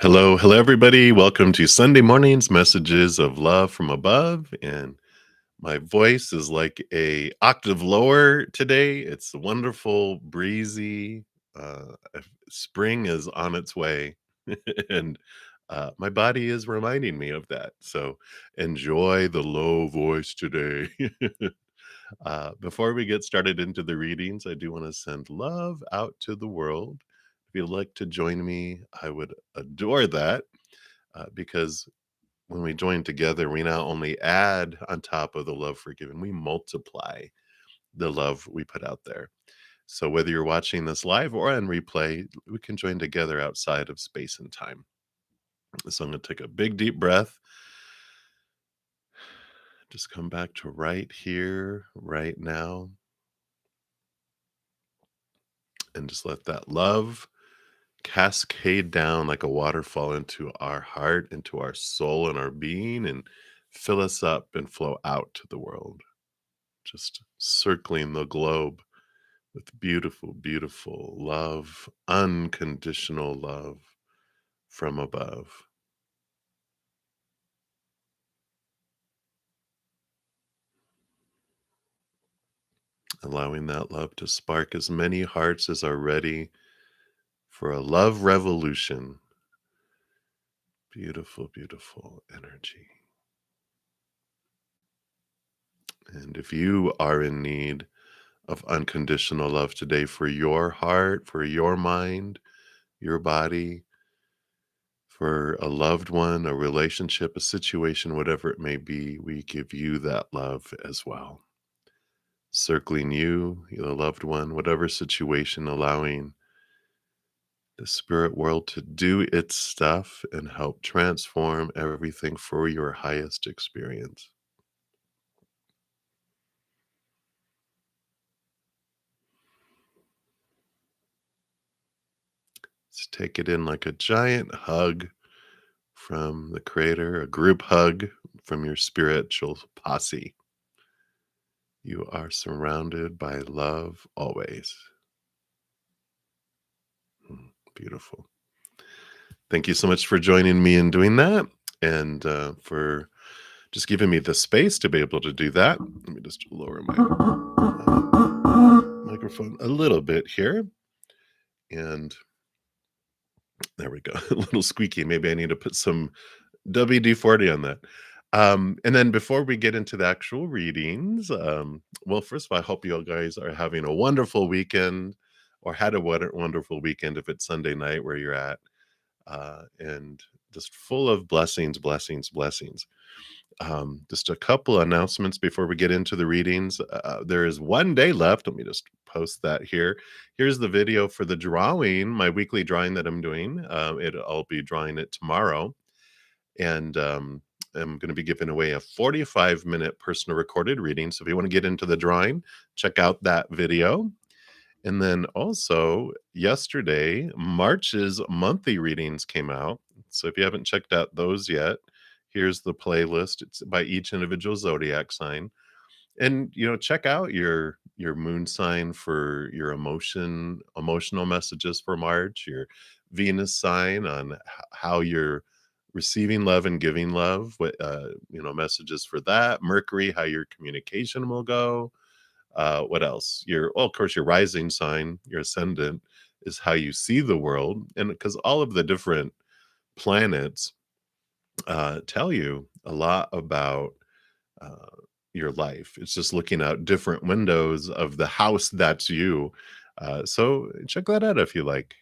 Hello, hello, everybody. Welcome to Sunday morning's messages of love from above. And my voice is like a octave lower today. It's wonderful, breezy. Spring is on its way, and my body is reminding me of that. So enjoy the low voice today. Before we get started into the readings, I do want to send love out to the world. If you'd like to join me, I would adore that because when we join together, we not only add on top of the love forgiven, we multiply the love we put out there. So whether you're watching this live or on replay, we can join together outside of space and time. So I'm going to take a big, deep breath. Just come back to right here, right now, and just let that love cascade down like a waterfall into our heart, into our soul and our being, and fill us up and flow out to the world. Just circling the globe with beautiful, beautiful love, unconditional love from above. Allowing that love to spark as many hearts as are ready for a love revolution. Beautiful, beautiful energy. And if you are in need of unconditional love today for your heart, for your mind, your body, for a loved one, a relationship, a situation, whatever it may be, we give you that love as well. Circling you, the loved one, whatever situation, allowing the spirit world to do its stuff and help transform everything for your highest experience. Let's take it in like a giant hug from the creator, a group hug from your spiritual posse. You are surrounded by love always. Beautiful. Thank you so much for joining me in doing that and for just giving me the space to be able to do that. Let me just lower my microphone a little bit here. And there we go. A little squeaky. Maybe I need to put some WD-40 on that. And then before we get into the actual readings, well, first of all, I hope you all guys are having a wonderful weekend or had a wonderful weekend if it's Sunday night where you're at. And just full of blessings, blessings, blessings. Just a couple announcements before we get into the readings. There is one day left. Let me just post that here. Here's the video for the drawing, my weekly drawing that I'm doing. I'll be drawing it tomorrow. And I'm going to be giving away a 45-minute personal recorded reading. So if you want to get into the drawing, check out that video. And then also yesterday, March's monthly readings came out. So if you haven't checked out those yet, here's the playlist. It's by each individual zodiac sign. And check out your moon sign for your emotional messages for March, your Venus sign on how you're receiving love and giving love, what messages for that, Mercury, how your communication will go. What else? Of course, your rising sign, your ascendant, is how you see the world. And because all of the different planets tell you a lot about uh, your life. It's just looking out different windows of the house that's you. So check that out if you like.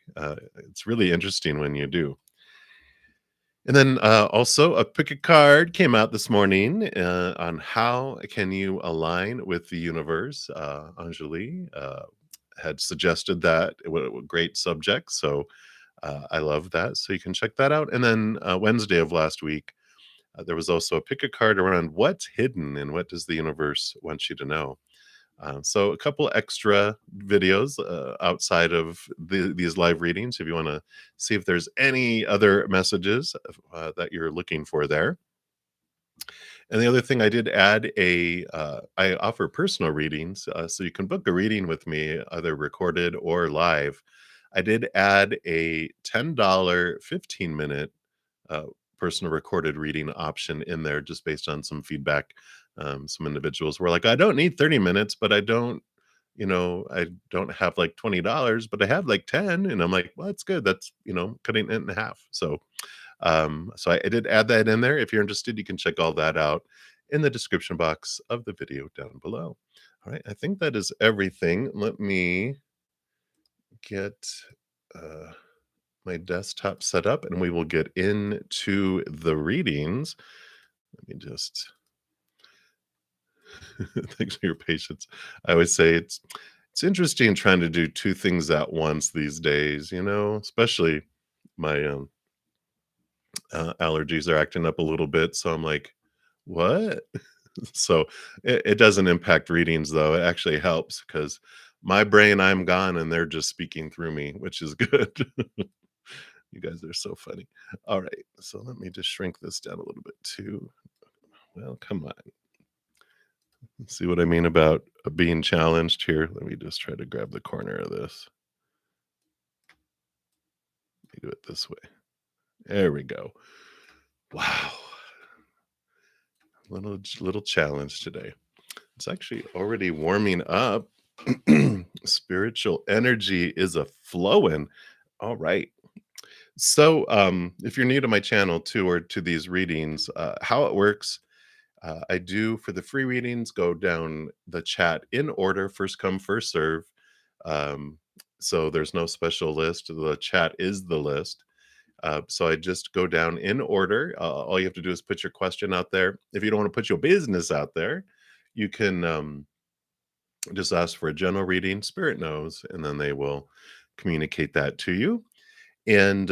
It's really interesting when you do. And then also a pick a card came out this morning on how can you align with the universe. Anjali had suggested that. What a great subject. So I love that. So you can check that out. And then Wednesday of last week, there was also a pick a card around what's hidden and what does the universe want you to know. So a couple extra videos outside of these live readings if you want to see if there's any other messages that you're looking for there. And the other thing I did add I offer personal readings, so you can book a reading with me, either recorded or live. I did add a $10 15-minute uh, personal recorded reading option in there just based on some feedback. Some individuals were like, I don't need 30 minutes, but I don't have like $20, but I have like 10. And I'm like, well, that's good. That's, cutting it in half. So I did add that in there. If you're interested, you can check all that out in the description box of the video down below. All right. I think that is everything. Let me get uh, my desktop set up and we will get into the readings. Let me just thanks for your patience. I always say it's interesting trying to do two things at once these days, especially my allergies are acting up a little bit. So I'm like, what? So it doesn't impact readings though. It actually helps because my brain, I'm gone and they're just speaking through me, which is good. You guys are so funny. All right. So let me just shrink this down a little bit too. Well, come on. See what I mean about being challenged here? Let me just try to grab the corner of this. Let me do it this way. There we go. Wow. Little challenge today. It's actually already warming up. Spiritual energy is a flowing. All right. So, if you're new to my channel too, or to these readings, how it works, I do for the free readings, go down the chat in order, first come, first serve. Um, so there's no special list. The chat is the list. So I just go down in order. All you have to do is put your question out there. If you don't want to put your business out there, you can just ask for a general reading. Spirit knows, and then they will communicate that to you. And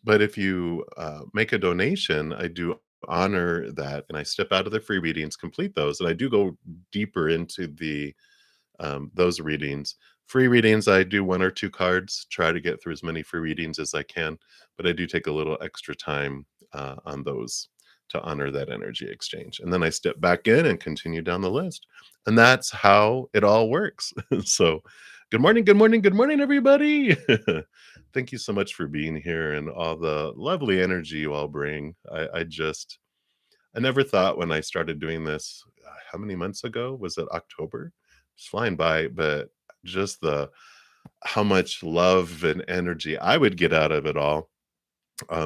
but if you make a donation, I do honor that, and I step out of the free readings, complete those, and I do go deeper into the those readings. Free readings, I do one or two cards, try to get through as many free readings as I can, but I do take a little extra time on those to honor that energy exchange. And then I step back in and continue down the list. And that's how it all works. So, good morning, good morning, good morning, everybody. Thank you so much for being here and all the lovely energy you all bring. I never thought when I started doing this, how many months ago? Was it October? It's flying by, but just the how much love and energy I would get out of it all.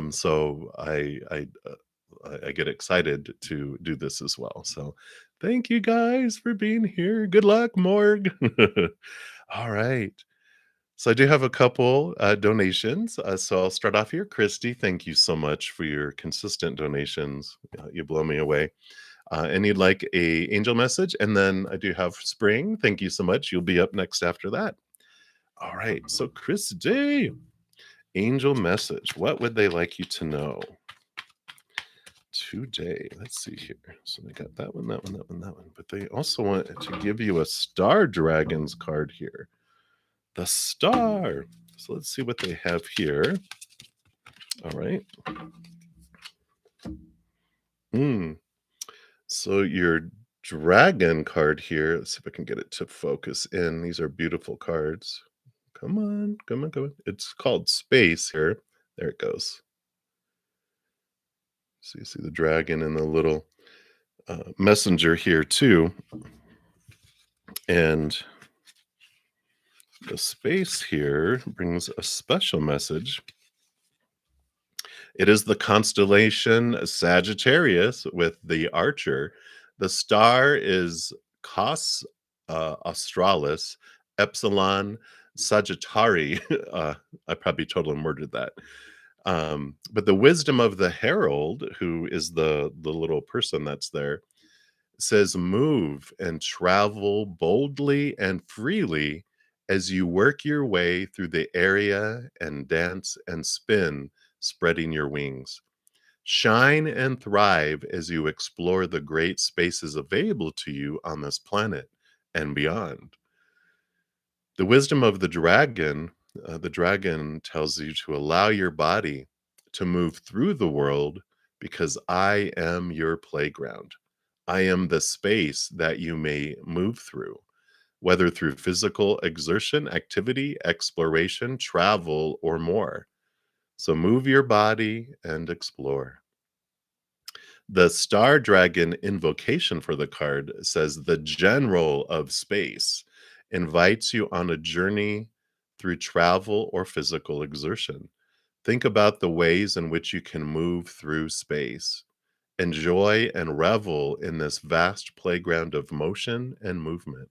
So I get excited to do this as well. So thank you guys for being here. Good luck, Morg. All right. So I do have a couple donations. So I'll start off here. Christy, thank you so much for your consistent donations. You blow me away. And you'd like a angel message. And then I do have Spring. Thank you so much. You'll be up next after that. All right. So Christy, angel message. What would they like you to know today? Let's see here. So they got that one, that one, that one, that one. But they also want to give you a Star Dragons card here. The star. So let's see what they have here. All right. So your dragon card here. Let's see if I can get it to focus in. These are beautiful cards. Come on, come on, come on. It's called Space here. There it goes. So you see the dragon and the little messenger here too. And the space here brings a special message. It is the constellation Sagittarius with the Archer. The star is Cos Australis Epsilon Sagittari. I probably totally murdered that. But the wisdom of the Herald, who is the little person that's there, says, move and travel boldly and freely as you work your way through the area and dance and spin, spreading your wings. Shine and thrive as you explore the great spaces available to you on this planet and beyond. The wisdom of the dragon tells you to allow your body to move through the world because I am your playground. I am the space that you may move through. whether through physical exertion, activity, exploration, travel, or more. So move your body and explore. The Star Dragon invocation for the card says the General of Space invites you on a journey through travel or physical exertion. Think about the ways in which you can move through space. Enjoy and revel in this vast playground of motion and movement.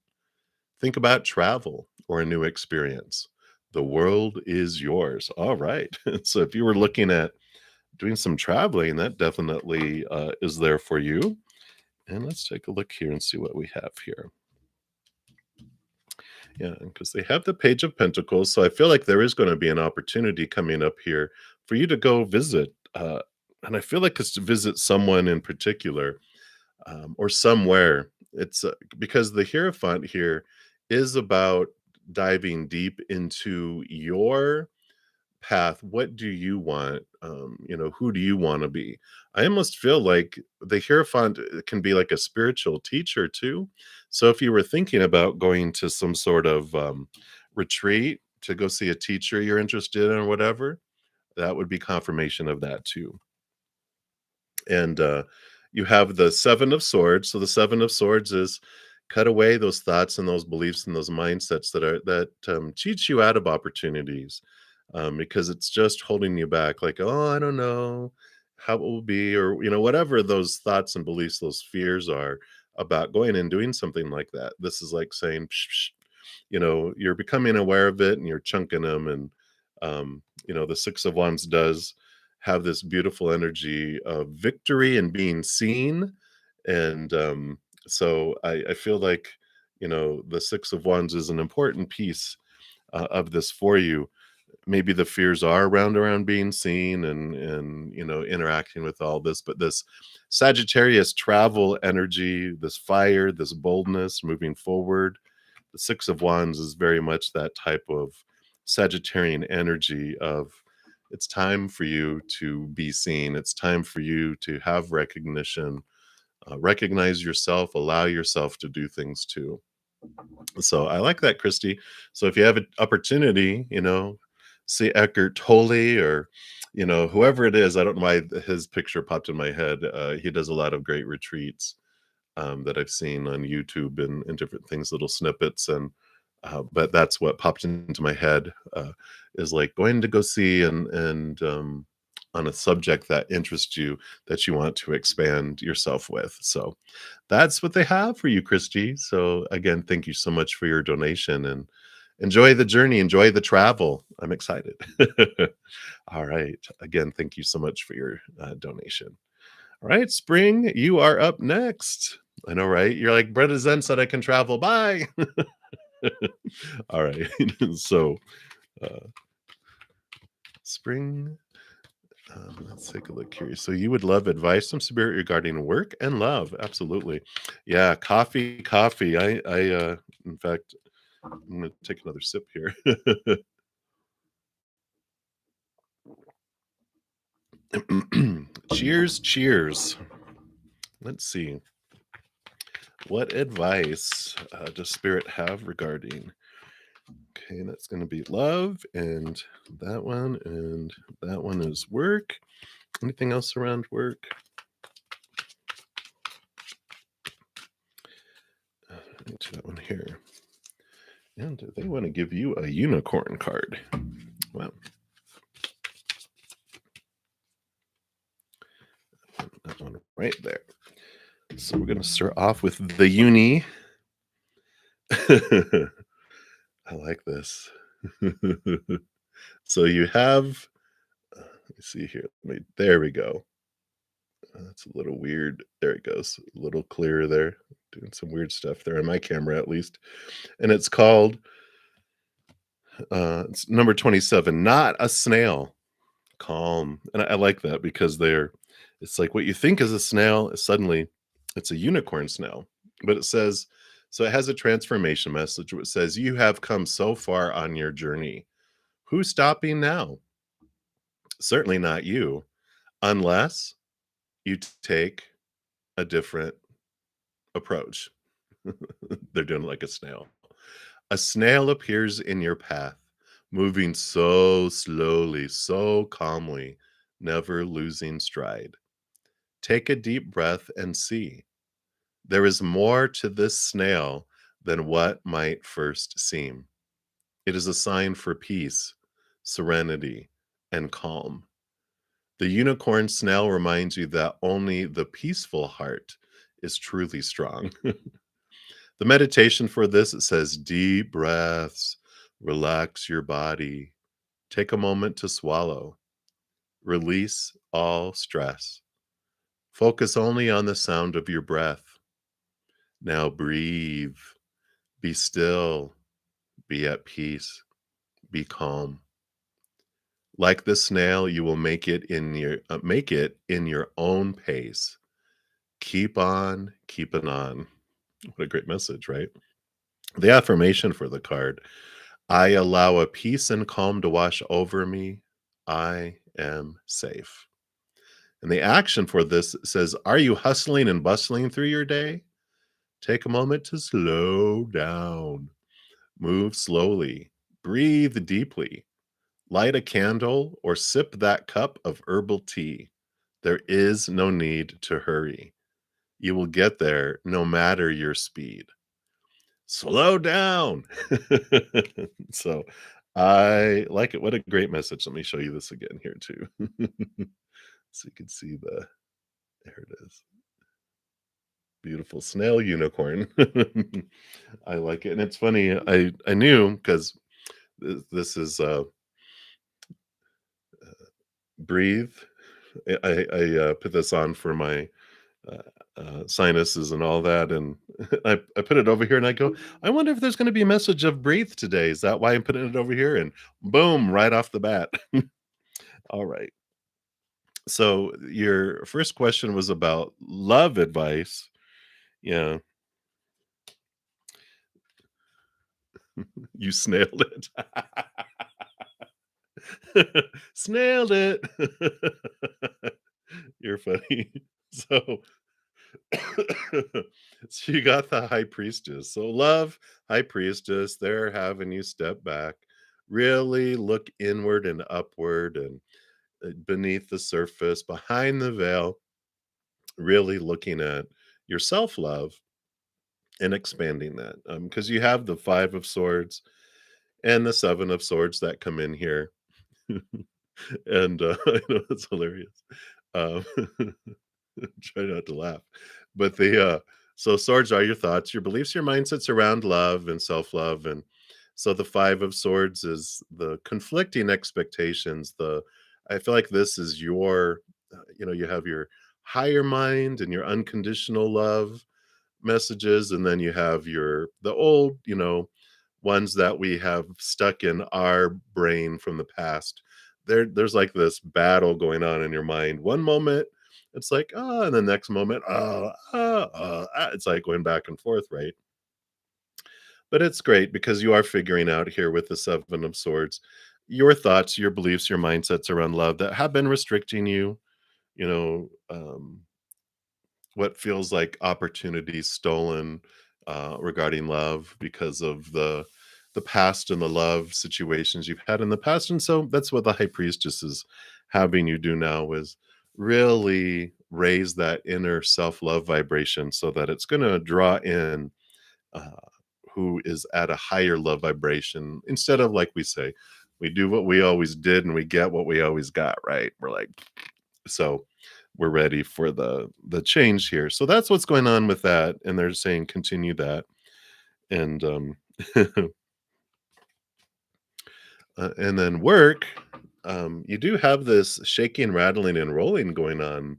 Think about travel or a new experience. The world is yours. All right. So if you were looking at doing some traveling, that definitely is there for you. And let's take a look here and see what we have here. Yeah, because they have the Page of Pentacles. So I feel like there is going to be an opportunity coming up here for you to go visit. And I feel like it's to visit someone in particular, or somewhere. It's because the Hierophant here is about diving deep into your path. What do you want? Who do you want to be? I almost feel like the Hierophant can be like a spiritual teacher too. So if you were thinking about going to some sort of retreat to go see a teacher you're interested in or whatever, that would be confirmation of that too. And you have the Seven of Swords. So the Seven of Swords is cut away those thoughts and those beliefs and those mindsets that cheats you out of opportunities, because it's just holding you back. Like, oh, I don't know how it will be, or whatever those thoughts and beliefs, those fears are about going and doing something like that. This is like saying, psh, psh, you're becoming aware of it and you're chunking them. And the Six of Wands does have this beautiful energy of victory and being seen. And so I feel like, the Six of Wands is an important piece of this for you. Maybe the fears are around being seen and interacting with all this, but this Sagittarius travel energy, this fire, this boldness moving forward, the Six of Wands is very much that type of Sagittarian energy of it's time for you to be seen. It's time for you to have recognition, recognize yourself, allow yourself to do things too. So I like that, Christy. So if you have an opportunity, see Eckhart Tolle or, whoever it is, I don't know why his picture popped in my head. He does a lot of great retreats that I've seen on YouTube and different things, little snippets. And but that's what popped into my head, is like going to go see and on a subject that interests you, that you want to expand yourself with. So that's what they have for you, Christy. So again, thank you so much for your donation and enjoy the journey, enjoy the travel. I'm excited. All right. Again, thank you so much for your donation. All right, Spring, you are up next. I know, right? You're like, bruddaZEN said I can travel. Bye. All right. So, uh, Spring, let's take a look here. So, you would love advice from Spirit regarding work and love. Absolutely. Yeah, coffee, coffee. In fact, I'm going to take another sip here. Cheers, cheers. Let's see. What advice does Spirit have regarding? Okay, that's going to be love, and that one is work. Anything else around work? Into that one here. And they want to give you a unicorn card. Wow. That one right there. So we're going to start off with the uni. I like this. So you have, let me see here. There we go. That's a little weird. There it goes. A little clearer there. Doing some weird stuff there on my camera, at least. And it's number 27, not a snail. Calm. And I like that because it's like what you think is a snail is suddenly it's a unicorn snail. But it says, so it has a transformation message which says, you have come so far on your journey. Who's stopping now? Certainly not you, unless you take a different approach. They're doing like a snail. A snail appears in your path, moving so slowly, so calmly, never losing stride. Take a deep breath and see. There is more to this snail than what might first seem. It is a sign for peace, serenity, and calm. The unicorn snail reminds you that only the peaceful heart is truly strong. The meditation for this, it says deep breaths, relax your body, take a moment to swallow, release all stress. Focus only on the sound of your breath. Now breathe, be still, be at peace, be calm. Like the snail, you will make it in your own pace. Keep on keeping on. What a great message, right? The affirmation for the card: I allow a peace and calm to wash over me. I am safe. And the action for this says, are you hustling and bustling through your day? Take a moment to slow down, move slowly, breathe deeply, light a candle, or sip that cup of herbal tea. There is no need to hurry. You will get there no matter your speed. Slow down. So I like it. What a great message. Let me show you this again here too. So you can see there it is. Beautiful snail unicorn. I like it. And it's funny. I knew because this is breathe. I put this on for my uh, sinuses and all that, and I put it over here, and I go, I wonder if there's going to be a message of breathe today. Is that why I'm putting it over here? And boom, right off the bat. All right. So your first question was about love advice. Yeah, you snailed it. Snailed it. You're funny. So so you got the high priestess. So love, high priestess, they're having you step back, really look inward and upward and beneath the surface, behind the veil, really looking at your self-love and expanding that. Because you have the 5 of Swords and the 7 of Swords that come in here. And I know it's hilarious. Um, try not to laugh. But so swords are your thoughts, your beliefs, your mindsets around love and self-love. And so the 5 of Swords is the conflicting expectations. I feel like this is your, you have your higher mind and your unconditional love messages, and then you have the old, ones that we have stuck in our brain from the past. There's like this battle going on in your mind. One moment it's like, "Ah," and the next moment, it's like going back and forth, right? But it's great because you are figuring out here with the 7 of Swords, your thoughts, your beliefs, your mindsets around love that have been restricting you, you know, what feels like opportunities stolen regarding love because of the past and the love situations you've had in the past. And so that's what the high priestess is having you do now, is really raise that inner self-love vibration so that it's going to draw in uh, who is at a higher love vibration, instead of, like we say, we do what we always did and we get what we always got, right? We're like, so we're ready for the change here. So that's what's going on with that, and they're saying continue that. And and then work, you do have this shaking, rattling, and rolling going on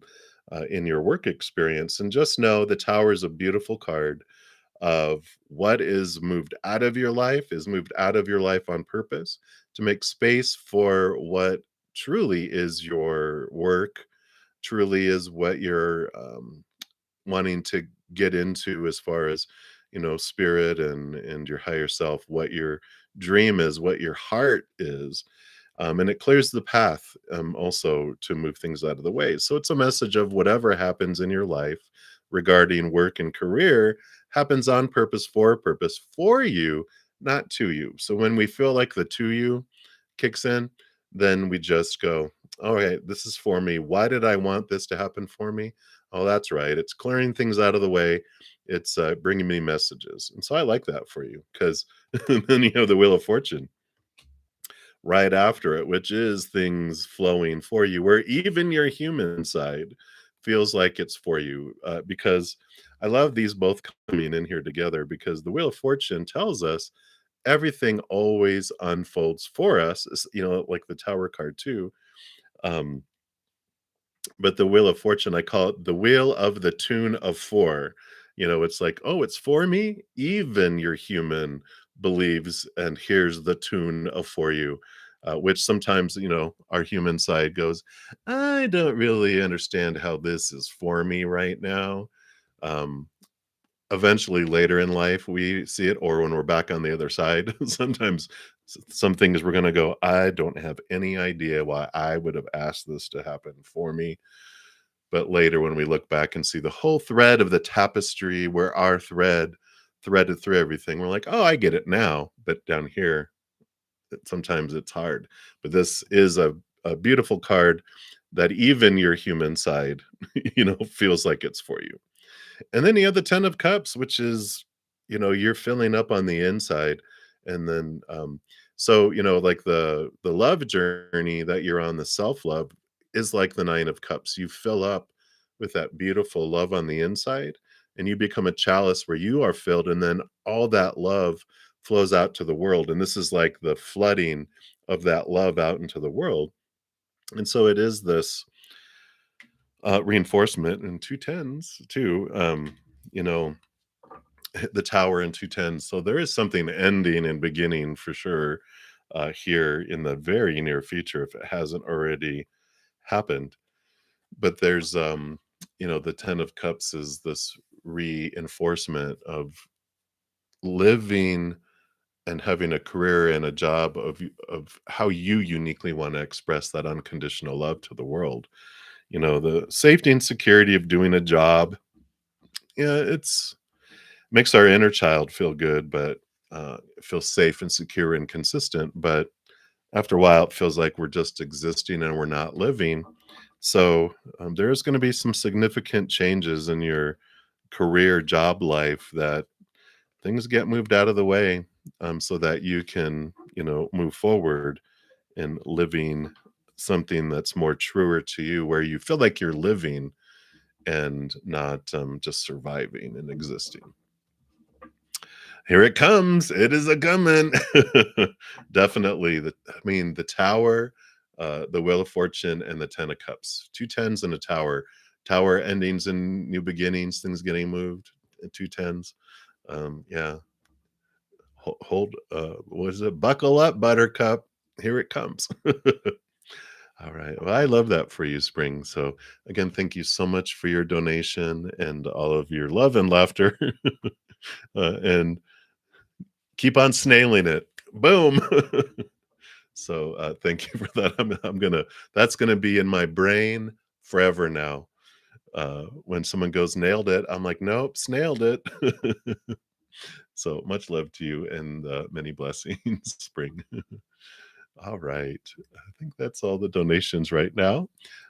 in your work experience. And just know the Tower is a beautiful card of what is moved out of your life is moved out of your life on purpose to make space for what truly is your work, truly is what you're wanting to get into, as far as spirit and your higher self, what your dream is, what your heart is. And it clears the path, also, to move things out of the way. So it's a message of whatever happens in your life regarding work and career happens on purpose for you, not to you. So when we feel like the to you kicks in, then we just go, all right, this is for me. Why did I want this to happen for me? Oh, that's right. It's clearing things out of the way. It's bringing me messages. And so I like that for you because then you have the Wheel of Fortune right after it, which is things flowing for you, where even your human side feels like it's for you. Because I love these both coming in here together because the Wheel of Fortune tells us everything always unfolds for us, like the Tower card too. Um, but the Wheel of Fortune, I call it the wheel of the tune of four. It's like, oh, it's for me. Even your human believes and hears the tune of for you, which sometimes, our human side goes, I don't really understand how this is for me right now. Um, Eventually, later in life, we see it, or when we're back on the other side, sometimes some things we're going to go, I don't have any idea why I would have asked this to happen for me. But later, when we look back and see the whole thread of the tapestry where our thread threaded through everything, we're like, oh, I get it now. But down here, sometimes it's hard. But this is a beautiful card that even your human side, feels like it's for you. And then you have the 10 of cups, which is, you're filling up on the inside. And then so, like the love journey that you're on, the self-love is like the 9 of cups. You fill up with that beautiful love on the inside and you become a chalice where you are filled and then all that love flows out to the world. And this is like the flooding of that love out into the world. And so it is this reinforcement and two tens too. You know, the tower and two tens. So there is something ending and beginning for sure here in the very near future if it hasn't already happened. But there's the 10 of cups is this reinforcement of living and having a career and a job of how you uniquely want to express that unconditional love to the world. The safety and security of doing a job, yeah, it's makes our inner child feel good, but feel safe and secure and consistent. But after a while, it feels like we're just existing and we're not living. So there is going to be some significant changes in your career, job life that things get moved out of the way so that you can, move forward in living something that's more truer to you, where you feel like you're living and not just surviving and existing. Here it comes. It is a coming. Definitely. The tower, the Wheel of Fortune, and the Ten of Cups. Two tens and a tower. Tower endings and new beginnings, things getting moved. And two tens. Yeah. Hold, what is it? Buckle up, Buttercup. Here it comes. All right. Well, I love that for you, Spring. So, again, thank you so much for your donation and all of your love and laughter. And keep on snailing it. Boom. So thank you for that. That's gonna be in my brain forever now. When someone goes nailed it, I'm like, nope, snailed it. So much love to you and many blessings, Spring. All right. I think that's all the donations right now.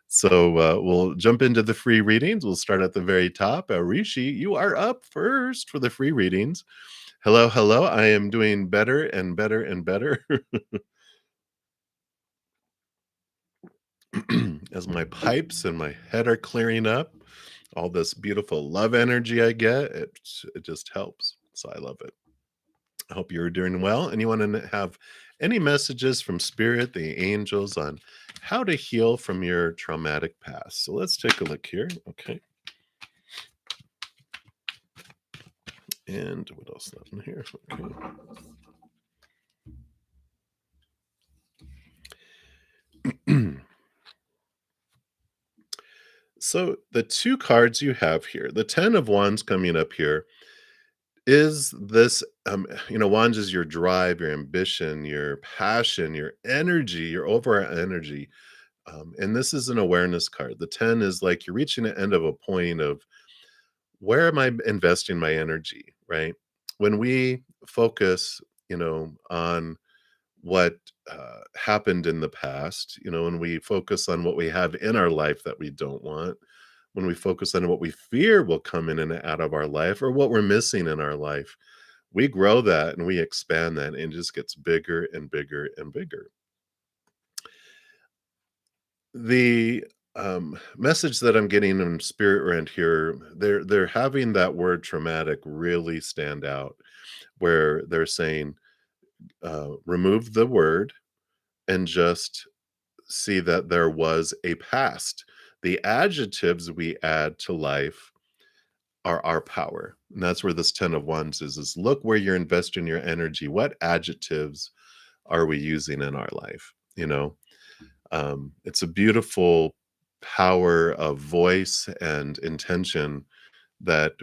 So we'll jump into the free readings. We'll start at the very top. Rishi, you are up first for the free readings. Hello, hello. I am doing better and better and better as my pipes and my head are clearing up. All this beautiful love energy I get, it just helps. So I love it. I hope you're doing well and you want to have any messages from spirit, the angels on how to heal from your traumatic past. So let's take a look here. Okay. And what else is in here? Okay. So the two cards you have here, the 10 of wands coming up here, is this wands is your drive, your ambition, your passion, your energy, your overall energy. And this is an awareness card. The 10 is like you're reaching the end of a point of where am I investing my energy, right? When we focus on what happened in the past, when we focus on what we have in our life that we don't want, when we focus on what we fear will come in and out of our life or what we're missing in our life, we grow that and we expand that and it just gets bigger and bigger and bigger. The message that I'm getting in spirit around here, they're having that word traumatic really stand out, where they're saying, remove the word and just see that there was a past. The adjectives we add to life are our power. And that's where this 10 of wands is look where you're investing your energy. What adjectives are we using in our life? It's a beautiful power of voice and intention that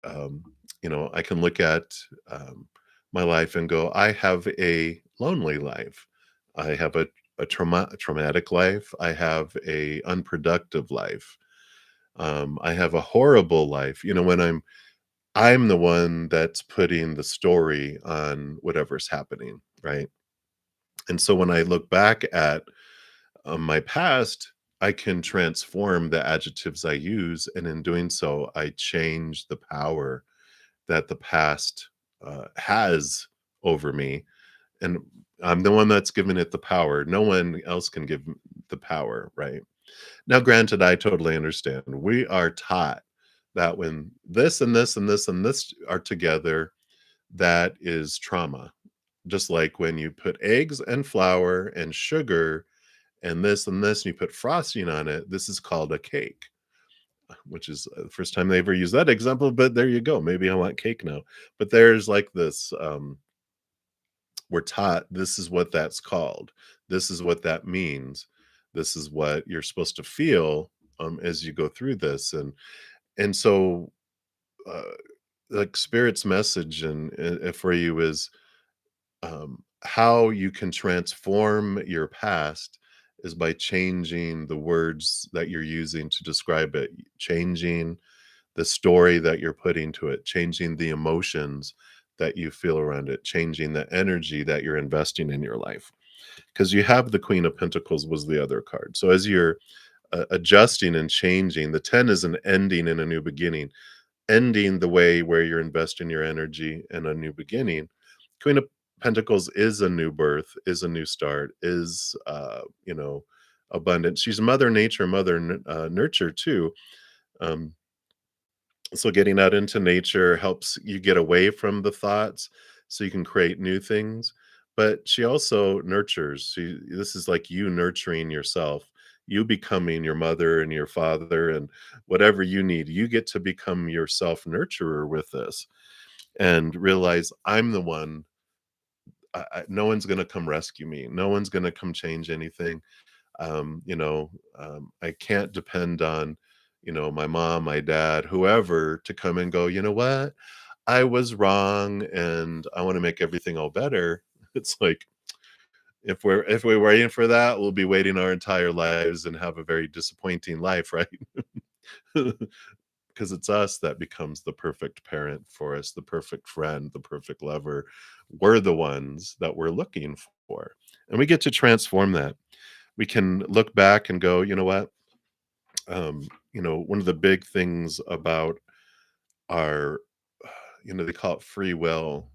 um, I can look at my life and go, I have a lonely life. I have a traumatic life. I have a unproductive life. I have a horrible life. When I'm the one that's putting the story on whatever's happening, right? And so when I look back at my past, I can transform the adjectives I use, and in doing so, I change the power that the past has over me, and I'm the one that's given it the power. No one else can give the power, right? Now, granted, I totally understand. We are taught that when this and this and this and this are together, that is trauma. Just like when you put eggs and flour and sugar and this, and you put frosting on it, this is called a cake, which is the first time they ever used that example, but there you go. Maybe I want cake now. But there's like this, we're taught this is what that's called. This is what that means. This is what you're supposed to feel as you go through this. And so uh, like spirit's message and for you is how you can transform your past is by changing the words that you're using to describe it, changing the story that you're putting to it, changing the emotions that you feel around it, changing the energy that you're investing in your life. Because you have the Queen of Pentacles was the other card. So as you're adjusting and changing, the 10 is an ending and a new beginning, ending the way where you're investing your energy in a new beginning. Queen of Pentacles is a new birth, is a new start, is abundant. She's Mother Nature, Mother Nurture too. Um, so getting out into nature helps you get away from the thoughts so you can create new things. But she also nurtures. This is like you nurturing yourself, you becoming your mother and your father and whatever you need. You get to become your self nurturer with this and realize I'm the one. No one's going to come rescue me. No one's going to come change anything. I can't depend on, my mom, my dad, whoever to come and go, you know what? I was wrong and I want to make everything all better. It's like if we're waiting for that, we'll be waiting our entire lives and have a very disappointing life, right? Because it's us that becomes the perfect parent for us, the perfect friend, the perfect lover. We're the ones that we're looking for. And we get to transform that. We can look back and go, you know what? One of the big things about our, they call it free will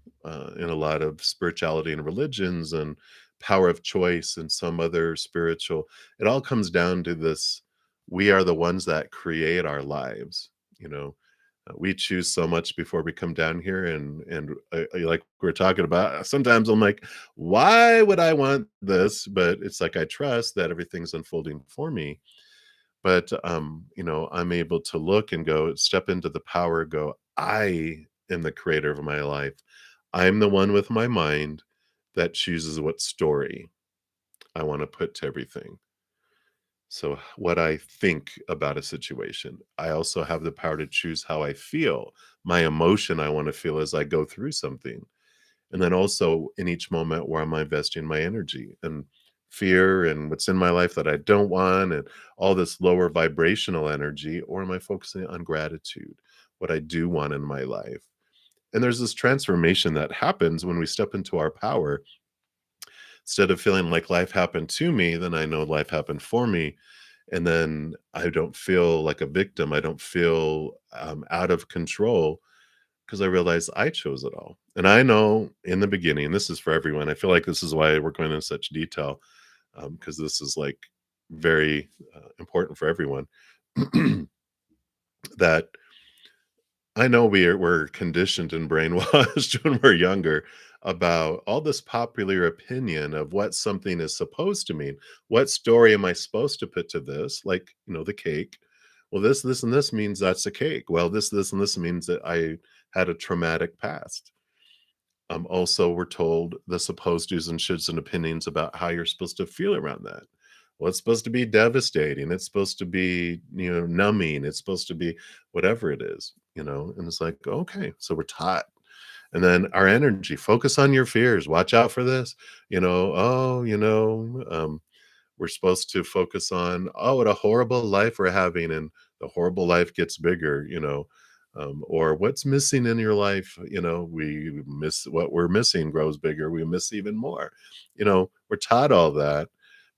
in a lot of spirituality and religions and power of choice and some other spiritual. It all comes down to this: we are the ones that create our lives. You know, we choose so much before we come down here, and like we're talking about. Sometimes I'm like, why would I want this? But it's like I trust that everything's unfolding for me. But, I'm able to look and go step into the power, go, I am the creator of my life. I'm the one with my mind that chooses what story I want to put to everything. So, what I think about a situation, I also have the power to choose how I feel, my emotion I want to feel as I go through something. And then also in each moment where am I investing my energy and fear and what's in my life that I don't want and all this lower vibrational energy, or am I focusing on gratitude, what I do want in my life? And there's this transformation that happens when we step into our power. Instead of feeling like life happened to me, then I know life happened for me. And then I don't feel like a victim. I don't feel out of control because I realize I chose it all. And I know in the beginning, this is for everyone. I feel like this is why we're going into such detail, because this is like very important for everyone. That I know we're conditioned and brainwashed when we're younger about all this popular opinion of what something is supposed to mean. What story am I supposed to put to this? Like, the cake. Well, this, and this means that's a cake. Well, this, and this means that I had a traumatic past. Also, we're told the supposed do's and shoulds and opinions about how you're supposed to feel around that. Well, it's supposed to be devastating. It's supposed to be, numbing. It's supposed to be whatever it is. And it's like, okay, so we're taught. And then our energy, focus on your fears. Watch out for this. We're supposed to focus on, oh, what a horrible life we're having, and the horrible life gets bigger. Or what's missing in your life, we miss what we're missing grows bigger. We miss even more. We're taught all that,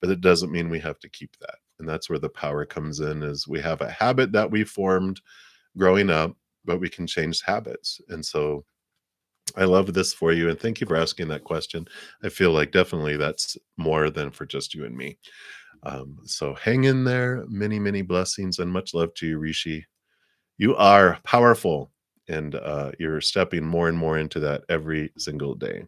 but it doesn't mean we have to keep that. And that's where the power comes in, is we have a habit that we formed growing up, but we can change habits. And so I love this for you. And thank you for asking that question. I feel like definitely that's more than for just you and me. So hang in there. Many, many blessings and much love to you, Rishi. You are powerful, and you're stepping more and more into that every single day.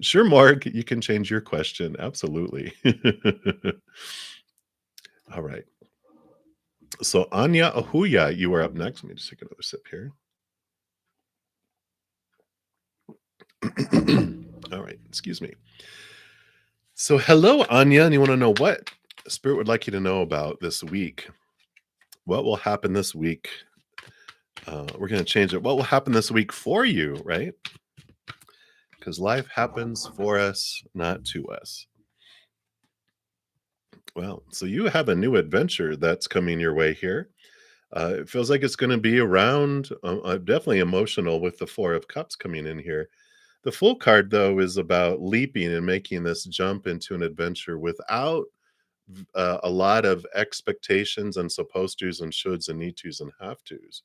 Sure, Mark, you can change your question. Absolutely. All right. So Anya Ahuya, you are up next. Let me just take another sip here. All right. Excuse me. So hello, Anya. And you want to know what Spirit would like you to know about this week? What will happen this week? We're going to change it. What will happen this week for you, right? Because life happens for us, not to us. Well, so you have a new adventure that's coming your way here. It feels like it's going to be around, definitely emotional with the Four of Cups coming in here. The Fool card, though, is about leaping and making this jump into an adventure without a lot of expectations and supposed tos and shoulds and need tos and have tos.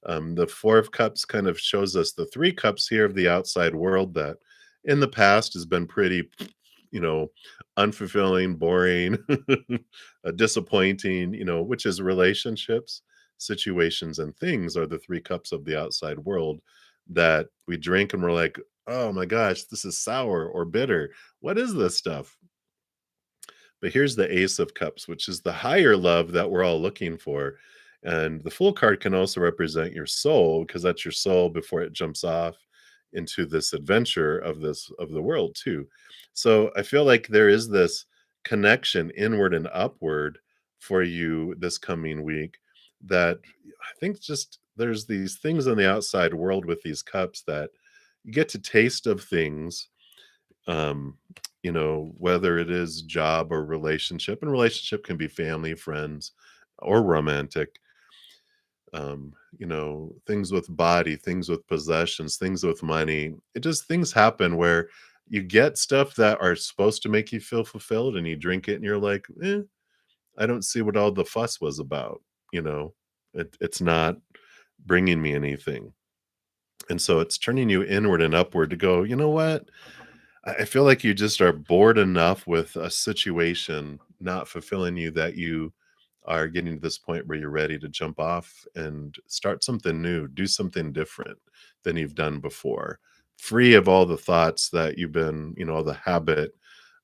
The Four of Cups kind of shows us the Three Cups here of the outside world that in the past has been pretty, you know, unfulfilling, boring, disappointing, which is relationships, situations, and things are the Three Cups of the outside world that we drink and we're like, oh my gosh, this is sour or bitter. What is this stuff? But here's the Ace of Cups, which is the higher love that we're all looking for. And the Fool card can also represent your soul, because that's your soul before it jumps off into this adventure of the world too. So I feel like there is this connection inward and upward for you this coming week, that I think just there's these things in the outside world with these cups that you get to taste of things, um whether it is job or relationship, and relationship can be family, friends, or romantic. Things with body, things with possessions, things with money. It just, things happen where you get stuff that are supposed to make you feel fulfilled, and you drink it and you're like, I don't see what all the fuss was about. you know it's not bringing me anything. And so it's turning you inward and upward to go, you know what, I feel like you just are bored enough with a situation not fulfilling you, that you are getting to this point where you're ready to jump off and start something new, do something different than you've done before, free of all the thoughts that you've been, all the habit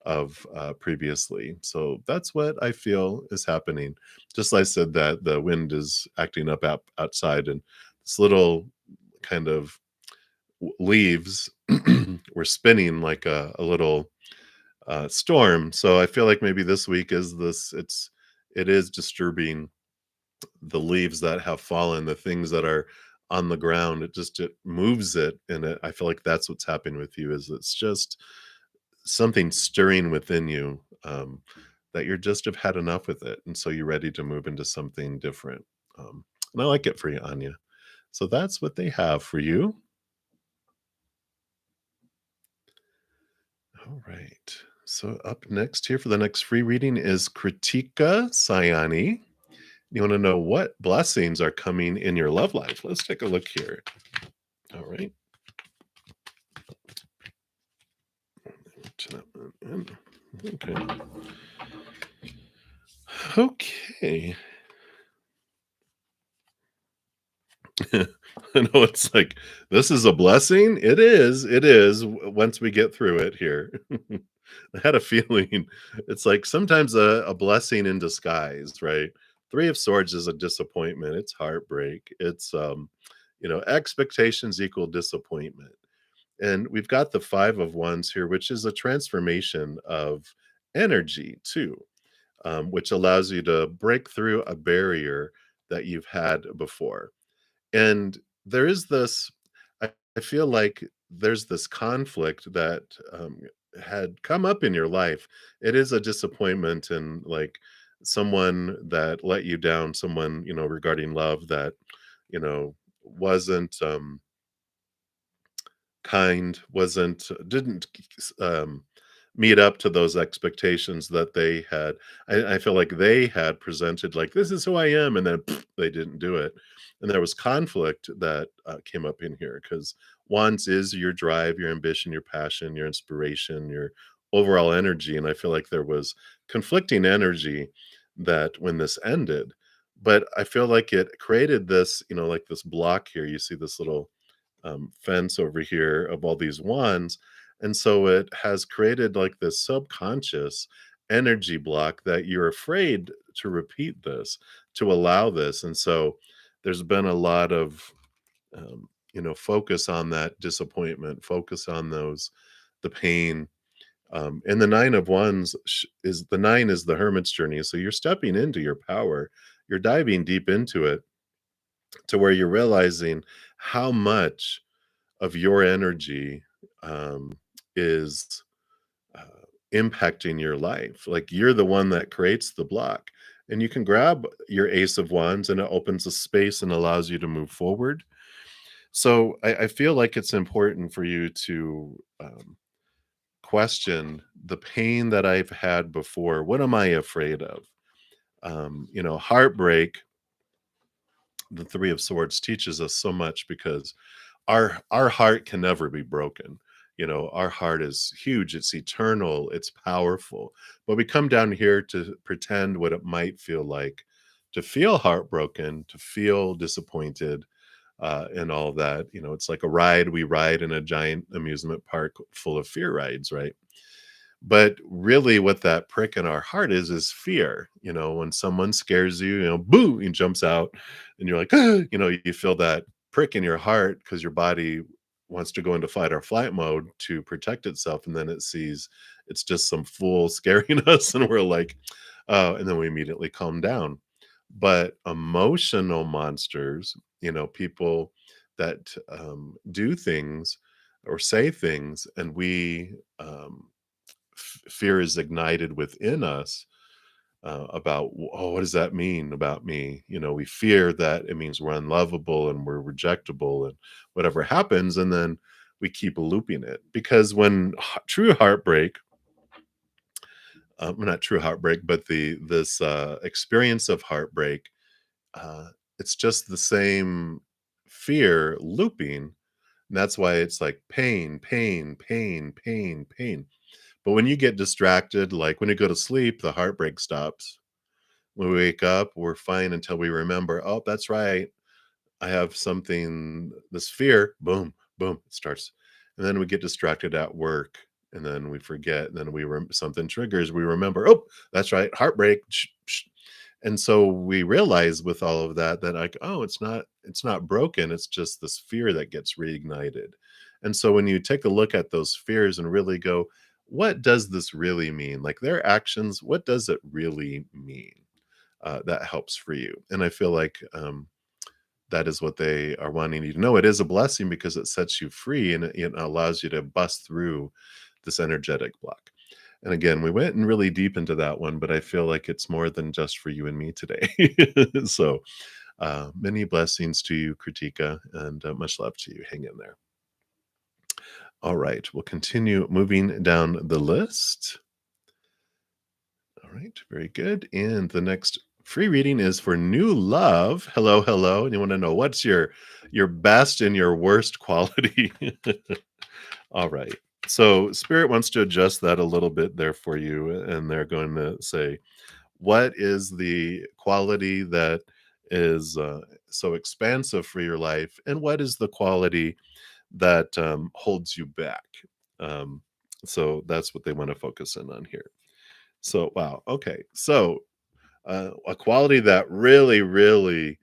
of previously. So that's what I feel is happening. Just like I said, that the wind is acting up outside, and this little kind of leaves were spinning like a little storm. So I feel like maybe this week is this. It is disturbing, the leaves that have fallen, the things that are on the ground. It moves it, and I feel like that's what's happening with you. Is it's just something stirring within you, that you're just have had enough with it, and so you're ready to move into something different. And I like it for you, Anya. So that's what they have for you. All right. So up next here for the next free reading is Kritika Sayani. You want to know what blessings are coming in your love life? Let's take a look here. All right. Turn that one in. Okay. Okay. I know it's like, this is a blessing. It is. Once we get through it here. I had a feeling it's like sometimes a blessing in disguise, right? Three of Swords is a disappointment. It's heartbreak. It's, expectations equal disappointment. And we've got the Five of Wands here, which is a transformation of energy too, which allows you to break through a barrier that you've had before. And there is this, I feel like there's this conflict that had come up in your life. It is a disappointment and like someone that let you down, someone, regarding love that, wasn't kind, wasn't didn't meet up to those expectations that they had. I feel like they had presented like, "This is who I am," and then they didn't do it. And there was conflict that came up in here because wands is your drive, your ambition, your passion, your inspiration, your overall energy. And I feel like there was conflicting energy that when this ended, but I feel like it created this, like this block here. You see this little fence over here of all these wands. And so it has created like this subconscious energy block that you're afraid to repeat this, to allow this. And so there's been a lot of, focus on that disappointment, focus on the pain. And the Nine of Wands is the nine is the hermit's journey. So you're stepping into your power, you're diving deep into it to where you're realizing how much of your energy is uh, impacting your life. Like you're the one that creates the block. And you can grab your Ace of Wands and it opens a space and allows you to move forward. So I feel like it's important for you to question the pain that I've had before. What am I afraid of? Heartbreak, the Three of Swords teaches us so much because our heart can never be broken. Our heart is huge, it's eternal, it's powerful. But we come down here to pretend what it might feel like to feel heartbroken, to feel disappointed, and all that. It's like a ride we ride in a giant amusement park full of fear rides, right? But really what that prick in our heart is fear. When someone scares you, boo, and jumps out and you're like, "Ah," you feel that prick in your heart because your body wants to go into fight or flight mode to protect itself. And then it sees it's just some fool scaring us. And we're like, oh, and then we immediately calm down. But emotional monsters, people that do things or say things and we fear is ignited within us about, oh, what does that mean about me? We fear that it means we're unlovable and we're rejectable and whatever happens. And then we keep looping it because when true heartbreak, well, not true heartbreak, but this experience of heartbreak, uh, it's just the same fear looping. And that's why it's like pain, pain, pain, pain, pain. But when you get distracted, like when you go to sleep, the heartbreak stops. When we wake up, we're fine until we remember, oh, that's right. I have something, this fear, boom, boom, it starts. And then we get distracted at work and then we forget. And then something triggers, we remember, oh, that's right, heartbreak. And so we realize with all of that that like, oh, it's not broken. It's just this fear that gets reignited. And so when you take a look at those fears and really go, what does this really mean? Like their actions, what does it really mean? That helps for you. And I feel like that is what they are wanting you to know. It is a blessing because it sets you free and it allows you to bust through this energetic block. And again, we went in really deep into that one, but I feel like it's more than just for you and me today. So Many blessings to you, Kritika, and much love to you. Hang in there. All right, we'll continue moving down the list. All right, very good. And the next free reading is for new love. Hello, hello. And you want to know what's your best and your worst quality? All right. So spirit wants to adjust that a little bit there for you, and they're going to say, what is the quality that is so expansive for your life, and what is the quality that holds you back? Um, so that's what they want to focus in on here. So, wow. Okay. So, a quality that really, really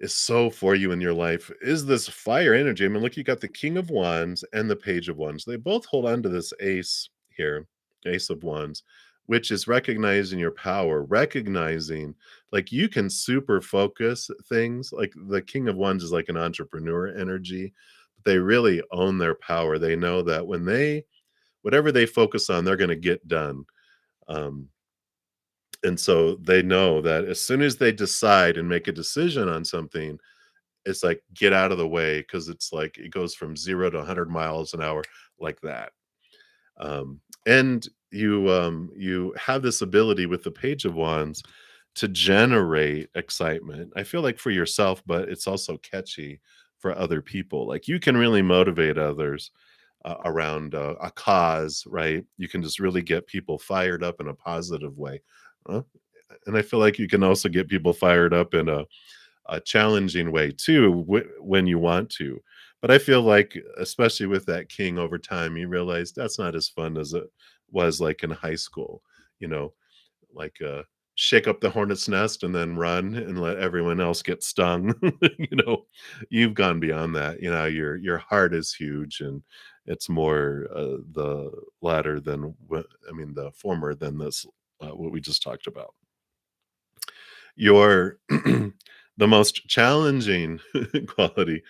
is so for you in your life is this fire energy. I mean, look, you got the King of Wands and the Page of Wands. They both hold on to this ace here, Ace of Wands, which is recognizing your power, recognizing like you can super focus things. Like the King of Wands is like an entrepreneur energy. They really own their power. They know that when whatever they focus on, they're going to get done. Um, and so they know that as soon as they decide and make a decision on something, it's like, get out of the way because it's like it goes from 0 to 100 miles an hour like that. And you have this ability with the Page of Wands to generate excitement. I feel like for yourself, but it's also catchy for other people. Like you can really motivate others around a cause, right? You can just really get people fired up in a positive way. Uh, and I feel like you can also get people fired up in a challenging way too when you want to. But I feel like, especially with that king over time, you realize that's not as fun as it was like in high school, you know, like shake up the hornet's nest and then run and let everyone else get stung. You know, you've gone beyond that. You know, your heart is huge and it's more the latter than what I mean, the former than this what we just talked about. Your the most challenging quality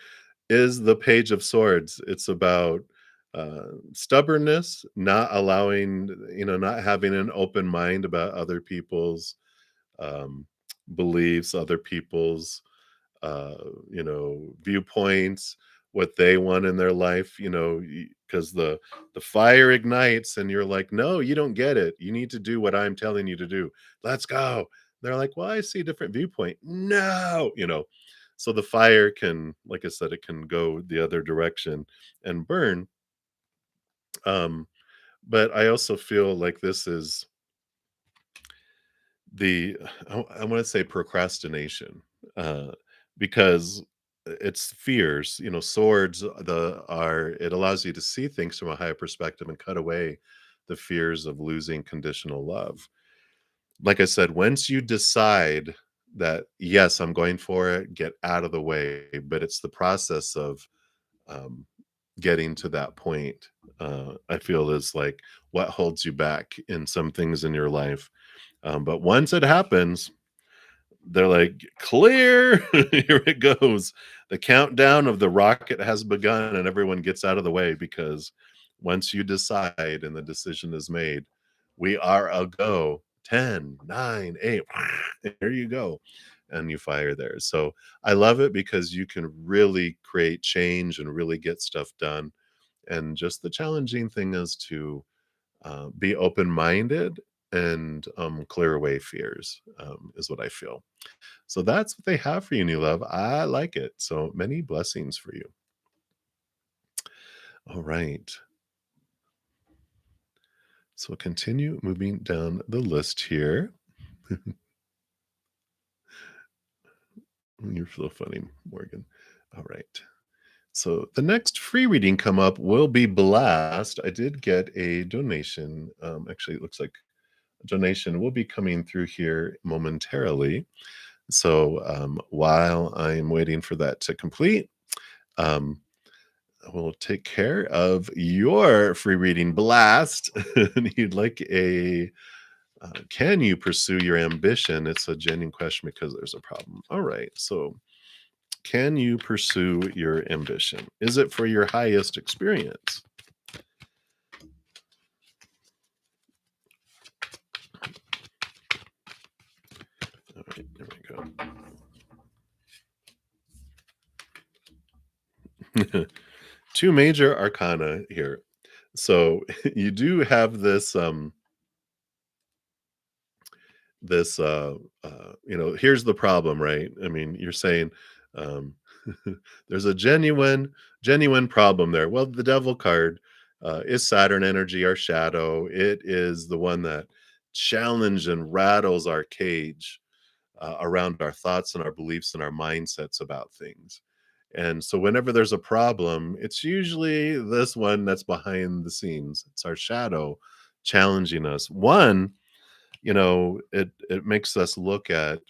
is the Page of Swords. It's about stubbornness, not allowing, not having an open mind about other people's um, beliefs, other people's uh, viewpoints, what they want in their life, because the fire ignites and you're like, no, you don't get it. You need to do what I'm telling you to do. Let's go. They're like, well, I see a different viewpoint. No, so the fire can, like I said, it can go the other direction and burn. Um, but I also feel like this is the I want to say procrastination, uh, because it's fears. Swords the are it allows you to see things from a higher perspective and cut away the fears of losing conditional love. Like I said, once you decide that yes, I'm going for it, get out of the way. But it's the process of um, getting to that point. I feel is like what holds you back in some things in your life. But once it happens, they're like, "Clear!" Here it goes. The countdown of the rocket has begun, and everyone gets out of the way because once you decide and the decision is made, we are a go. 10, 9, 8. Here you go. And you fire there. So I love it because you can really create change and really get stuff done. And just the challenging thing is to be open minded and clear away fears, is what I feel. So that's what they have for you, new love. I like it. So many blessings for you. All right. So we'll continue moving down the list here. You're so funny, Morgan. All right. So the next free reading come up will be Blast. I did get a donation. Actually, it looks like a donation will be coming through here momentarily. So while I'm waiting for that to complete, um, we'll take care of your free reading Blast. And you'd like can you pursue your ambition? It's a genuine question because there's a problem. All right. So, can you pursue your ambition? Is it for your highest experience? All right. There we go. Two major arcana here. So you do have this here's the problem, right? I mean, you're saying um there's a genuine problem there. Well, the devil card is Saturn energy, our shadow. It is the one that challenges and rattles our cage around our thoughts and our beliefs and our mindsets about things. And so whenever there's a problem, it's usually this one that's behind the scenes. It's our shadow challenging us. One, it makes us look at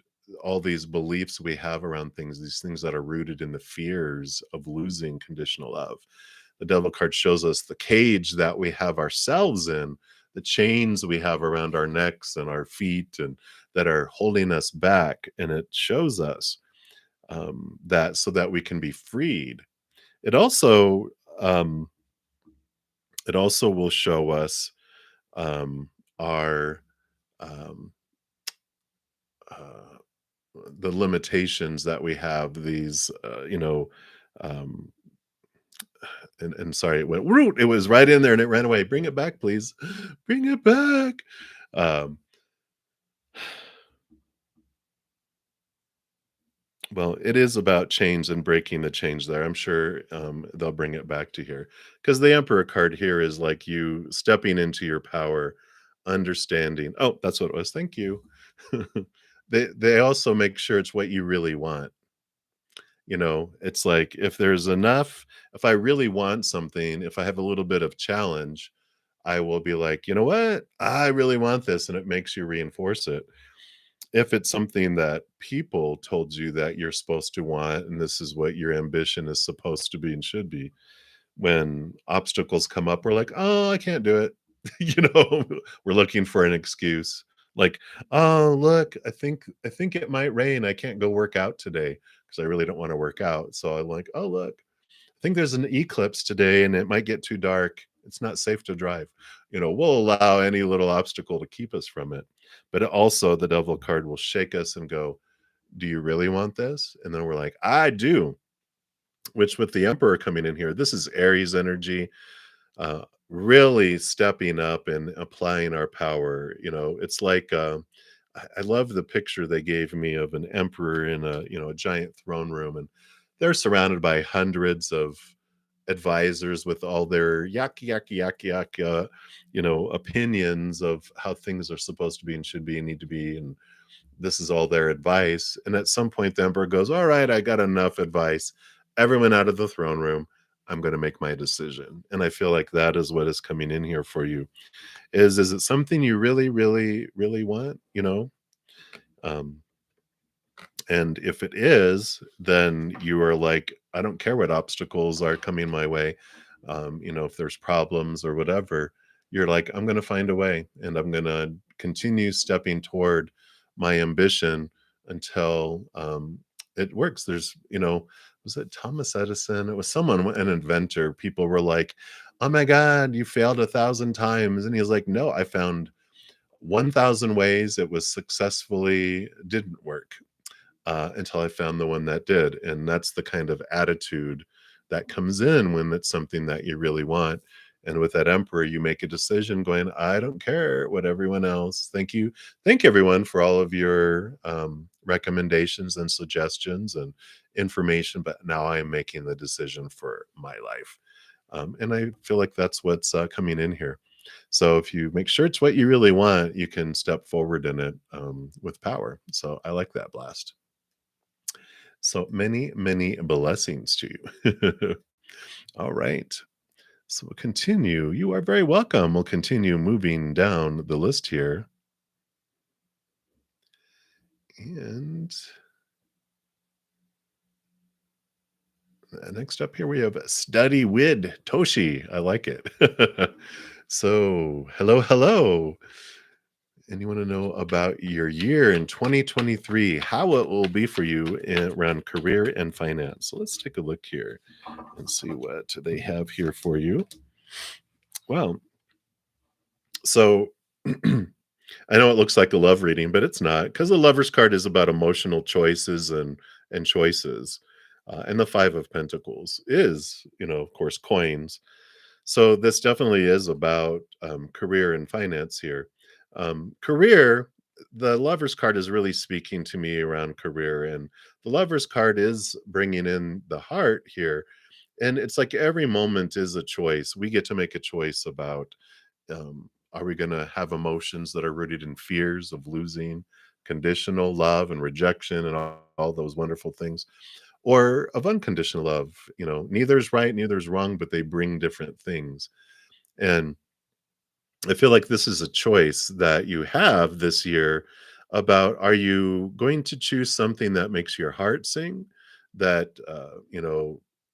all these beliefs we have around things, these things that are rooted in the fears of losing conditional love. The devil card shows us the cage that we have ourselves in, the chains we have around our necks and our feet, and that are holding us back. And it shows us that so that we can be freed. It also um, it also will show us our um, uh, the limitations that we have. These, um, and sorry, it went root. It was right in there and it ran away. Bring it back, please. Bring it back. Um, well, it is about change and breaking the change there. I'm sure they'll bring it back to here because the Emperor card here is like you stepping into your power, understanding. Oh, that's what it was. Thank you. They also make sure it's what you really want. It's like if there's enough, if I really want something, if I have a little bit of challenge, I will be like, you know what? I really want this. And it makes you reinforce it. If it's something that people told you that you're supposed to want, and this is what your ambition is supposed to be and should be, when obstacles come up, we're like, oh, I can't do it. We're looking for an excuse. Like, oh, look, I think it might rain. I can't go work out today because I really don't want to work out. So I'm like, oh, look, I think there's an eclipse today and it might get too dark. It's not safe to drive. We'll allow any little obstacle to keep us from it. But also, the devil card will shake us and go, do you really want this? And then we're like, I do. Which, with the emperor coming in here, this is Aries energy, really stepping up and applying our power. It's like I love the picture they gave me of an emperor in a giant throne room, and they're surrounded by hundreds of advisors with all their yak yak yak yak opinions of how things are supposed to be and should be and need to be, and this is all their advice. And at some point, the emperor goes, all right, I got enough advice. Everyone out of the throne room. I'm going to make my decision. And I feel like that is what is coming in here for you. Is it something you really, really, really want? Um, and if it is, then you are like, I don't care what obstacles are coming my way. If there's problems or whatever, you're like, I'm going to find a way and I'm going to continue stepping toward my ambition until it works. Was it Thomas Edison? It was someone, an inventor. People were like, oh my God, you failed 1,000 times. And he was like, no, I found 1,000 ways it was successfully didn't work until I found the one that did. And that's the kind of attitude that comes in when it's something that you really want. And with that emperor, you make a decision going, I don't care what everyone else. Thank you. Thank everyone for all of your recommendations and suggestions and information. But now I am making the decision for my life. And I feel like that's what's coming in here. So if you make sure it's what you really want, you can step forward in it with power. So I like that blast. So many, many blessings to you. All right. So we'll continue. You are very welcome. We'll continue moving down the list here. And next up here we have Study With Toshi. I like it. So, hello, hello. And you want to know about your year in 2023, how it will be for you around career and finance. So let's take a look here and see what they have here for you. Well, so I know it looks like a love reading, but it's not, because the Lover's card is about emotional choices and choices. And the Five of Pentacles is, of course, coins. So this definitely is about career and finance here. Career, the Lover's card is really speaking to me around career, and the Lover's card is bringing in the heart here. And it's like every moment is a choice. We get to make a choice about, are we going to have emotions that are rooted in fears of losing, conditional love and rejection, and all those wonderful things, or of unconditional love? Neither is right, neither is wrong, but they bring different things. And I feel like this is a choice that you have this year about, are you going to choose something that makes your heart sing, that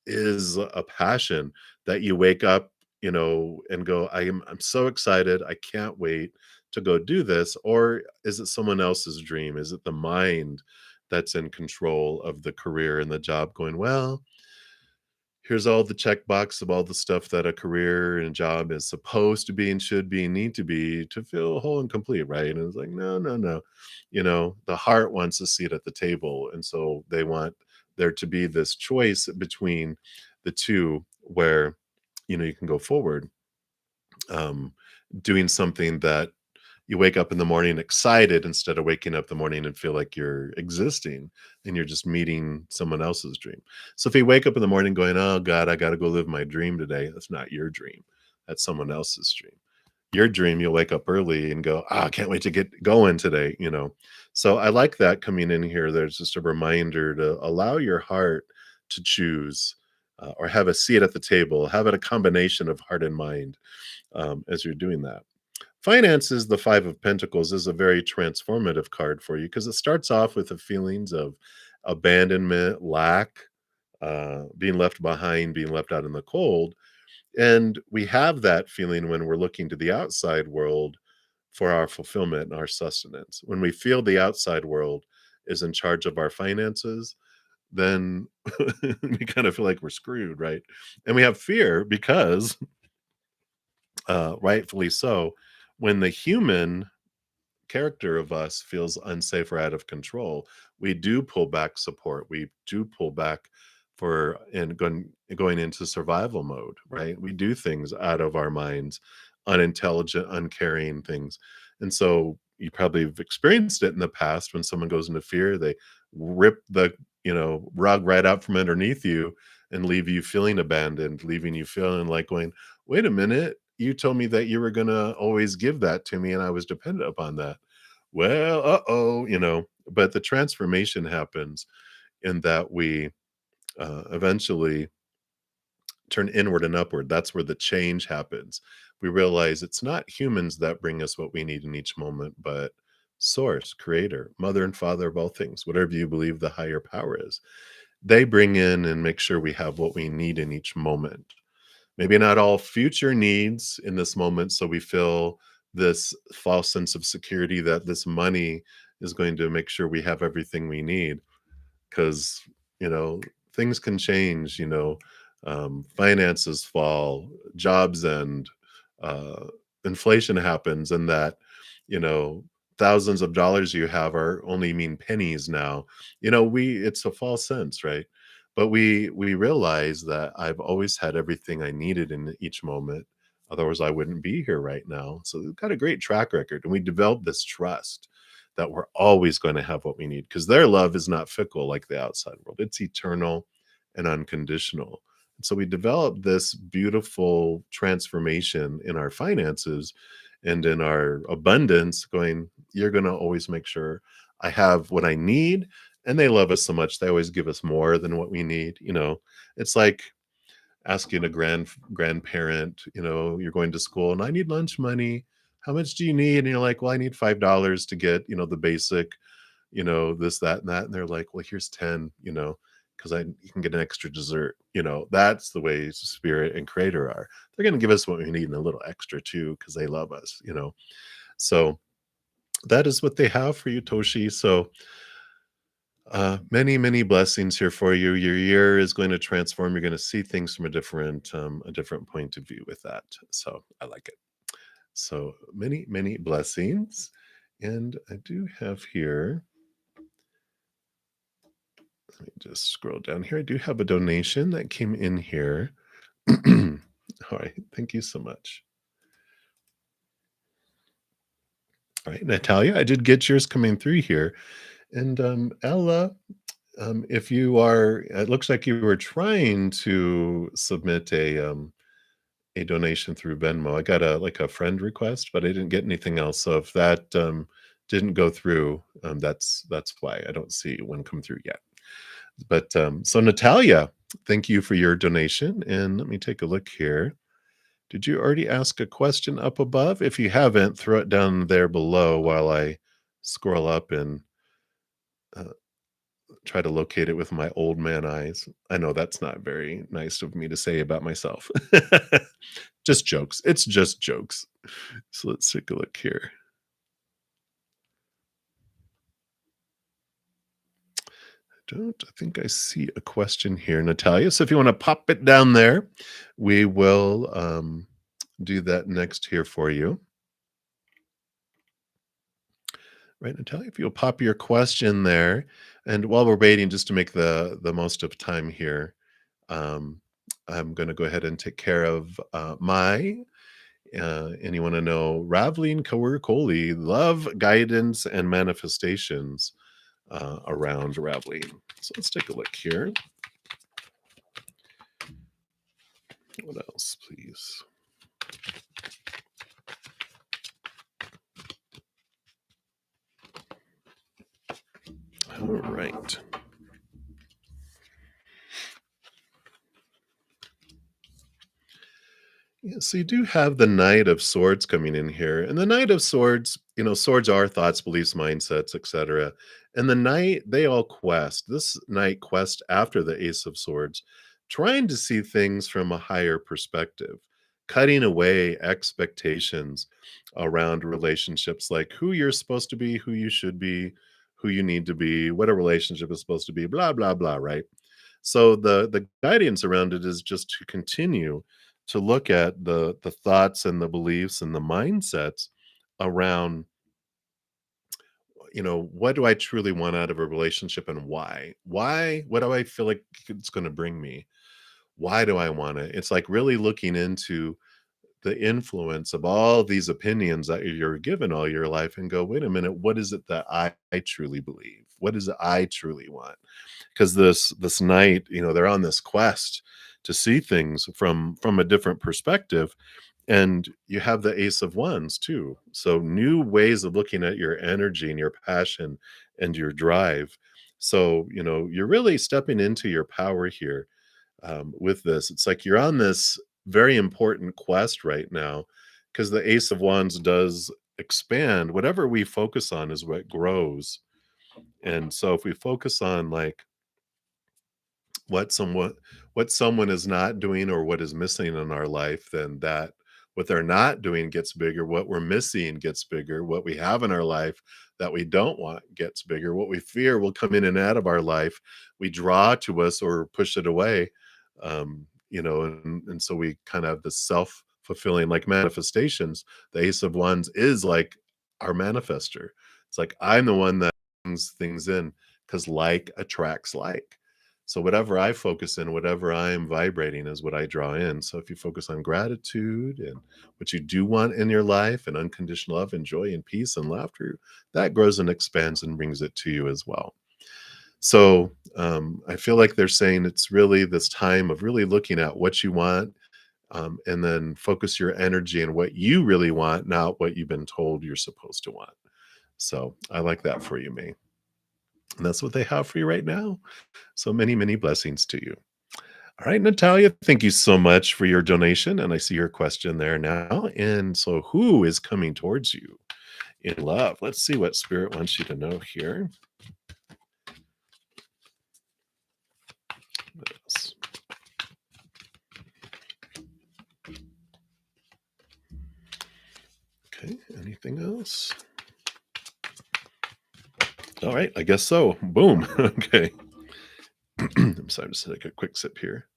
is a passion that you wake up, and go, I'm so excited, I can't wait to go do this, or is it someone else's dream? Is it the mind that's in control of the career and the job, going, well, here's all the checkbox of all the stuff that a career and job is supposed to be and should be and need to be to feel whole and complete, right? And it's like, no, no, no. The heart wants a seat at the table. And so they want there to be this choice between the two where, you can go forward, um, doing something that you wake up in the morning excited, instead of waking up the morning and feel like you're existing and you're just meeting someone else's dream. So if you wake up in the morning going, oh God, I got to go live my dream today, that's not your dream. That's someone else's dream. Your dream, you'll wake up early and go, I can't wait to get going today. So I like that coming in here. There's just a reminder to allow your heart to choose, or have a seat at the table, have it a combination of heart and mind, as you're doing that. Finances, the Five of Pentacles, is a very transformative card for you because it starts off with the feelings of abandonment, lack, being left behind, being left out in the cold. And we have that feeling when we're looking to the outside world for our fulfillment and our sustenance. When we feel the outside world is in charge of our finances, then we kind of feel like we're screwed, right? And we have fear because, rightfully so, when the human character of us feels unsafe or out of control, we do pull back support. We do pull back for and going into survival mode, right? We do things out of our minds, unintelligent, uncaring things. And so you probably have experienced it in the past. When someone goes into fear, they rip the rug right out from underneath you and leave you feeling abandoned, leaving you feeling like going, wait a minute, you told me that you were going to always give that to me and I was dependent upon that. Well, uh-oh, but the transformation happens in that we eventually turn inward and upward. That's where the change happens. We realize it's not humans that bring us what we need in each moment, but source, creator, mother and father of all things, whatever you believe the higher power is. They bring in and make sure we have what we need in each moment. Maybe not all future needs in this moment, so we feel this false sense of security that this money is going to make sure we have everything we need, because you know things can change. Finances fall, jobs end, uh, inflation happens, and that you know thousands of dollars you have are only mean pennies now. We it's a false sense, right? But we realize that I've always had everything I needed in each moment, otherwise I wouldn't be here right now. So we've got a great track record, and we developed this trust that we're always going to have what we need, because their love is not fickle like the outside world. It's eternal and unconditional. And so we developed this beautiful transformation in our finances and in our abundance, going, you're going to always make sure I have what I need. And they love us so much, they always give us more than what we need. It's like asking a grandparent, you're going to school and I need lunch money. How much do you need? And you're like, well, I need $5 to get, the basic, this, that, and that. And they're like, well, here's 10, because you can get an extra dessert. That's the way spirit and creator are. They're going to give us what we need and a little extra too, because they love us. So that is what they have for you, Toshi. So many, many blessings here for you. Your year is going to transform. You're going to see things from a different point of view with that. So I like it. So many, many blessings. And I do have here Let me just scroll down here. I do have a donation that came in here. All right. Thank you so much. All right, Natalia, I did get yours coming through here. And Ella, if you are, it looks like you were trying to submit a donation through Venmo. I got a friend request, but I didn't get anything else. So if that didn't go through, that's why I don't see one come through yet. But so Natalia, thank you for your donation. And let me take a look here. Did you already ask a question up above? If you haven't, throw it down there below while I scroll up and uh, try to locate it with my old man eyes. I know that's not very nice of me to say about myself. Just jokes. It's just jokes. So let's take a look here. I think I see a question here, Natalia. So if you want to pop it down there, we will do that next here for you. Right, Natalia, if you'll pop your question there. And while we're waiting, just to make the most of time here, um, I'm going to go ahead and take care of and you want to know Ravline Kaur love, guidance, and manifestations around Ravline. So let's take a look here. What else, please? All right. Yeah, so you do have the Knight of Swords coming in here. And the Knight of Swords, swords are thoughts, beliefs, mindsets, etc. And the Knight, they all quest. This Knight quest after the Ace of Swords, trying to see things from a higher perspective, cutting away expectations around relationships, like who you're supposed to be, who you should be, who you need to be, what a relationship is supposed to be, blah, blah, blah, right? So the guidance around it is just to continue to look at the thoughts and the beliefs and the mindsets around, what do I truly want out of a relationship and why, what do I feel like it's going to bring me, why do I want it? It's like really looking into the influence of all these opinions that you're given all your life and go, wait a minute, what is it that I truly believe, what is it I truly want? Because this night, they're on this quest to see things from a different perspective. And you have the Ace of Wands too, so new ways of looking at your energy and your passion and your drive. So you're really stepping into your power here. With this, it's like you're on this very important quest right now, because the Ace of Wands does expand. Whatever we focus on is what grows. And so if we focus on like what someone is not doing or what is missing in our life, then that what they're not doing gets bigger, what we're missing gets bigger, what we have in our life that we don't want gets bigger, what we fear will come in and out of our life, we draw to us or push it away. And so we kind of have this self-fulfilling, like manifestations. The Ace of Wands is like our manifester. It's like I'm the one that brings things in, because like attracts like. So whatever I focus in, whatever I'm vibrating is what I draw in. So if you focus on gratitude and what you do want in your life and unconditional love and joy and peace and laughter, that grows and expands and brings it to you as well. So I feel like they're saying it's really this time of really looking at what you want, and then focus your energy on what you really want, not what you've been told you're supposed to want. So I like that for you, May. And that's what they have for you right now. So many, many blessings to you. All right, Natalia, thank you so much for your donation. And I see your question there now. And so, who is coming towards you in love? Let's see what Spirit wants you to know here. What else? Okay, anything else? All right, I guess so. Boom. Okay. I'm sorry, just take a quick sip here.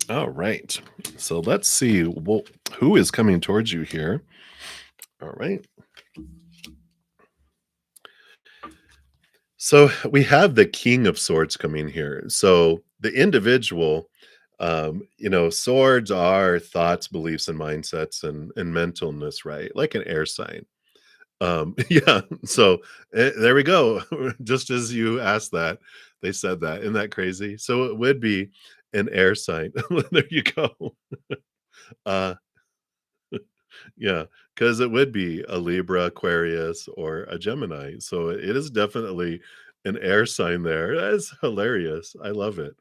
All right. So let's see who is coming towards you here. All right. So we have the King of Swords coming here. So the individual, swords are thoughts, beliefs, and mindsets and mentalness, right? Like an air sign. Yeah. So there we go. Just as you asked that, they said that. Isn't that crazy? So it would be an air sign. There you go. Uh, Yeah, because it would be a Libra, Aquarius, or a Gemini. So it is definitely an air sign there. That's hilarious. I love it.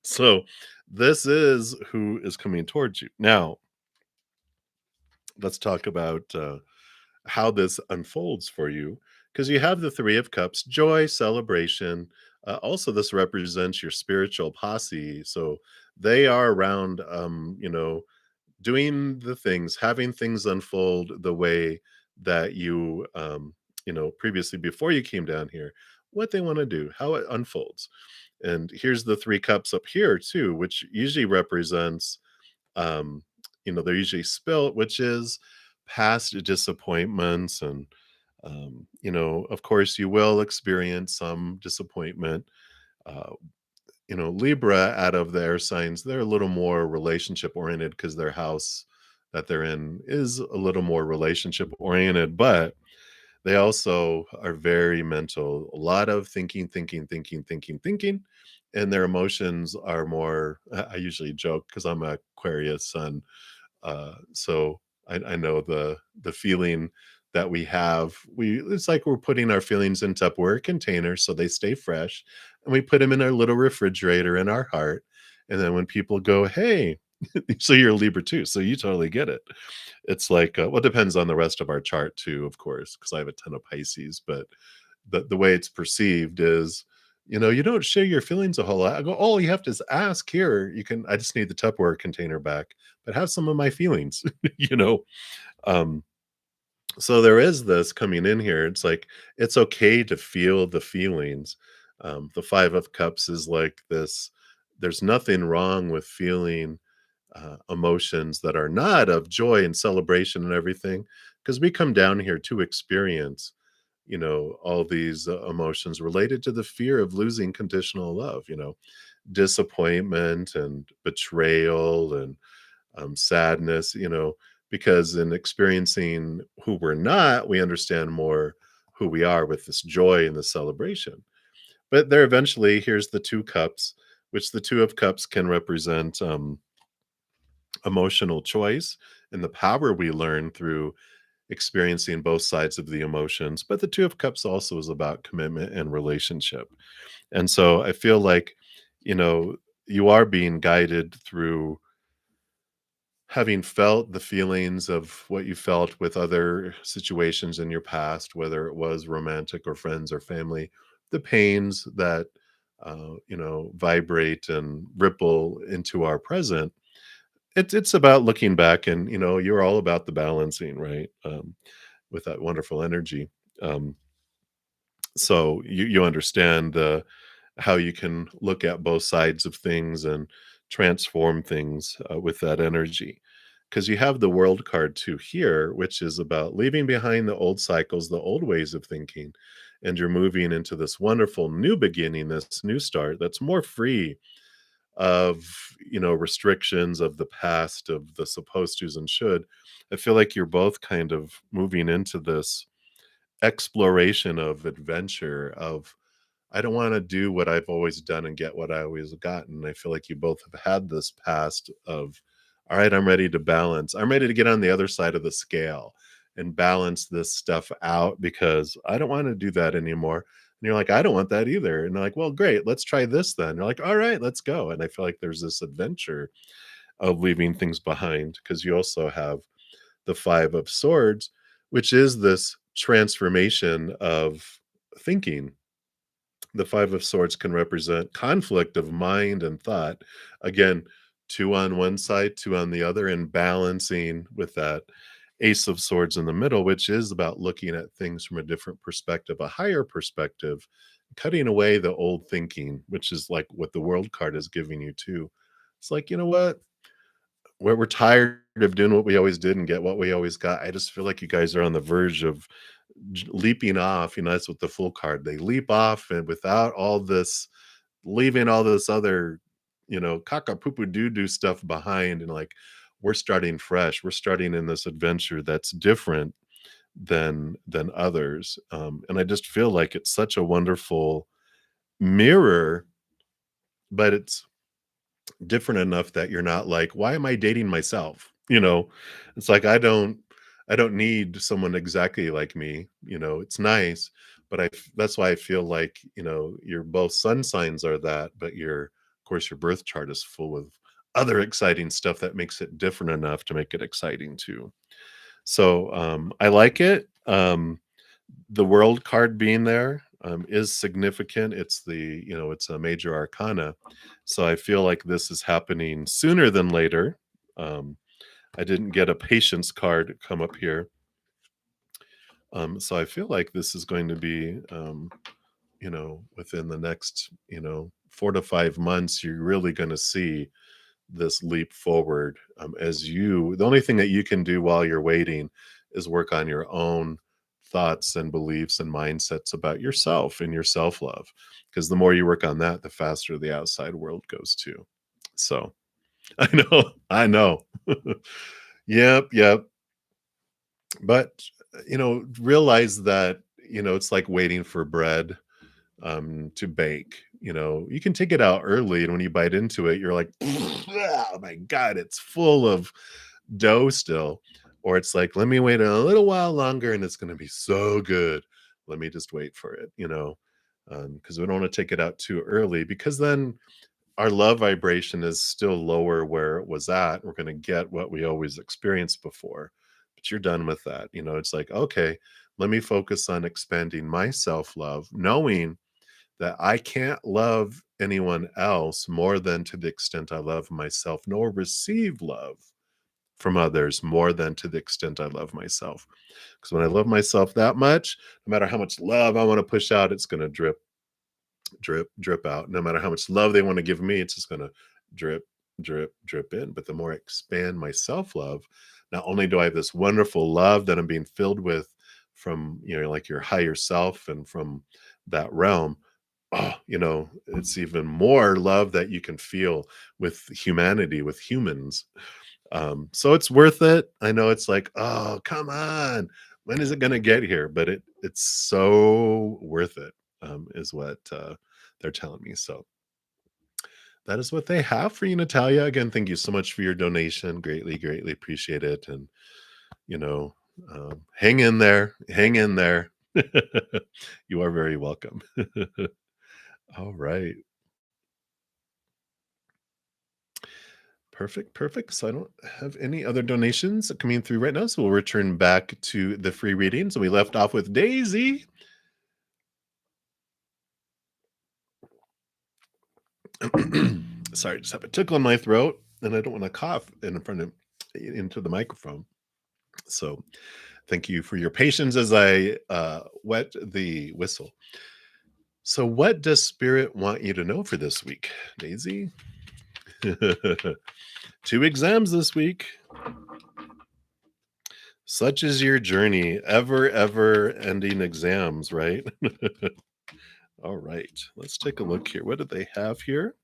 So this is who is coming towards you. Now, let's talk about how this unfolds for you. Because you have the Three of Cups, joy, celebration. Also, this represents your spiritual posse. So they are around, doing the things, having things unfold the way that previously before you came down here, what they want to do, how it unfolds. And here's the three cups up here too, which usually represents, um, they're usually spilt, which is past disappointments. And, of course, you will experience some disappointment. Uh, Libra out of their signs, they're a little more relationship oriented because their house that they're in is a little more relationship oriented, but they also are very mental, a lot of thinking, thinking, thinking, thinking, thinking. And their emotions are more, I usually joke because I'm a Aquarius sun, so I know the feeling that we have. It's like we're putting our feelings into Tupperware containers so they stay fresh, and we put them in our little refrigerator in our heart. And then when people go, "Hey," so you're a Libra too, so you totally get it. It's like, well, it depends on the rest of our chart too, of course, because I have a ton of Pisces, but the way it's perceived is, you don't share your feelings a whole lot. I go, all you have to is ask here. I just need the Tupperware container back, but have some of my feelings, you know? Um, so there is this coming in here. It's like, it's okay to feel the feelings. The Five of Cups is like this. There's nothing wrong with feeling emotions that are not of joy and celebration and everything, because we come down here to experience, all these emotions related to the fear of losing conditional love, disappointment and betrayal and sadness, because in experiencing who we're not, we understand more who we are with this joy and the celebration. But there eventually, here's the two cups, which the two of cups can represent emotional choice and the power we learn through experiencing both sides of the emotions. But the two of cups also is about commitment and relationship. And so I feel like, you know, you are being guided through having felt the feelings of what you felt with other situations in your past, whether it was romantic or friends or family, the pains that, vibrate and ripple into our present. It's about looking back and, you're all about the balancing, right? With that wonderful energy. Um, so you understand how you can look at both sides of things and transform things with that energy. Because you have the world card too here, which is about leaving behind the old cycles, the old ways of thinking, and you're moving into this wonderful new beginning, this new start that's more free of, restrictions of the past, of the supposed to's and should. I feel like you're both kind of moving into this exploration of adventure of, I don't want to do what I've always done and get what I always gotten. I feel like you both have had this past of, all right, I'm ready to balance. I'm ready to get on the other side of the scale and balance this stuff out because I don't want to do that anymore. And you're like, I don't want that either. And they're like, well, great, let's try this then. You're like, all right, let's go. And I feel like there's this adventure of leaving things behind because you also have the Five of Swords, which is this transformation of thinking. The Five of Swords can represent conflict of mind and thought. Again, two on one side, two on the other, and balancing with that Ace of Swords in the middle, which is about looking at things from a different perspective, a higher perspective, cutting away the old thinking, which is like what the world card is giving you too. It's like, you know what? We're tired of doing what we always did and get what we always got. I just feel like you guys are on the verge of leaping off. That's what the Fool card, they leap off and without all this, leaving all this other, caca poo poo doo doo stuff behind, and like, we're starting fresh. We're starting in this adventure that's different than others. And I just feel like it's such a wonderful mirror, but it's different enough that you're not like, why am I dating myself? It's like, I don't need someone exactly like me. It's nice, but that's why I feel like, your both sun signs are that, but of course your birth chart is full of other exciting stuff that makes it different enough to make it exciting too. So I like it. The world card being there is significant. It's a major arcana. So I feel like this is happening sooner than later. Um, I didn't get a patience card come up here. So I feel like this is going to be, within the next, 4 to 5 months, you're really going to see this leap forward. The only thing that you can do while you're waiting is work on your own thoughts and beliefs and mindsets about yourself and your self-love, because the more you work on that, the faster the outside world goes too. So I know. Yep, yep. But realize that, it's like waiting for bread to bake. You can take it out early, and when you bite into it, you're like, oh my God, it's full of dough still. Or it's like, let me wait a little while longer and it's going to be so good. Let me just wait for it, because we don't want to take it out too early, because then our love vibration is still lower where it was at. We're going to get what we always experienced before, but you're done with that. It's like, okay, let me focus on expanding my self love, knowing that I can't love anyone else more than to the extent I love myself, nor receive love from others more than to the extent I love myself. Because when I love myself that much, no matter how much love I want to push out, it's going to drip, drip, drip out. No matter how much love they want to give me, it's just going to drip, drip, drip in. But the more I expand my self love, not only do I have this wonderful love that I'm being filled with from, like your higher self and from that realm, it's even more love that you can feel with humanity, with humans. So it's worth it. I know it's like, oh, come on, when is it going to get here? But it's so worth it, is what they're telling me. So that is what they have for you, Natalia. Again, thank you so much for your donation. Greatly, greatly appreciate it. And you know, hang in there, hang in there. You are very welcome. All right. Perfect, perfect. So I don't have any other donations coming through right now. So we'll return back to the free readings. So we left off with Daisy. Sorry, just have a tickle in my throat, and I don't want to cough in front of into the microphone. So thank you for your patience as I wet the whistle. So what does Spirit want you to know for this week, Daisy? 2 exams this week. Such is your journey, ever ending exams, right? All right, let's take a look here. What do they have here?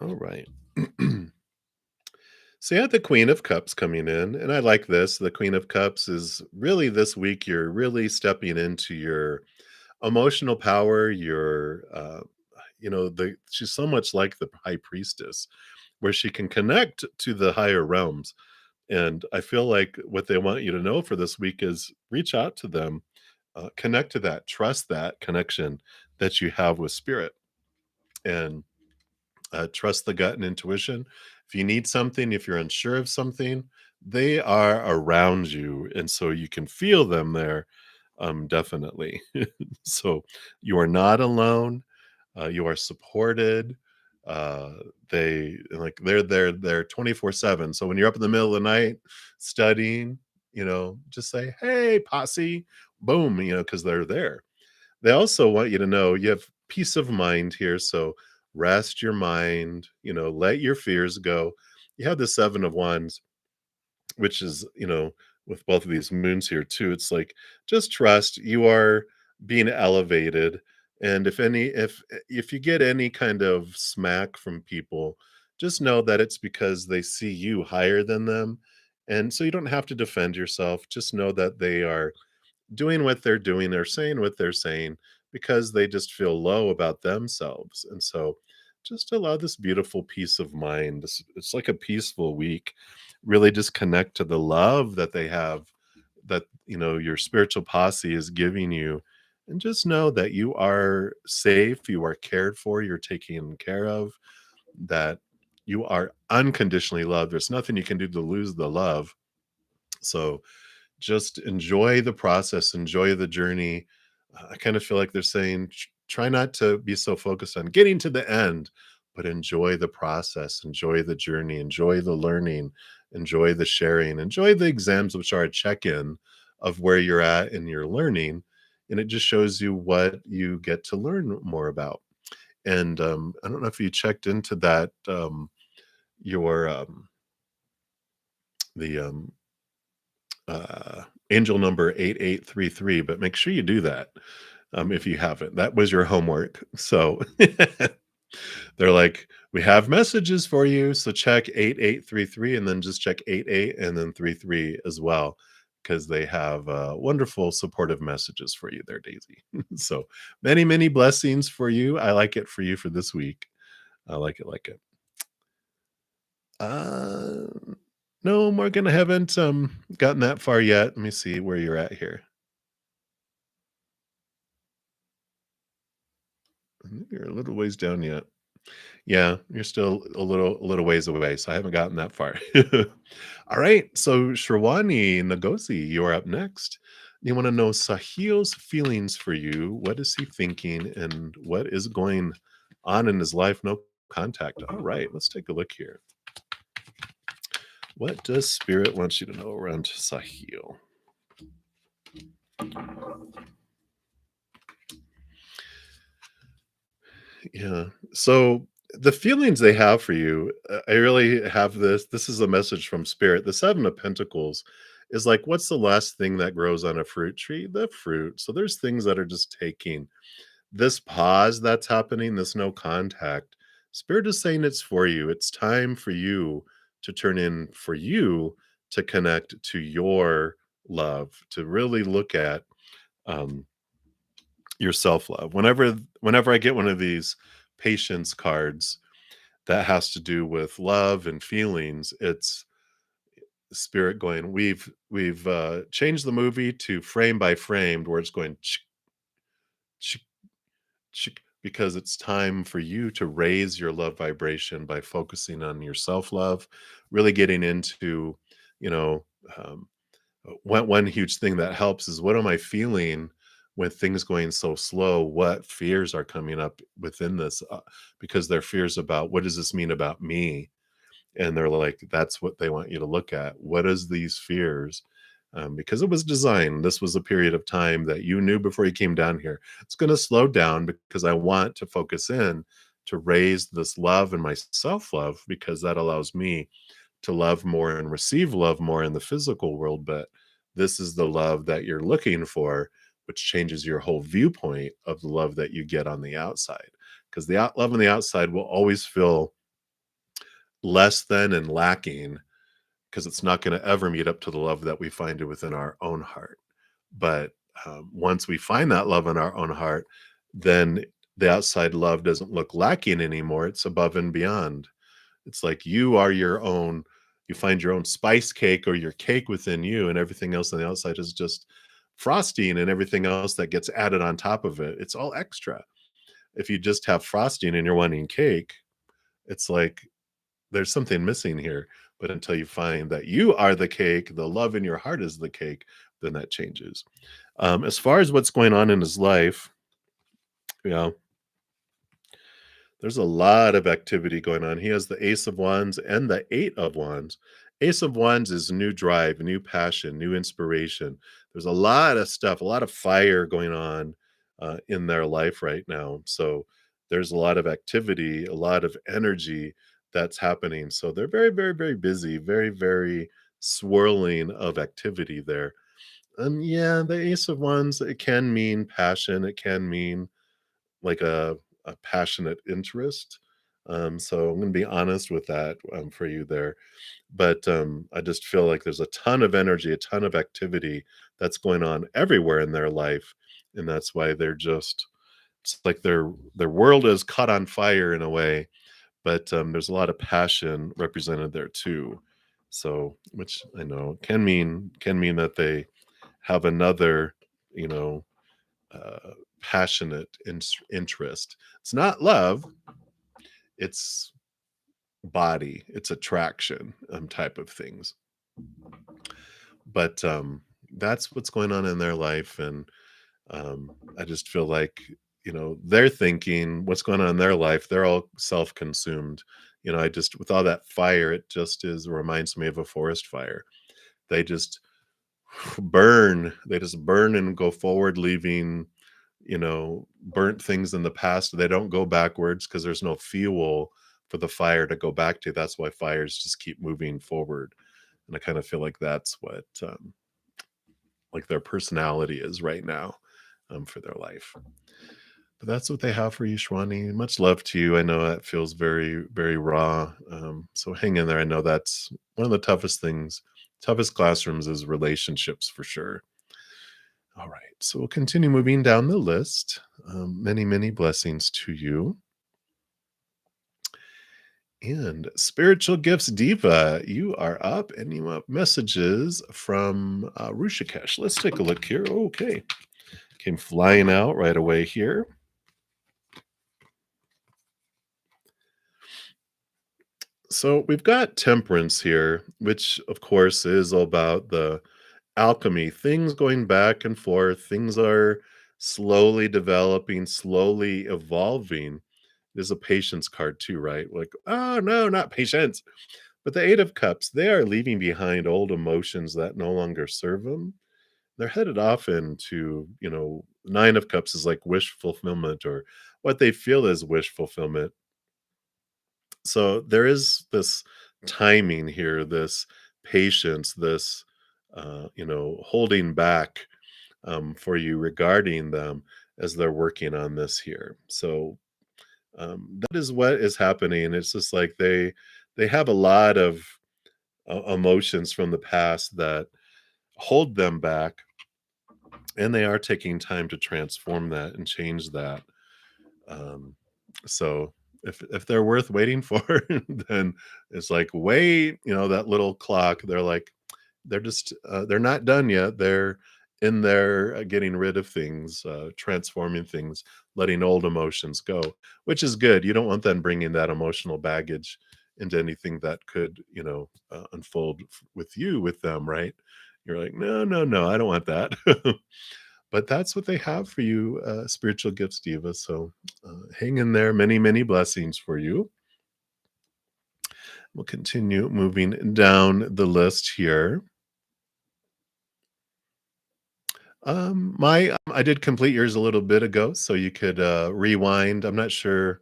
All right. So you have the Queen of Cups coming in, and I like this. The Queen of Cups is really this week, you're really stepping into your emotional power, your she's so much like the High Priestess, where she can connect to the higher realms. And I feel like what they want you to know for this week is reach out to them, connect to that, trust that connection that you have with Spirit, and trust the gut and intuition. If you need something, if you're unsure of something, they are around you. And so you can feel them there, definitely. So you are not alone. You are supported. Uh, they're 24/7. So when you're up in the middle of the night studying, just say, hey, posse, boom, because they're there. They also want you to know you have peace of mind here. So rest your mind, let your fears go. You have the 7 of Wands, which is, with both of these moons here too. It's like, just trust you are being elevated. And if you get any kind of smack from people, just know that it's because they see you higher than them. And so you don't have to defend yourself. Just know that they are doing what they're doing, they're saying what they're saying because they just feel low about themselves. And so just allow this beautiful peace of mind. It's like a peaceful week. Really just connect to the love that they have, that your spiritual posse is giving you. And just know that you are safe, you are cared for, you're taken care of, that you are unconditionally loved. There's nothing you can do to lose the love. So just enjoy the process, enjoy the journey. I kind of feel like they're saying, try not to be so focused on getting to the end, but enjoy the process, enjoy the journey, enjoy the learning, enjoy the sharing, enjoy the exams, which are a check in of where you're at in your learning. And it just shows you what you get to learn more about. And I don't know if you checked into that, your, the uh, angel number 8833, but make sure you do that if you haven't. That was your homework. So they're like, we have messages for you. So check 8833 and then just check 88 and then 33 as well, because they have wonderful supportive messages for you there, Daisy. So many, many blessings for you. I like it for you for this week. I like it, like it. Uh, no, Morgan, I haven't gotten that far yet. Let me see where you're at here. I think you're a little ways down yet. Yeah, you're still a little ways away, so I haven't gotten that far. All right, so Shravani Nagosi, you're up next. You want to know Sahil's feelings for you. What is he thinking, and what is going on in his life? No contact. All right, let's take a look here. What does Spirit want you to know around Sahil? Yeah. So the feelings they have for you, I really have this. This is a message from Spirit. The Seven of Pentacles is like, what's the last thing that grows on a fruit tree? The fruit. So there's things that are just taking this pause that's happening, this no contact. Spirit is saying it's for you. It's time for you to turn in, for you to connect to your love, to really look at um, your self-love. Whenever I get one of these patience cards that has to do with love and feelings, it's Spirit going, we've changed the movie to frame by frame, where it's going ch- because it's time for you to raise your love vibration by focusing on your self-love, really getting into, you know, um, one huge thing that helps is, what am I feeling when things going so slow? What fears are coming up within this? Because they're fears about, what does this mean about me? And they're like, that's what they want you to look at. What is these fears? Because it was designed. This was a period of time that you knew before you came down here. It's going to slow down because I want to focus in to raise this love and my self love, because that allows me to love more and receive love more in the physical world. But this is the love that you're looking for, which changes your whole viewpoint of the love that you get on the outside. Because love on the outside will always feel less than and lacking, because it's not going to ever meet up to the love that we find within our own heart. But once we find that love in our own heart, then the outside love doesn't look lacking anymore. It's above and beyond. It's like you are your own, you find your own spice cake or your cake within you, and everything else on the outside is just frosting, and everything else that gets added on top of it, it's all extra. If you just have frosting and you're wanting cake, it's like there's something missing here. But until you find that you are the cake, the love in your heart is the cake, then that changes. As far as what's going on in his life, you know, there's a lot of activity going on. He has the Ace of Wands and the Eight of Wands. Ace of Wands is new drive, new passion, new inspiration. There's a lot of stuff, a lot of fire going on in their life right now. So there's a lot of activity, a lot of energy that's happening. So they're very, very, very busy, very, very swirling of activity there. Yeah, the Ace of Wands, it can mean passion, it can mean like a passionate interest. So I'm gonna be honest with that for you there. But I just feel like there's a ton of energy, a ton of activity that's going on everywhere in their life, and that's why they're just it's like their world is caught on fire in a way, but there's a lot of passion represented there too. So, which I know can mean that they have another, you know, uh, passionate interest. It's not love, it's body, it's attraction, type of things. But that's what's going on in their life, and I just feel like they're thinking what's going on in their life. They're all self-consumed. I just with all that fire, it just is reminds me of a forest fire. They just burn. They just burn and go forward, leaving burnt things in the past. They don't go backwards because there's no fuel for the fire to go back to. That's why fires just keep moving forward. And I kind of feel like that's what like their personality is right now for their life. But that's what they have for you, Shwani. Much love to you. I know that feels very, very raw. So hang in there. I know that's one of the toughest things, toughest classrooms is relationships for sure. All right. So we'll continue moving down the list. Many, many blessings to you. And Spiritual Gifts Diva, you are up and you have messages from Rushikesh. Let's take a look here. Okay. Came flying out right away here. So we've got Temperance here, which of course is all about the alchemy, things going back and forth, things are slowly developing, slowly evolving. There's a patience card too, right? Like, oh no, not patience. But the Eight of Cups, they are leaving behind old emotions that no longer serve them. They're headed off into, Nine of Cups is like wish fulfillment or what they feel is wish fulfillment. So there is this timing here, this patience, this holding back for you regarding them as they're working on this here. So that is what is happening. It's just like they have a lot of emotions from the past that hold them back, and they are taking time to transform that and change that. Um, so if they're worth waiting for, then it's like wait, that little clock. They're like they're just they're not done yet. They're in there getting rid of things, transforming things, letting old emotions go, which is good. You don't want them bringing that emotional baggage into anything that could, unfold with you with them, right? You're like, no, no, no, I don't want that. But that's what they have for you, Spiritual Gifts Diva. So hang in there. Many, many blessings for you. We'll continue moving down the list here. I did complete yours a little bit ago, so you could rewind. I'm not sure,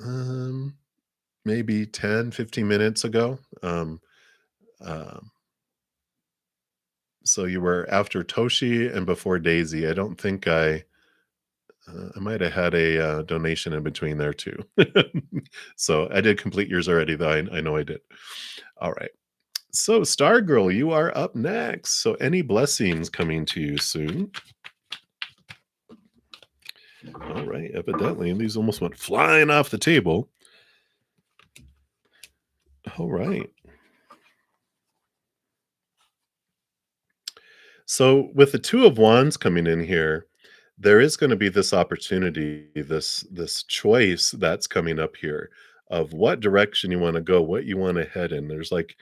um, maybe 10, 15 minutes ago. Um, so you were after Toshi and before Daisy. I don't think I might have had a donation in between there too. So I did complete yours already, though. I know I did. All right. So Star Girl, you are up next. So any blessings coming to you soon? All right, evidently, these almost went flying off the table. All right. So with the Two of Wands coming in here, there is going to be this opportunity, this choice that's coming up here of what direction you want to go, what you want to head in. There's like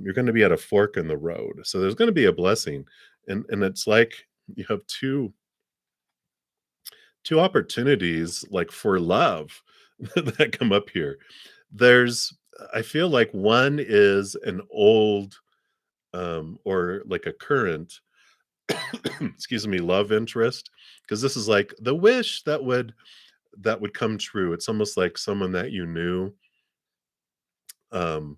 you're going to be at a fork in the road. So there's going to be a blessing. And it's like you have two opportunities like for love that come up here. There's I feel like one is an old or like a current excuse me, love interest, because this is like the wish that would come true. It's almost like someone that you knew um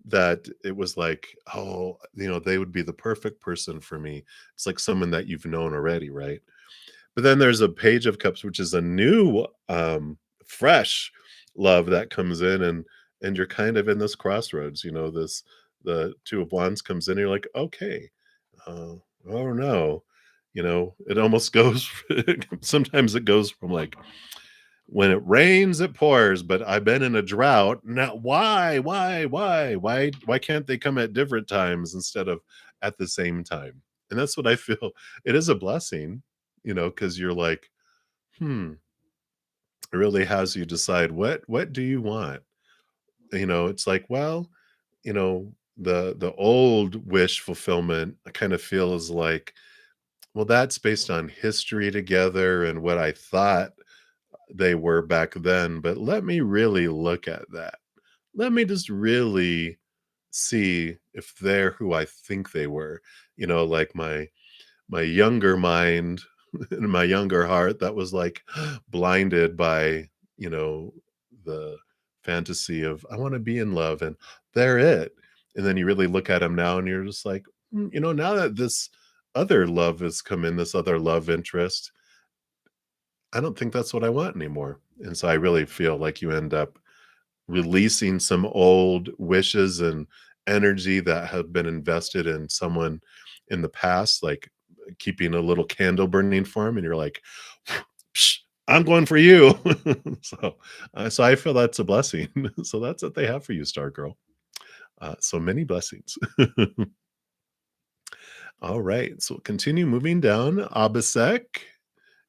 that it was like, oh, they would be the perfect person for me. It's like someone that you've known already, right? But then there's a Page of Cups, which is a new, fresh love that comes in, and you're kind of in this crossroads, this the Two of Wands comes in, and you're like, "Okay, uh, I don't know." It almost goes sometimes it goes from like, when it rains, it pours, but I've been in a drought. Now, why can't they come at different times instead of at the same time? And that's what I feel. It is a blessing, because you're like, hmm, it really has you decide what do you want? It's like, well, the old wish fulfillment, I kind of feel is like, well, that's based on history together and what I thought they were back then, but let me really look at that. Let me just really see if they're who I think they were. Like my younger mind and my younger heart that was like blinded by, you know, the fantasy of I want to be in love and they're it. And then you really look at them now and you're just like, now that this other love has come in, this other love interest, I don't think that's what I want anymore. And so I really feel like you end up releasing some old wishes and energy that have been invested in someone in the past, like keeping a little candle burning for him, and you're like, "Psh, I'm going for you." So I feel that's a blessing. So that's what they have for you, Star Girl. So many blessings. All right, so continue moving down. Abasek,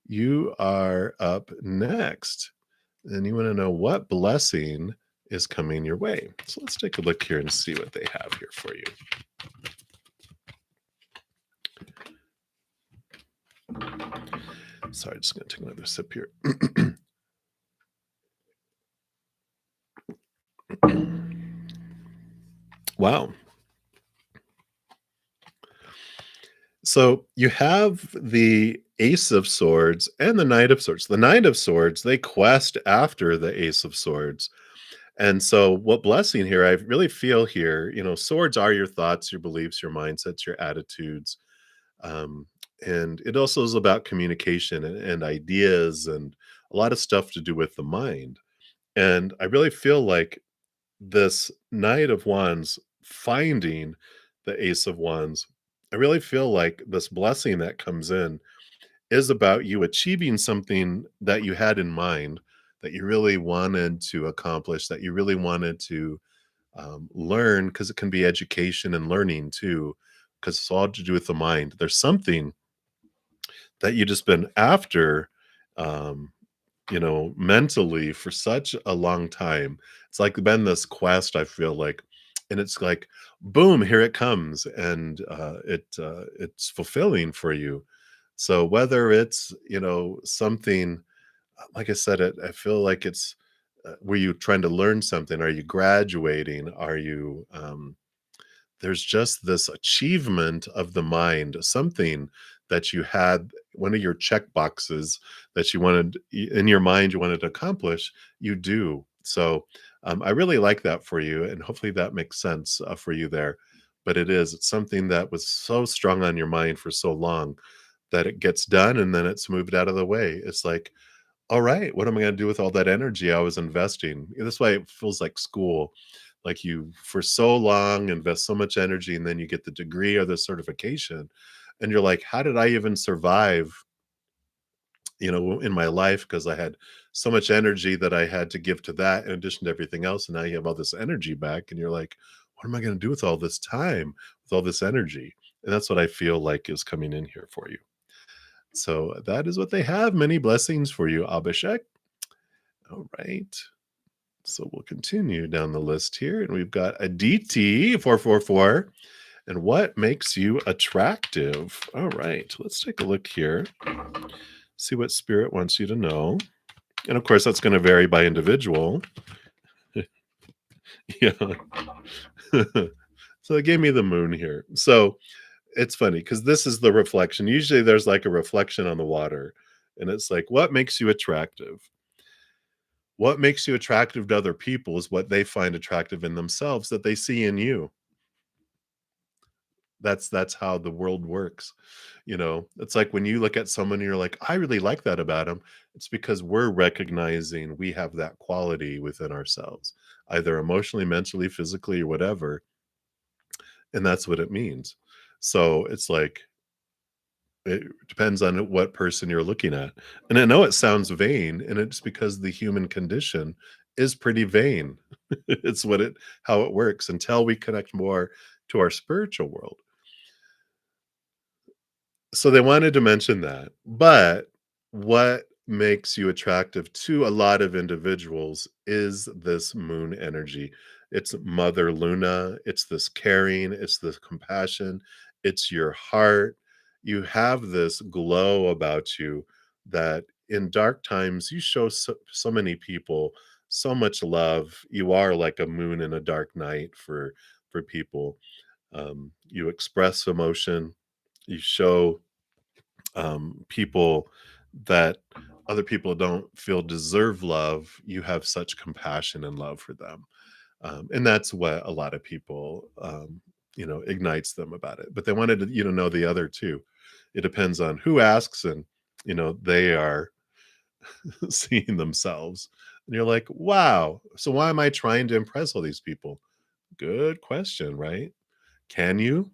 you are up next. And you want to know what blessing is coming your way. So let's take a look here and see what they have here for you. Sorry, just going to take another sip here. Wow. So you have the Ace of Swords and the Knight of Swords. The Knight of Swords, they quest after the Ace of Swords. And so, what blessing here, I really feel here, swords are your thoughts, your beliefs, your mindsets, your attitudes. Um, and it also is about communication and ideas and a lot of stuff to do with the mind. And I really feel like this Knight of Wands finding the Ace of Wands, I really feel like this blessing that comes in is about you achieving something that you had in mind, that you really wanted to accomplish, that you really wanted to learn, because it can be education and learning too, because it's all to do with the mind. There's something that you just been after, um, mentally for such a long time. It's like been this quest, I feel like, and it's like, boom, here it comes, and it's fulfilling for you. So whether it's something, like I said, I feel like it's were you trying to learn something? Are you graduating? Are you there's just this achievement of the mind, something that you had, one of your check boxes that you wanted in your mind, you wanted to accomplish, you do. So I really like that for you. And hopefully that makes sense for you there. But it's something that was so strong on your mind for so long that it gets done and then it's moved out of the way. It's like, all right, what am I going to do with all that energy I was investing? This way it feels like school. Like you, for so long, invest so much energy, and then you get the degree or the certification. And you're like, how did I even survive, in my life? Because I had so much energy that I had to give to that in addition to everything else. And now you have all this energy back, and you're like, what am I going to do with all this time, with all this energy? And that's what I feel like is coming in here for you. So that is what they have. Many blessings for you, Abhishek. All right. So we'll continue down the list here. And we've got Aditi 444. And what makes you attractive? All right. Let's take a look here. See what spirit wants you to know. And of course, that's going to vary by individual. Yeah. So it gave me the moon here. So it's funny because this is the reflection. Usually there's like a reflection on the water. And it's like, what makes you attractive? What makes you attractive to other people is what they find attractive in themselves that they see in you. That's how the world works. It's like when you look at someone and you're like, I really like that about him. It's because we're recognizing we have that quality within ourselves, either emotionally, mentally, physically, or whatever. And that's what it means. So it's like, it depends on what person you're looking at. And I know it sounds vain, and it's because the human condition is pretty vain. It's how it works until we connect more to our spiritual world. So they wanted to mention that, but what makes you attractive to a lot of individuals is this moon energy. It's Mother Luna, it's this caring, it's this compassion, it's your heart. You have this glow about you that in dark times you show so many people so much love. You are like a moon in a dark night for people. You express emotion, you show people that other people don't feel deserve love, you have such compassion and love for them. And that's what a lot of people, ignites them about it. But they wanted you to know the other two. It depends on who asks, and they are seeing themselves. And you're like, wow. So why am I trying to impress all these people? Good question, right? Can you?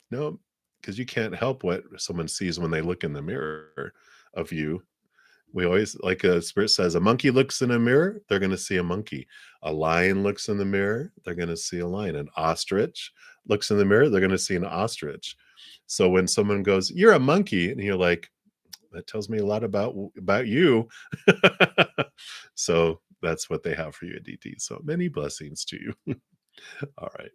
No, because you can't help what someone sees when they look in the mirror of you. We always, like a spirit says, a monkey looks in a mirror, they're going to see a monkey. A lion looks in the mirror, they're going to see a lion. An ostrich looks in the mirror, they're going to see an ostrich. So when someone goes, "You're a monkey," and you're like, "That tells me a lot about you." So that's what they have for you, DT. So many blessings to you. All right.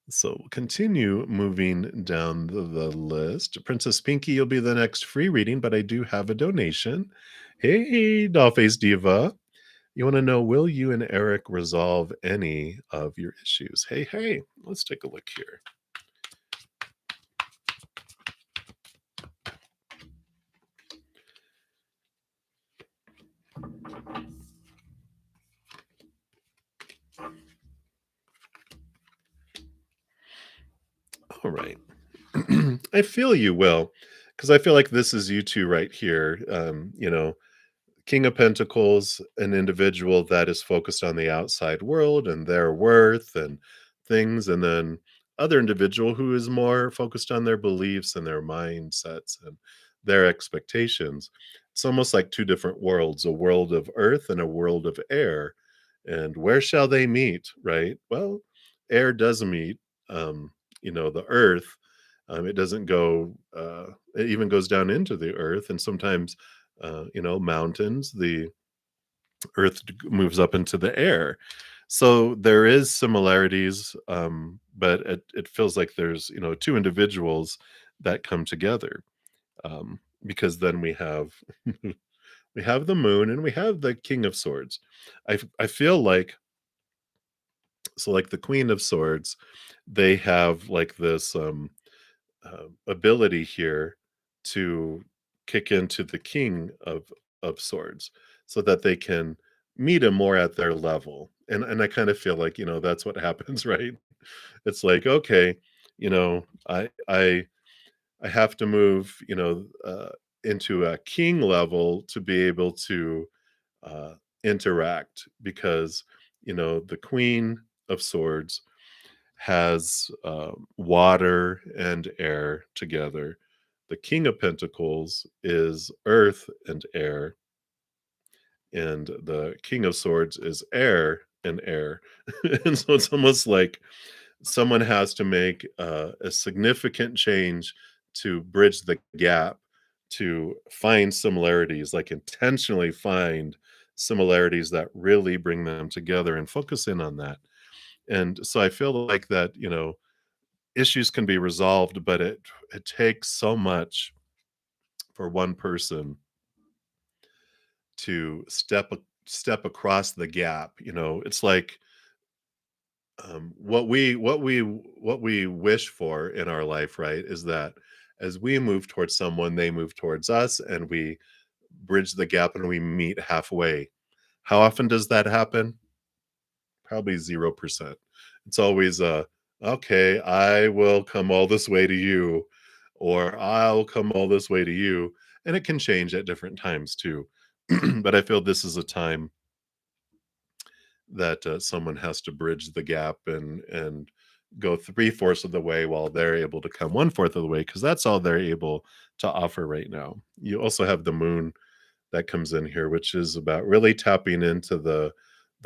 So we'll continue moving down the list. Princess Pinky, you'll be the next free reading, but I do have a donation. Hey, Dollface Diva. You want to know, will you and Eric resolve any of your issues? Hey, hey, let's take a look here. All right. I feel you will, because I feel like this is you two right here. King of Pentacles, an individual that is focused on the outside world and their worth and things, and then other individual who is more focused on their beliefs and their mindsets and their expectations. It's almost like two different worlds, a world of earth and a world of air. And where shall they meet, right? Well, air does meet, the earth. It doesn't go, it even goes down into the earth, and sometimes mountains, the earth moves up into the air. So there is similarities, but it feels like there's, two individuals that come together, because then we have we have the moon and we have the king of swords. I feel like, so like the queen of swords, they have like this ability here to kick into the king of swords so that they can meet him more at their level. And I kind of feel like, that's what happens, right? It's like, okay, I have to move, into a king level to be able to interact, because the queen of swords has water and air together. The King of Pentacles is earth and air, and the King of Swords is air and air. And so it's almost like someone has to make a significant change to bridge the gap, to find similarities, like intentionally find similarities that really bring them together and focus in on that. And so I feel like that, issues can be resolved, but it takes so much for one person to step across the gap. It's like, what we wish for in our life, right, is that as we move towards someone, they move towards us, and we bridge the gap and we meet halfway. How often does that happen? Probably 0%. It's always okay, I will come all this way to you, or I'll come all this way to you. And it can change at different times too. But I feel this is a time that someone has to bridge the gap and go three-fourths of the way while they're able to come one-fourth of the way, because that's all they're able to offer right now. You also have the moon that comes in here, which is about really tapping into the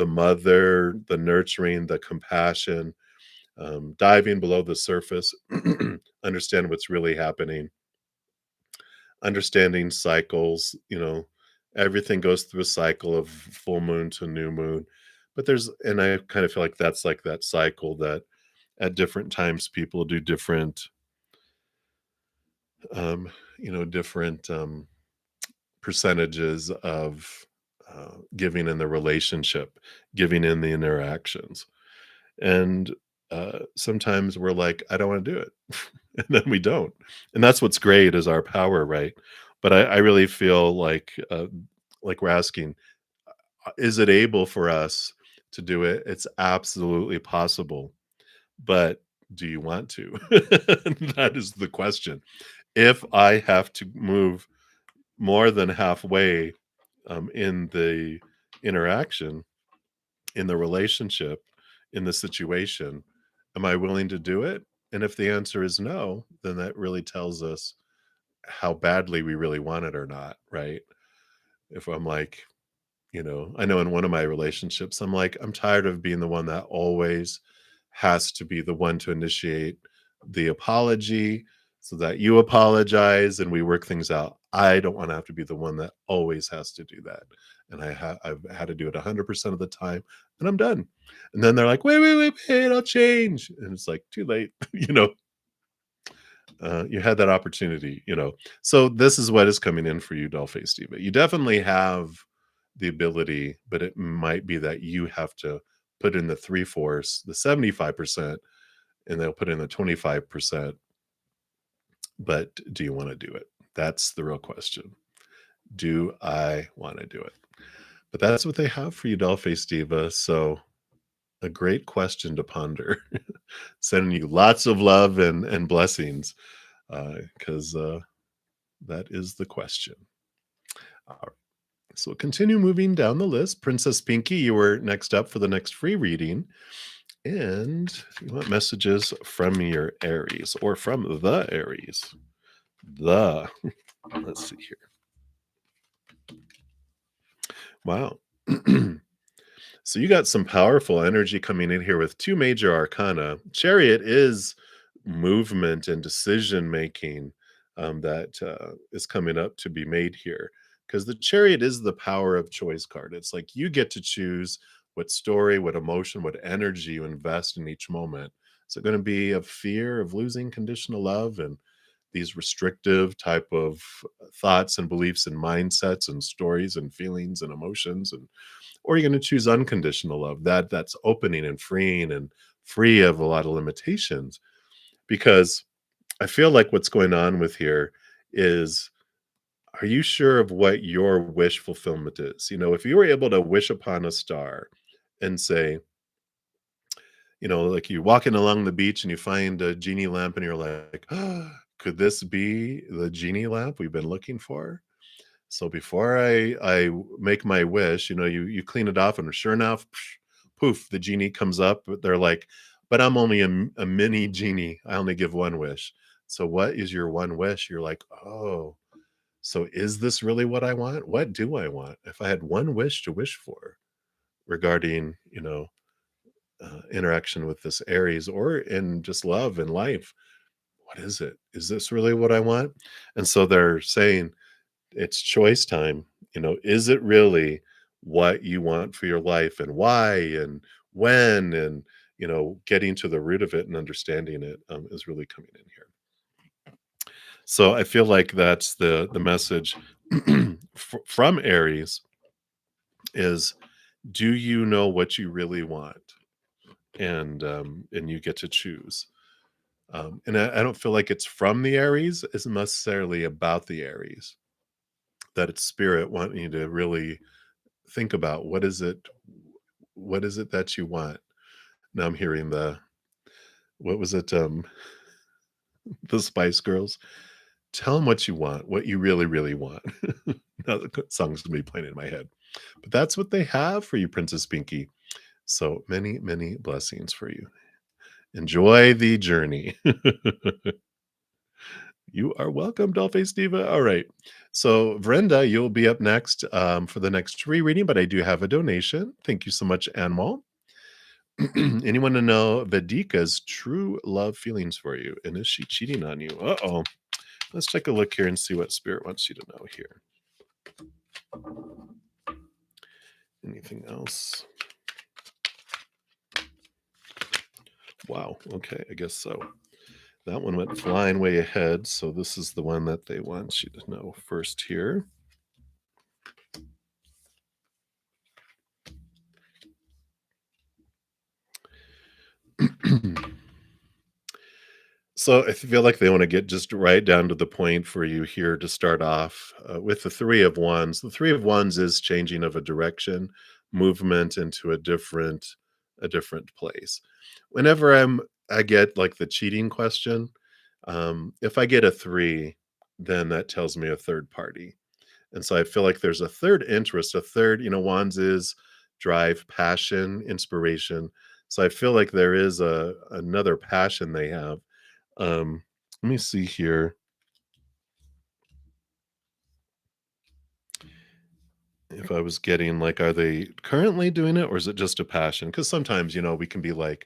mother, the nurturing, the compassion, diving below the surface, understand what's really happening, understanding cycles. Everything goes through a cycle of full moon to new moon. But and I kind of feel like that's like that cycle that at different times people do different, um, different percentages of giving in the relationship, giving in the interactions. And sometimes we're like, I don't want to do it. And then we don't. And that's what's great is our power, right? But I really feel like we're asking, is it able for us to do it? It's absolutely possible. But do you want to? That is the question. If I have to move more than halfway in the interaction, in the relationship, in the situation, am I willing to do it? And if the answer is no, then that really tells us how badly we really want it or not, right? If I'm like, I know in one of my relationships, I'm like, I'm tired of being the one that always has to be the one to initiate the apology so that you apologize and we work things out. I don't want to have to be the one that always has to do that. And I've had to do it 100% of the time and I'm done. And then they're like, wait, wait, wait, wait, I'll change. And it's like, too late. You had that opportunity. So this is what is coming in for you, Dollface Diva. You definitely have the ability, but it might be that you have to put in the three-fourths, the 75%, and they'll put in the 25%. But do you want to do it? That's the real question. Do I want to do it? But that's what they have for you, Dollface Diva. So a great question to ponder. Sending you lots of love and blessings, because that is the question. All right. So continue moving down the list. Princess Pinky, you were next up for the next free reading. And you want messages from your Aries or from the Aries. Let's see here. Wow. So you got some powerful energy coming in here with two major arcana. Chariot is movement and decision making, that is coming up to be made here, because the Chariot is the power of choice card. It's like you get to choose what story, what emotion, what energy you invest in each moment. Is it going to be a fear of losing conditional love and these restrictive type of thoughts and beliefs and mindsets and stories and feelings and emotions, and or you're going to choose unconditional love that's opening and freeing and free of a lot of limitations? Because I feel like what's going on with here is, are you sure of what your wish fulfillment is? If you were able to wish upon a star and say, like you're walking along the beach and you find a genie lamp and you're like, could this be the genie lamp we've been looking for? So before I make my wish, you clean it off, and sure enough, poof, the genie comes up. But they're like, but I'm only a mini genie. I only give one wish. So what is your one wish? You're like, oh, so is this really what I want? What do I want? If I had one wish to wish for regarding, interaction with this Aries or in just love and life, what is it? Is this really what I want? And so they're saying, it's choice time. Is it really what you want for your life, and why and when, and getting to the root of it and understanding it, is really coming in here. So I feel like that's the message from Aries is, do you know what you really want? And you get to choose. And I don't feel like it's from the Aries, it's necessarily about the Aries. that it's spirit wanting you to really think about what is it that you want. Now I'm hearing the what was it, the Spice Girls? Tell them what you want, what you really, really want. Now the song's gonna be playing in my head. But that's what they have for you, Princess Pinky. So many, many blessings for you. Enjoy the journey. You are welcome, Dollface Diva. All right. So, Brenda, you'll be up next for the next rereading, but I do have a donation. Thank you so much, Anmol. Anyone to know Vedika's true love feelings for you? And is she cheating on you? Uh-oh. Let's take a look here and see what Spirit wants you to know here. Anything else? Wow. Okay, I guess so. That one went flying way ahead. So this is the one that they want you to know first here. So I feel like they want to get just right down to the point for you here to start off with the Three of Wands. The Three of Wands is changing of a direction, movement into a different place. Whenever I get like the cheating question, if I get a three, then that tells me a third party. And so I feel like there's a third interest, a third, Wands is drive, passion, inspiration. So I feel like there is another passion they have. Let me see here. If I was getting like, are they currently doing it or is it just a passion? Because sometimes, we can be like,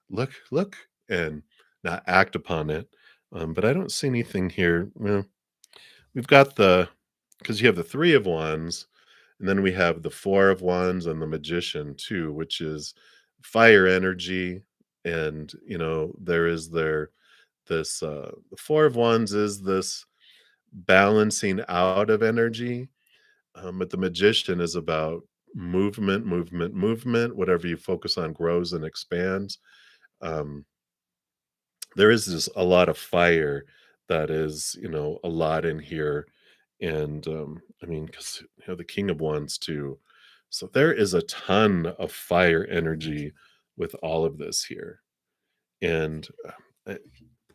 look, look, and not act upon it. But I don't see anything here. Well, we've got because you have the Three of Wands, and then we have the Four of Wands and the Magician too, which is fire energy. And, there is this, the Four of Wands is this balancing out of energy. But the Magician is about movement, movement, movement. Whatever you focus on grows and expands. Um, there is just a lot of fire that is, a lot in here. And I mean, because the King of Wands too. So there is a ton of fire energy with all of this here. And it,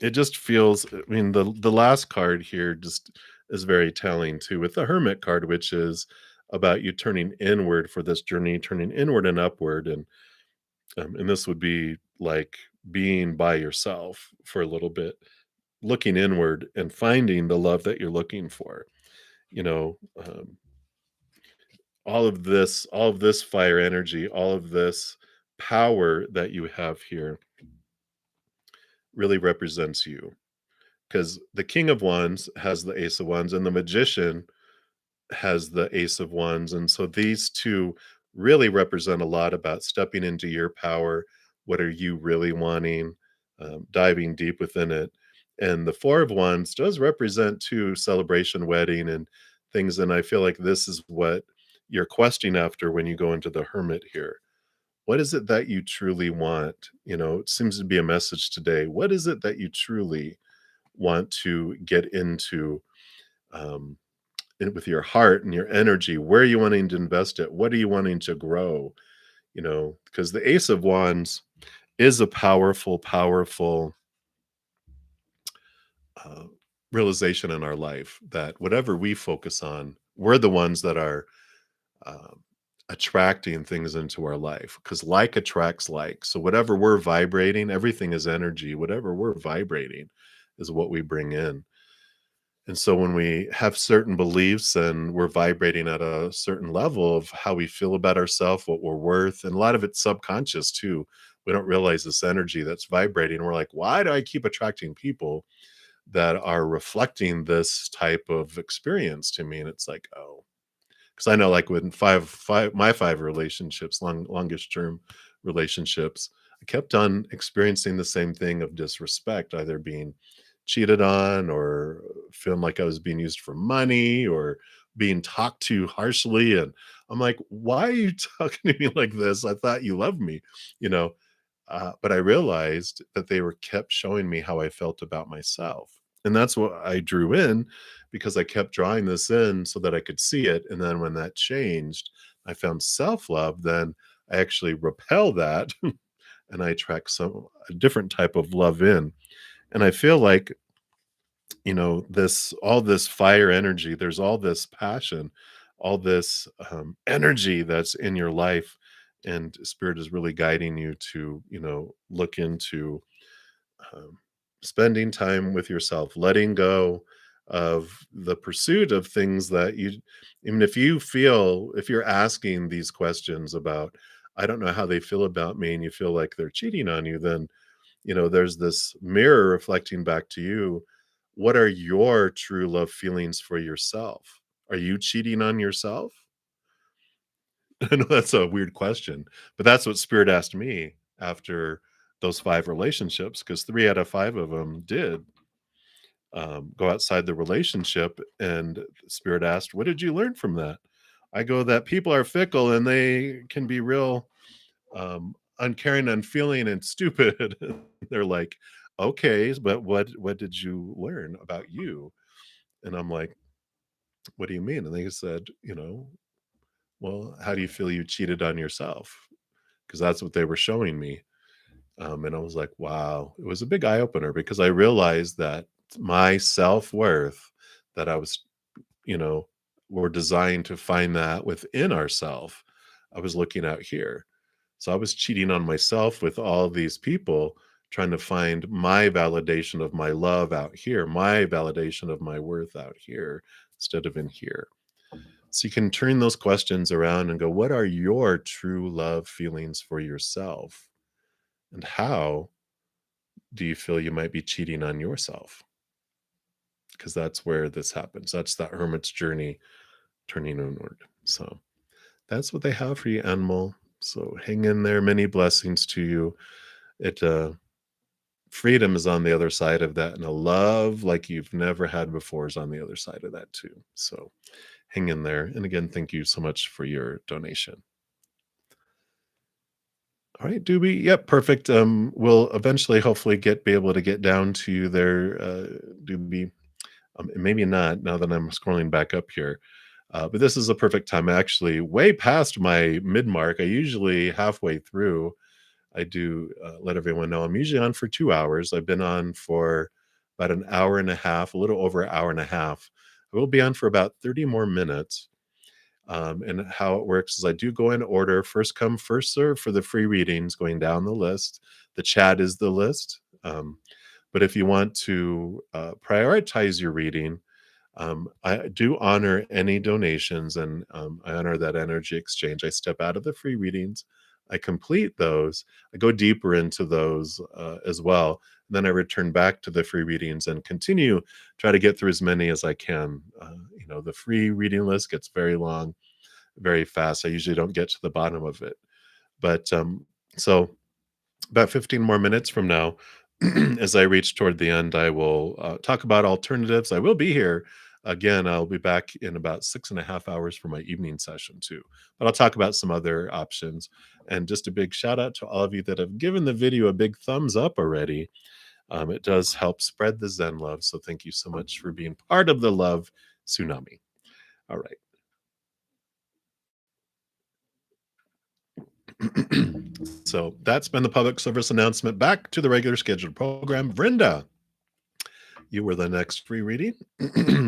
it just feels, I mean, the last card here just is very telling too, with the Hermit card, which is about you turning inward for this journey, turning inward and upward. And this would be like being by yourself for a little bit, looking inward and finding the love that you're looking for. You know, um, all of this fire energy, all of this power that you have here really represents you, because the King of Wands has the Ace of Wands and the Magician has the Ace of Wands. And so these two really represent a lot about stepping into your power. What are you really wanting? Diving deep within it. And the Four of Wands does represent too celebration, wedding, and things. And I feel like this is what you're questing after when you go into the Hermit here. What is it that you truly want? It seems to be a message today. What is it that you truly want to get into? Um, with your heart and your energy, where are you wanting to invest it? What are you wanting to grow? Because the Ace of Wands is a powerful, powerful uh, realization in our life that whatever we focus on, we're the ones that are um, attracting things into our life, because like attracts like. So whatever we're vibrating, everything is energy. Whatever we're vibrating is what we bring in. And so when we have certain beliefs and we're vibrating at a certain level of how we feel about ourselves, what we're worth, and a lot of it's subconscious too. We don't realize this energy that's vibrating. We're like, why do I keep attracting people that are reflecting this type of experience to me? And it's like, oh, because I know like with my five relationships, longest term relationships, I kept on experiencing the same thing of disrespect, either being cheated on or feeling like I was being used for money or being talked to harshly. And I'm like, why are you talking to me like this? I thought you loved me, you know. But I realized that they were kept showing me how I felt about myself. And that's what I drew in because I kept drawing this in so that I could see it. And then when that changed, I found self love, then I actually repel that and I attract some a different type of love in. And I feel like, this all this fire energy, there's all this passion, all this energy that's in your life. And spirit is really guiding you to, look into um, spending time with yourself, letting go of the pursuit of things that you, even if you're asking these questions about, I don't know how they feel about me, and you feel like they're cheating on you, then, there's this mirror reflecting back to you. What are your true love feelings for yourself? Are you cheating on yourself? I know that's a weird question, but that's what spirit asked me after those 5 relationships, because 3 out of 5 of them did, go outside the relationship, and spirit asked, "What did you learn from that?" I go, "That people are fickle and they can be real, uncaring, unfeeling, and stupid." They're like, "Okay, but what did you learn about you?" And I'm like, "What do you mean?" And they said, "Well, how do you feel you cheated on yourself?" Because that's what they were showing me. And I was like, wow, it was a big eye opener because I realized that my self worth, that I was, you know, we're designed to find that within ourself. I was looking out here. So I was cheating on myself with all these people, trying to find my validation of my love out here, my validation of my worth out here instead of in here. So you can turn those questions around and go, what are your true love feelings for yourself? And how do you feel you might be cheating on yourself? Because that's where this happens. That's the hermit's journey turning inward. So that's what they have for you, animal. So hang in there. Many blessings to you. It freedom is on the other side of that, and a love like you've never had before is on the other side of that too. So hang in there. And again, thank you so much for your donation. All right, Doobie. Yep, perfect. We'll eventually, hopefully, be able to get down to you there, Doobie. And maybe not now that I'm scrolling back up here. But this is a perfect time. Actually, way past my mid mark. I usually halfway through. I do let everyone know I'm usually on for 2 hours. I've been on for about an hour and a half, a little over an hour and a half. I will be on for about 30 more minutes. And how it works is I do go in order, first come, first serve for the free readings going down the list. The chat is the list. But if you want to prioritize your reading, I do honor any donations, and I honor that energy exchange. I step out of the free readings, I complete those, I go deeper into those as well. And then I return back to the free readings and continue, try to get through as many as I can. The free reading list gets very long, very fast. I usually don't get to the bottom of it. But so about 15 more minutes from now, as I reach toward the end, I will talk about alternatives. I will be here again. I'll be back in about 6.5 hours for my evening session too. But I'll talk about some other options. And just a big shout out to all of you that have given the video a big thumbs up already. It does help spread the Zen love. So thank you so much for being part of the love tsunami. All right. So that's been the public service announcement. Back to the regular scheduled program. Vrinda, you were the next free reading.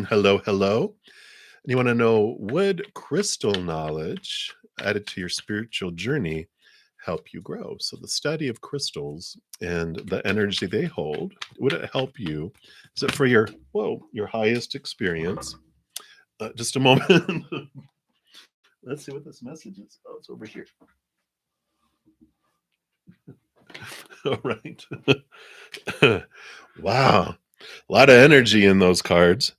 Hello, hello. And you want to know, would crystal knowledge added to your spiritual journey help you grow? So the study of crystals and the energy they hold, would it help you? Is it for your highest experience? Just a moment. Let's see what this message is. Oh, it's over here. All right. Wow. A lot of energy in those cards.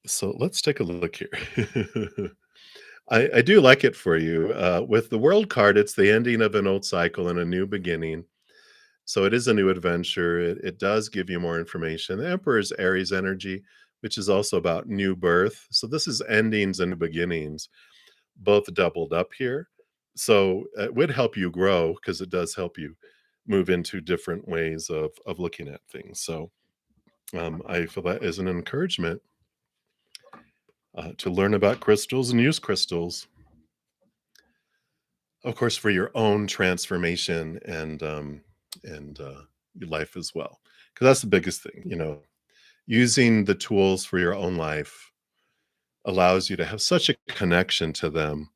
So let's take a look here. I do like it for you. With the world card, it's the ending of an old cycle and a new beginning. So it is a new adventure. It does give you more information. The Emperor's Aries energy, which is also about new birth. So this is endings and beginnings, both doubled up here. So it would help you grow because it does help you. move into different ways of looking at things. So I feel that is an encouragement to learn about crystals and use crystals, of course, for your own transformation and your life as well. Because that's the biggest thing, using the tools for your own life allows you to have such a connection to them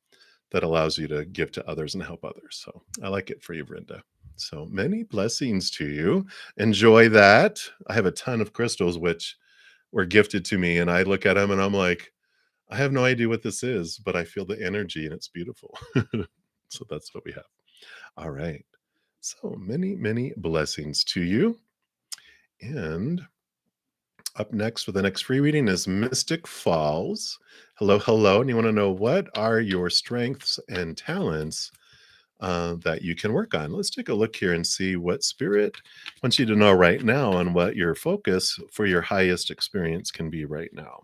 that allows you to give to others and help others. So I like it for you, Brenda. So many blessings to you. Enjoy that. I have a ton of crystals which were gifted to me, and I look at them and I'm like, I have no idea what this is, but I feel the energy and it's beautiful. So that's what we have. All right. So many, many blessings to you. And up next for the next free reading is Mystic Falls. Hello, hello. And you want to know what are your strengths and talents that you can work on? Let's take a look here and see what Spirit wants you to know right now and what your focus for your highest experience can be right now.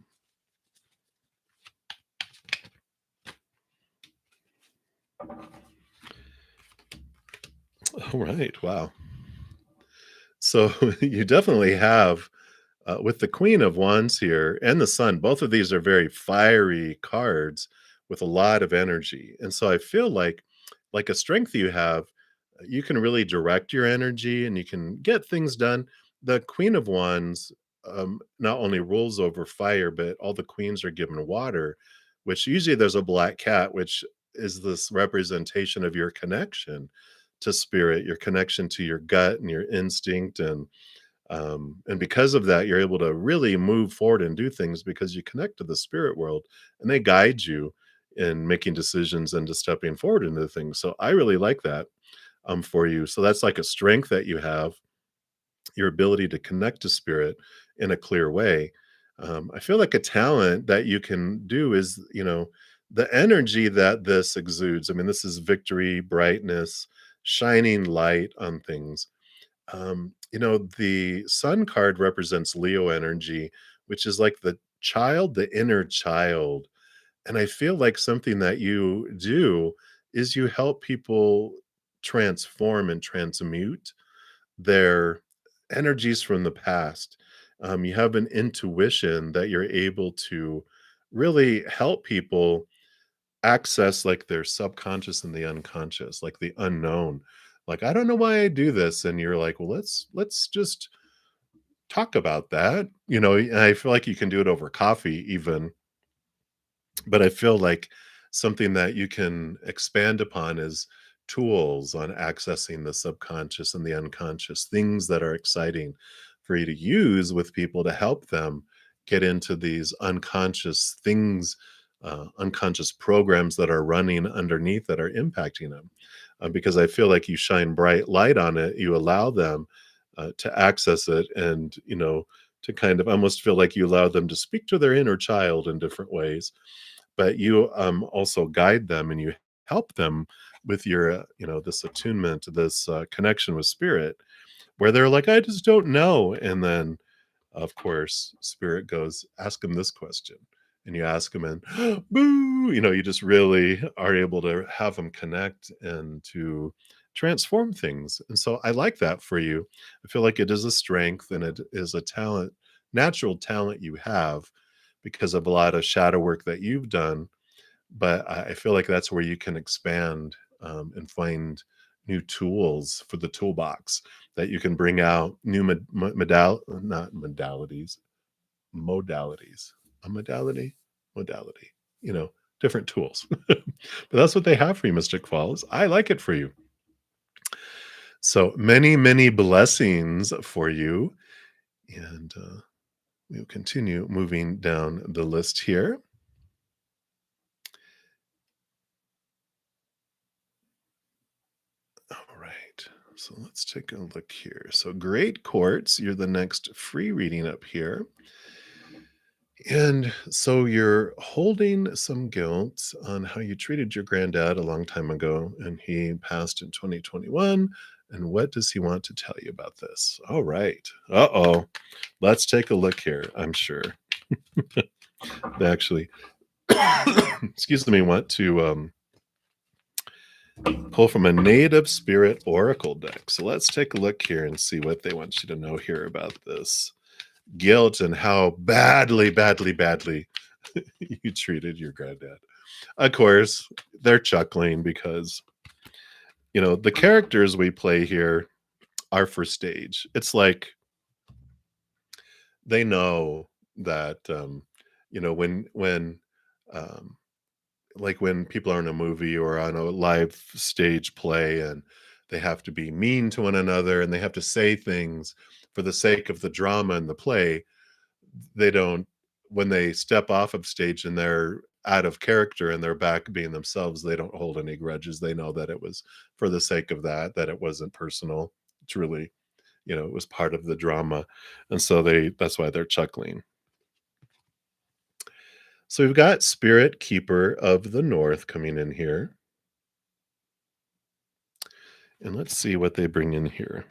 All right. Wow. So you definitely have with the Queen of Wands here and the Sun, both of these are very fiery cards with a lot of energy. And so I feel like a strength you have, you can really direct your energy and you can get things done. The Queen of Wands not only rules over fire, but all the queens are given water, which usually there's a black cat, which is this representation of your connection to spirit, your connection to your gut and your instinct and because of that, you're able to really move forward and do things because you connect to the spirit world and they guide you in making decisions and to stepping forward into things. So I really like that for you. So that's like a strength that you have, your ability to connect to spirit in a clear way. I feel like a talent that you can do is, the energy that this exudes. I mean, this is victory, brightness, shining light on things. The Sun card represents Leo energy, which is like the child, the inner child. And I feel like something that you do is you help people transform and transmute their energies from the past. You have an intuition that you're able to really help people access like their subconscious and the unconscious, like the unknown. Like, I don't know why I do this. And you're like, well, let's just talk about that. And I feel like you can do it over coffee even, but I feel like something that you can expand upon is tools on accessing the subconscious and the unconscious, things that are exciting for you to use with people to help them get into these unconscious things, unconscious programs that are running underneath that are impacting them. Because I feel like you shine bright light on it, you allow them to access it, and to kind of almost feel like you allow them to speak to their inner child in different ways, but you also guide them and you help them with your this attunement, this connection with spirit, where they're like, I just don't know. And then of course spirit goes, ask them this question, and you ask them and boo, you just really are able to have them connect and to transform things. And so I like that for you. I feel like it is a strength and it is a talent, natural talent you have because of a lot of shadow work that you've done. But I feel like that's where you can expand and find new tools for the toolbox, that you can bring out new not modalities, modalities, a modality, different tools. But that's what they have for you, Mystic Falls. I like it for you. So many, many blessings for you. And we'll continue moving down the list here. All right. So let's take a look here. So great quartz, you're the next free reading up here. And so you're holding some guilt on how you treated your granddad a long time ago, and he passed in 2021. And what does he want to tell you about this? All right. Uh-oh. Let's take a look here. I'm sure they actually excuse me, want to Pull from a native spirit oracle deck. So let's take a look here and see what they want you to know here about this guilt and how badly, badly, badly you treated your granddad. Of course, they're chuckling because, the characters we play here are for stage. It's like they know that, when um, like when people are in a movie or on a live stage play and they have to be mean to one another and they have to say things for the sake of the drama in the play, they don't when they step off of stage and they're out of character and they're back being themselves, they don't hold any grudges. They know that it was for the sake of that it wasn't personal. It's really, it was part of the drama. And so that's why they're chuckling. So we've got Spirit Keeper of the North coming in here. And let's see what they bring in here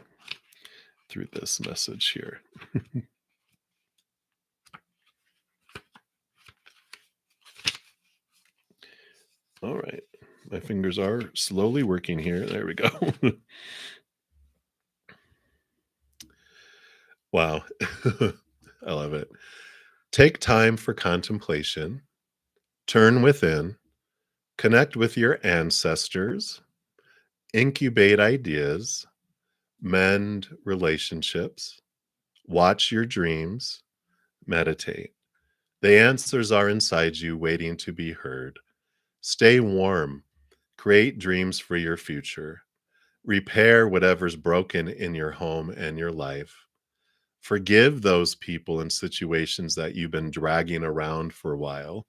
through this message here. All right. My fingers are slowly working here. There we go. Wow. I love it. Take time for contemplation, turn within, connect with your ancestors, incubate ideas, mend relationships, watch your dreams, meditate. The answers are inside you, waiting to be heard. Stay warm, create dreams for your future, repair whatever's broken in your home and your life. Forgive those people and situations that you've been dragging around for a while.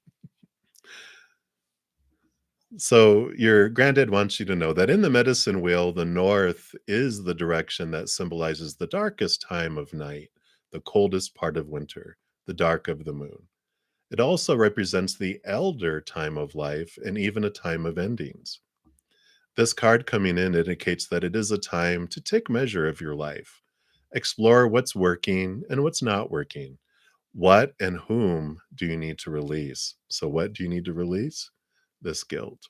So, your granddad wants you to know that in the medicine wheel, the north is the direction that symbolizes the darkest time of night, the coldest part of winter, the dark of the moon. It also represents the elder time of life and even a time of endings. This card coming in indicates that it is a time to take measure of your life, explore what's working and what's not working. What and whom do you need to release? So, what do you need to release? This guilt.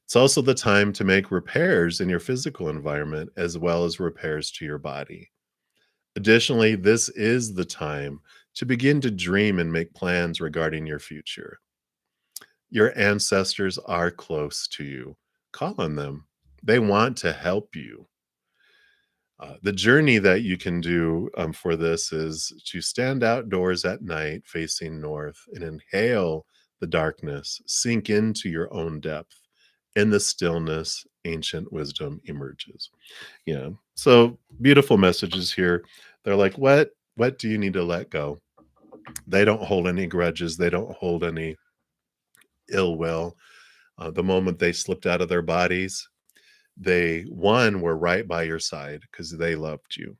It's also the time to make repairs in your physical environment as well as repairs to your body. Additionally, this is the time to begin to dream and make plans regarding your future. Your ancestors are close to you. Call on them. They want to help you. The journey that you can do for this is to stand outdoors at night facing north and inhale the darkness, sink into your own depth. In the stillness, ancient wisdom emerges. Yeah. So beautiful messages here. They're like, what do you need to let go? They don't hold any grudges. They don't hold any ill will. The moment they slipped out of their bodies, they one were right by your side because they loved you,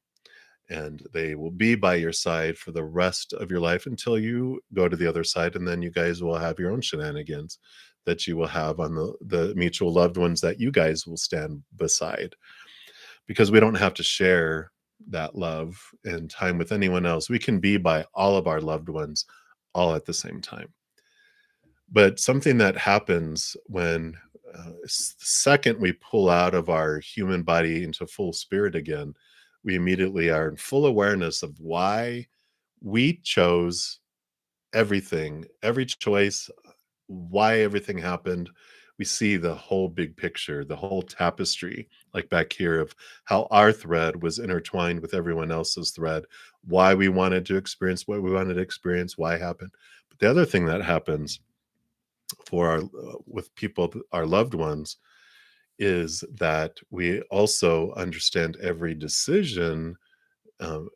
and they will be by your side for the rest of your life until you go to the other side, and then you guys will have your own shenanigans that you will have on the mutual loved ones that you guys will stand beside, because we don't have to share that love and time with anyone else. We can be by all of our loved ones all at the same time. But something that happens when the second we pull out of our human body into full spirit again, we immediately are in full awareness of why we chose everything, every choice, why everything happened. We see the whole big picture, the whole tapestry, like back here, of how our thread was intertwined with everyone else's thread, why we wanted to experience what we wanted to experience, why it happened. But the other thing that happens for our with people, our loved ones, is that we also understand every decision, um,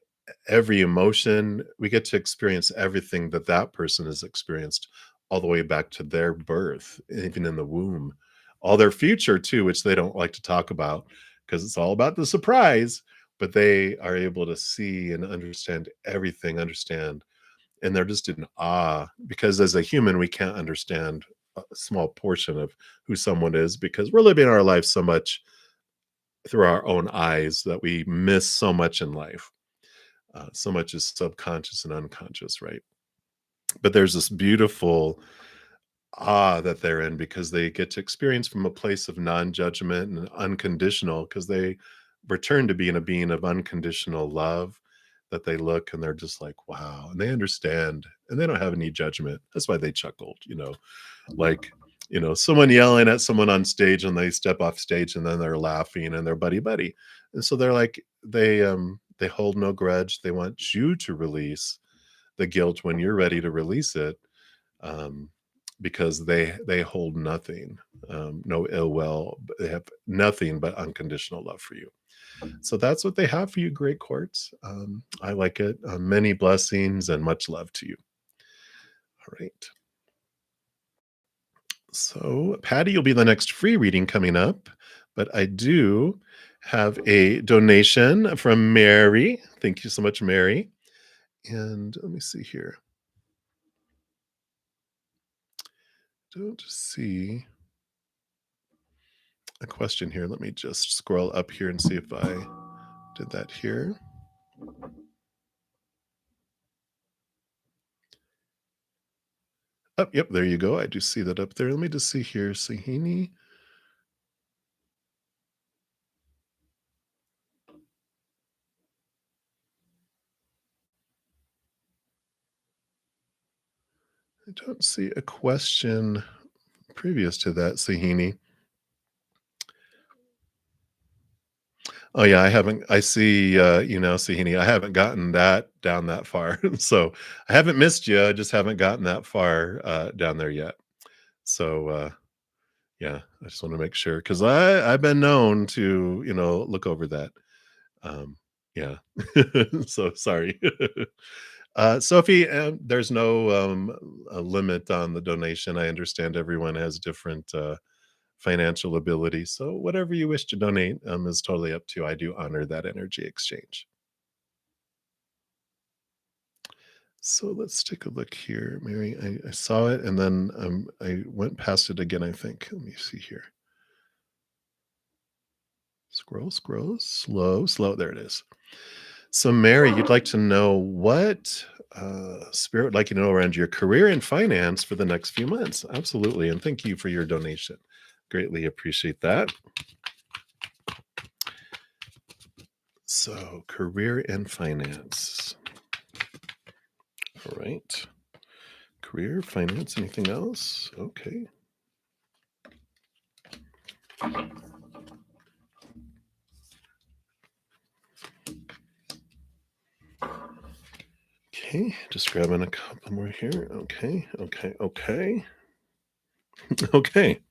every emotion. We get to experience everything that that person has experienced all the way back to their birth, even in the womb, all their future too, which they don't like to talk about because it's all about the surprise. But they are able to see and understand everything, and they're just in awe, because as a human, we can't understand a small portion of who someone is because we're living our life so much through our own eyes that we miss so much in life. So much is subconscious and unconscious, right? But there's this beautiful awe that they're in because they get to experience from a place of non-judgment and unconditional because they return to being a being of unconditional love that they look and they're just like, wow, and they understand and they don't have any judgment. That's why they chuckled, like, someone yelling at someone on stage and they step off stage and then they're laughing and they're buddy buddy. And so they're like, they hold no grudge. They want you to release the guilt when you're ready to release it, um, because they hold nothing, no ill will. They have nothing but unconditional love for you. So that's what they have for you, great courts. I like it. Many blessings and much love to you. All right. So, Patty, you'll be the next free reading coming up, but I do have a donation from Mary. Thank you so much, Mary. And let me see here. Don't see a question here. Let me just scroll up here and see if I did that here. Oh, yep, there you go. I do see that up there. Let me just see here. Sahini. I don't see a question previous to that, Sahini. Oh, yeah, I haven't I see, Sahini, I haven't gotten that down that far. So, I haven't missed you, I just haven't gotten that far, down there yet. So, yeah, I just wanna make sure because I've been known to, look over that. Um, yeah. So, sorry. Sophie, there's no, a limit on the donation. I understand everyone has different, financial ability. So whatever you wish to donate, is totally up to you. I do honor that energy exchange. So let's take a look here, Mary. I saw it and then I went past it again, I think. Let me see here. Scroll, scroll, slow, slow. There it is. So, Mary, you'd like to know what Spirit would like you to know around your career and finance for the next few months. Absolutely. And thank you for your donation. Greatly appreciate that. So, career and finance. All right. Career, finance, anything else? Okay. Okay, just grabbing a couple more here. Okay, okay, okay. Okay.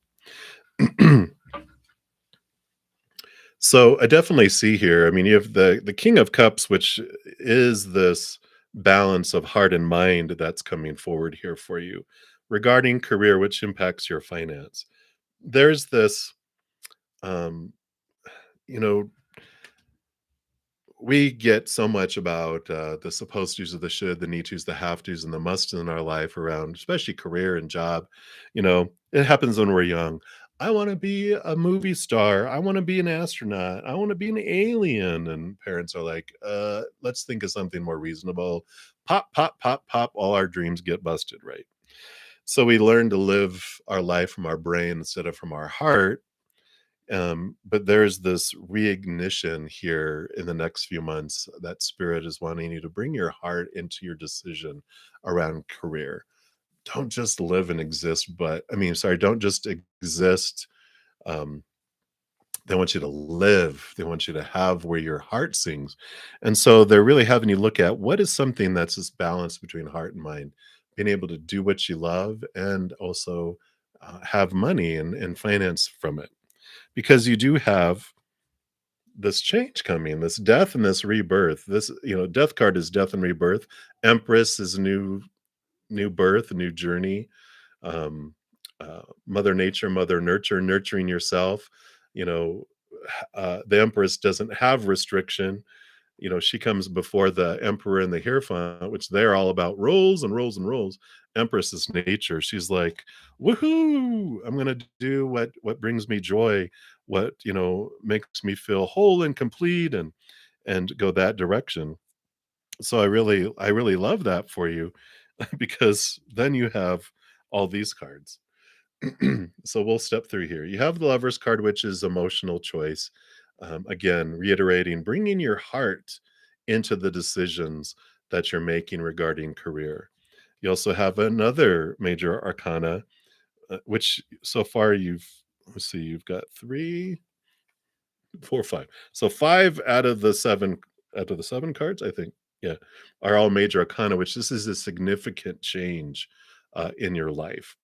So I definitely see here. I mean, you have the King of Cups, which is this balance of heart and mind that's coming forward here for you regarding career, which impacts your finance. There's this, um, you know, we get so much about the supposed to's, of the should, the need to's, the have to's, and the musts in our life around, especially career and job. It happens when we're young. I want to be a movie star. I want to be an astronaut. I want to be an alien. And parents are like, let's think of something more reasonable. Pop, pop, pop, pop. All our dreams get busted, right? So we learn to live our life from our brain instead of from our heart, but there's this reignition here in the next few months that spirit is wanting you to bring your heart into your decision around career. Don't just live and exist, but I mean, sorry, don't just exist. Um, they want you to live. They want you to have where your heart sings. And so they're really having you look at what is something that's this balance between heart and mind, being able to do what you love and also have money and finance from it, because you do have this change coming, this death and this rebirth. This, death card is death and rebirth. Empress is new birth, a new journey. Mother nature, mother nurture, nurturing yourself. You know, the Empress doesn't have restriction. She comes before the Emperor and the Hierophant, which they're all about rolls and rolls and rolls. Empress is nature. She's like, woohoo! I'm gonna do what brings me joy, what makes me feel whole and complete, and go that direction. So I really love that for you because then you have all these cards. So we'll step through here. You have the Lover's card, which is emotional choice. Again, reiterating, bringing your heart into the decisions that you're making regarding career. You also have another major arcana, which so far let's see, you've got 3, 4, 5. So 5 out of the 7 cards, I think, yeah, are all major arcana, which this is a significant change in your life.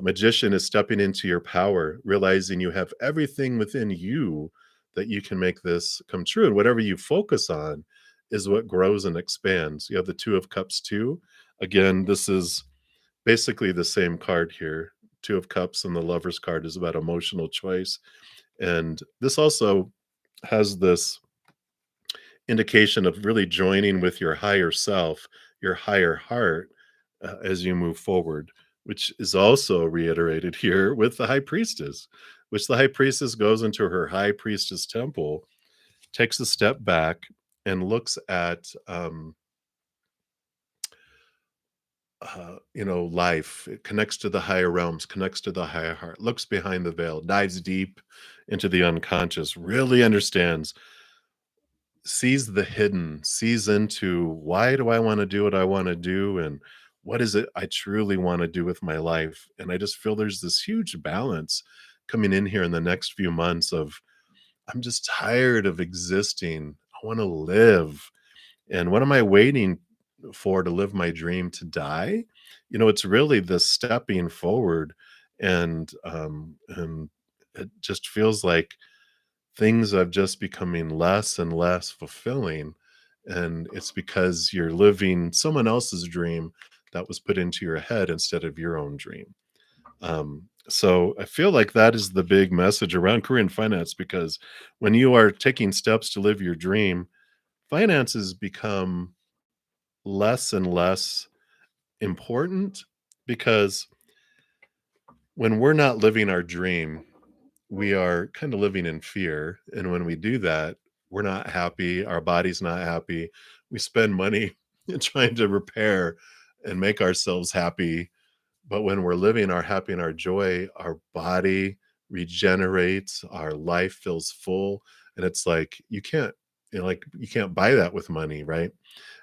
Magician is stepping into your power, realizing you have everything within you that you can make this come true. And whatever you focus on is what grows and expands. You have the Two of Cups too. Again, this is basically the same card here. Two of Cups and the Lover's card is about emotional choice. And this also has this indication of really joining with your higher self, your higher heart, as you move forward, which is also reiterated here with the high priestess, which the high priestess goes into her high priestess temple, takes a step back, and looks at life. It connects to the higher realms, connects to the higher heart, looks behind the veil, dives deep into the unconscious, really understands, sees the hidden, sees into why do I want to do what I want to do, and what is it I truly want to do with my life. And I just feel there's this huge balance coming in here in the next few months of I'm just tired of existing. I want to live. And what am I waiting for to live my dream to die? It's really the stepping forward, and it just feels like things are just becoming less and less fulfilling. And it's because you're living someone else's dream that was put into your head instead of your own dream. So I feel like that is the big message around career and finance, because when you are taking steps to live your dream, finances become less and less important, because when we're not living our dream, we are kind of living in fear. And when we do that, we're not happy. Our body's not happy. We spend money trying to repair and make ourselves happy. But when we're living our happy and our joy, our body regenerates, our life feels full. And it's like you can't buy that with money, right?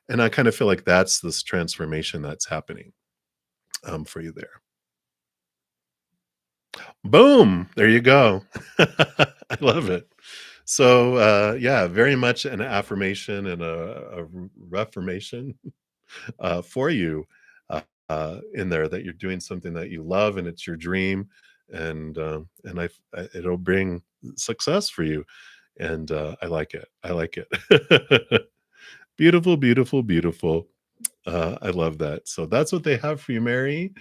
And I kind of feel like that's this transformation that's happening for you there. Boom! There you go. I love it. So, yeah, very much an affirmation and a reformation for you in there, that you're doing something that you love and it's your dream, and it'll bring success for you. And I like it. I like it. Beautiful, beautiful, beautiful. I love that. So that's what they have for you, Mary.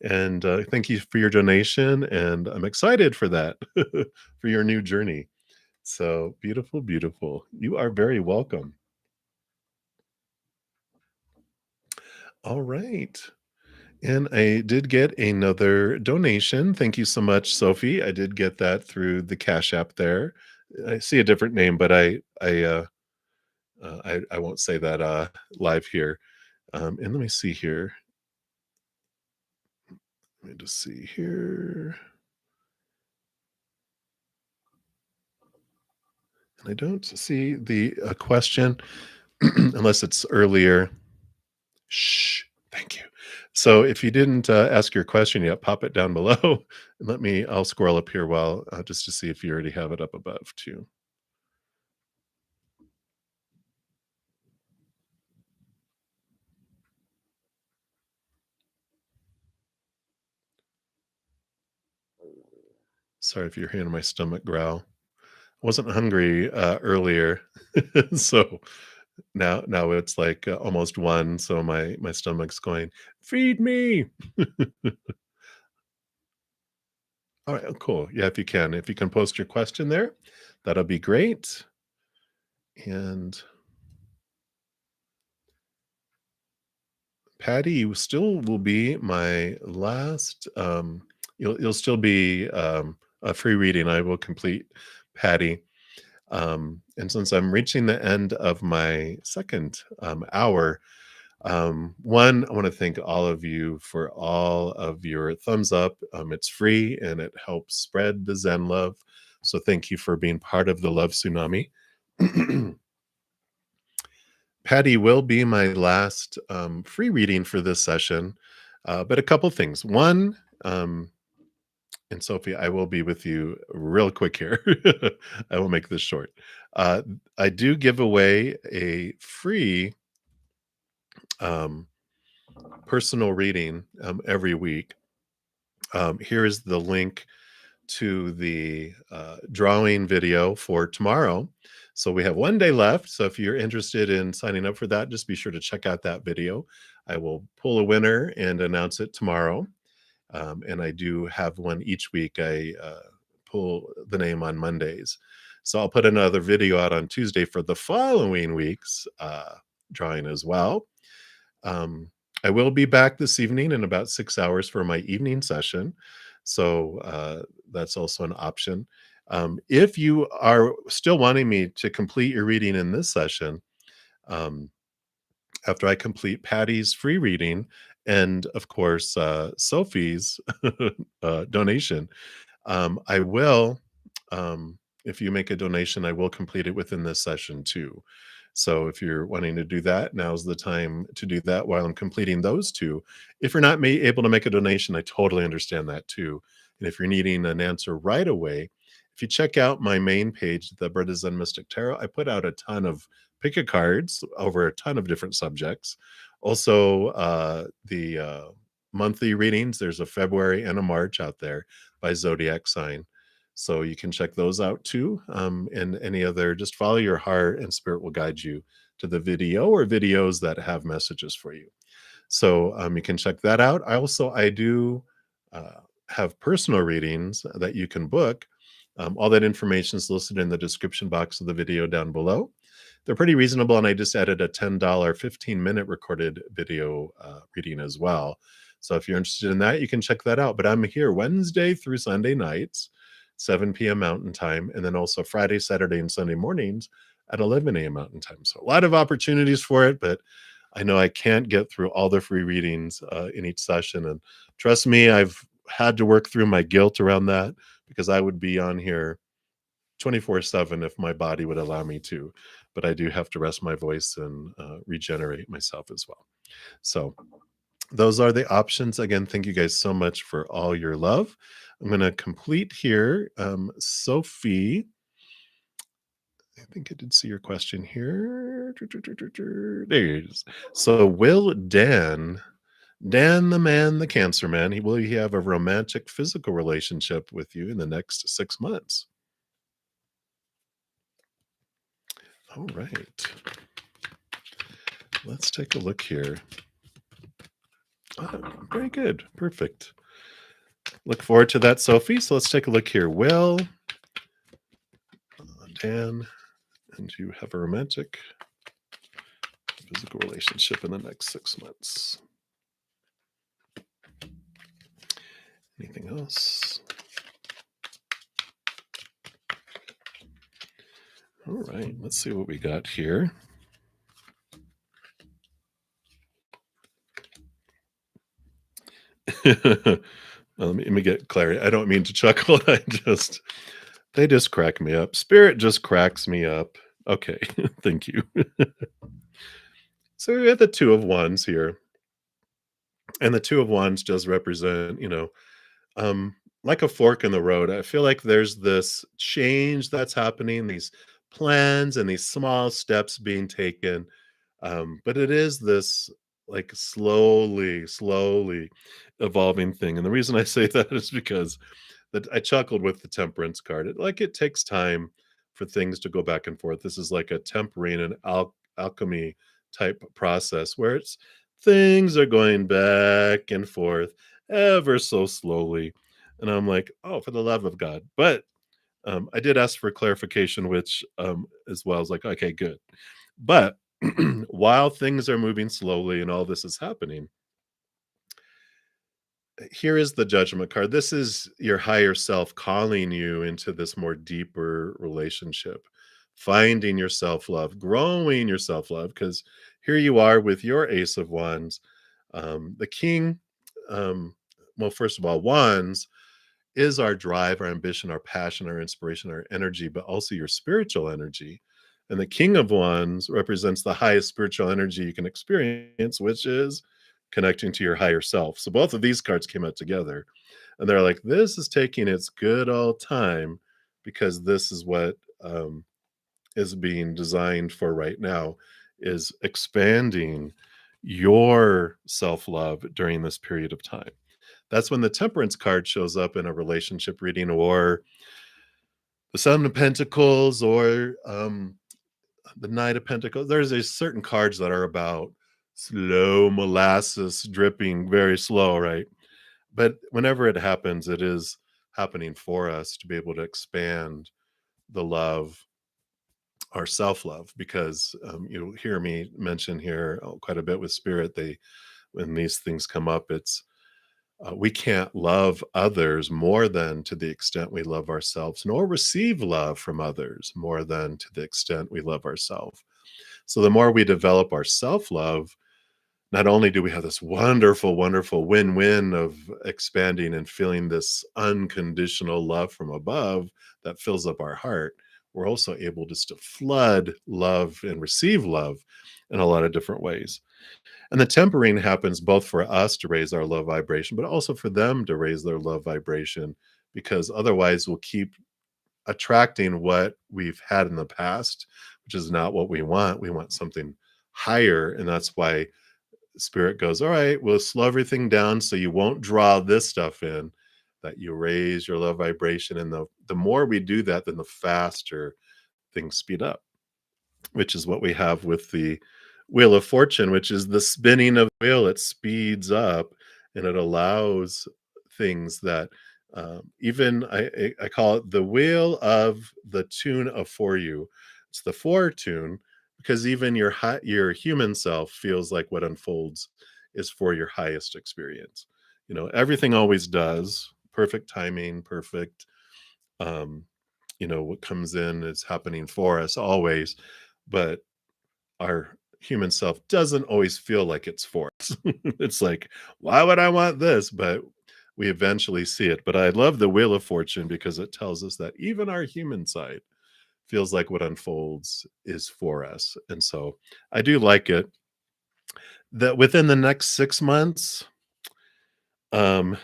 And thank you for your donation. And I'm excited for that, for your new journey. So beautiful, beautiful. You are very welcome. All right. And I did get another donation. Thank you so much, Sophie. I did get that through the Cash App there. I see a different name, but I won't say that live here. And let me see here. Let me just see here. And I don't see the question unless it's earlier. Shh. Thank you. So if you didn't ask your question yet, pop it down below and I'll scroll up here while just to see if you already have it up above too. Sorry if you're hearing my stomach growl. I wasn't hungry earlier. So now it's like almost 1. So my stomach's going, feed me. All right, cool. Yeah, if you can post your question there, that'll be great. And Patty, you still will be my last. You'll still be a free reading. I will complete Patty. And since I'm reaching the end of my second hour, One, I want to thank all of you for all of your thumbs up. It's free and it helps spread the Zen love. So thank you for being part of the love tsunami. Patty will be my last free reading for this session, but a couple things. One, and Sophie, I will be with you real quick here. I will make this short. Uh, I do give away a free um, personal reading every week. Here is the link to the drawing video for tomorrow. So we have one day left. So if you're interested in signing up for that, just be sure to check out that video. I will pull a winner and announce it tomorrow. And I do have one each week. I pull the name on Mondays. So I'll put another video out on Tuesday for the following week's drawing as well. I will be back this evening in about 6 hours for my evening session. So that's also an option. If you are still wanting me to complete your reading in this session, um, after I complete Patty's free reading and, of course, Sophie's donation, I will, if you make a donation, I will complete it within this session too. So if you're wanting to do that, now's the time to do that while I'm completing those two. If you're not able to make a donation, I totally understand that too. And if you're needing an answer right away, if you check out my main page, the bruddaZEN Mystic Tarot, I put out a ton of pick a cards over a ton of different subjects. Also, the monthly readings, there's a February and a March out there by zodiac sign. So you can check those out too. And any other, just follow your heart and spirit will guide you to the video or videos that have messages for you. So you can check that out. I do have personal readings that you can book. All that information is listed in the description box of the video down below. They're pretty reasonable, and I just added a $10 15-minute recorded video reading as well. So if you're interested in that, you can check that out. But I'm here Wednesday through Sunday nights, 7 p.m. Mountain Time, and then also Friday, Saturday, and Sunday mornings at 11 a.m. Mountain Time. So a lot of opportunities for it, but I know I can't get through all the free readings in each session. And trust me, I've had to work through my guilt around that because I would be on here 24/7 if my body would allow me to. But I do have to rest my voice and regenerate myself as well. So those are the options. Again, thank you guys so much for all your love. I'm going to complete here. Sophie, I think I did see your question here. There it is. So will Dan the man, the Cancer man, will he have a romantic physical relationship with you in the next 6 months? All right. Let's take a look here. Very good. Perfect. Look forward to that, Sophie. So let's take a look here. Will Dan and you have a romantic physical relationship in the next 6 months? Anything else? All right, let's see what we got here. Let me get clarity. I don't mean to chuckle. They just crack me up. Spirit just cracks me up. Okay, thank you. So we have the Two of Wands here. And the Two of Wands does represent, like a fork in the road. I feel like there's this change that's happening, these plans and these small steps being taken. But it is this like slowly evolving thing. And the reason I say that is because that I chuckled with the Temperance card. It takes time for things to go back and forth. This is like a tempering and alchemy type process where it's things are going back and forth ever so slowly. And I'm like, oh, for the love of God. But I did ask for clarification, which as well as like, okay, good. But while things are moving slowly and all this is happening, here is the Judgment card. This is your higher self calling you into this more deeper relationship. finding your self-love, growing your self-love, because here you are with your Ace of Wands. The King, um, well, first of all, Wands is our drive, our ambition, our passion, our inspiration, our energy, but also your spiritual energy. And the King of Wands represents the highest spiritual energy you can experience, which is connecting to your higher self. So both of these cards came out together, and they're like, this is taking its good old time because this is what is being designed for right now, is expanding your self-love during this period of time. That's when the Temperance card shows up in a relationship reading, or the Seven of Pentacles, or the Knight of Pentacles. There's a certain cards that are about slow molasses dripping very slow, right? But whenever it happens, it is happening for us to be able to expand the love, our self-love, because you'll hear me mention here quite a bit with spirit. They, when these things come up, it's we can't love others more than to the extent we love ourselves, nor receive love from others more than to the extent we love ourselves. So the more we develop our self-love, not only do we have this wonderful, wonderful win-win of expanding and feeling this unconditional love from above that fills up our heart, we're also able just to flood love and receive love in a lot of different ways. And the tempering happens both for us to raise our love vibration, but also for them to raise their love vibration, because otherwise we'll keep attracting what we've had in the past, which is not what we want. We want something higher. And that's why spirit goes, all right, we'll slow everything down so you won't draw this stuff in, that you raise your love vibration. And the more we do that, then the faster things speed up, which is what we have with the Wheel of Fortune, which is the spinning of the wheel. It speeds up and it allows things that even I call it the wheel of the tune of for you. It's the for tune, because even your human self feels like what unfolds is for your highest experience. You know, everything always does. Perfect timing, perfect. Um, you know, what comes in is happening for us always, but our human self doesn't always feel like it's for us. It's like, why would I want this? But we eventually see it. But I love the Wheel of Fortune because it tells us that even our human side feels like what unfolds is for us. And so I do like it that within the next 6 months, um,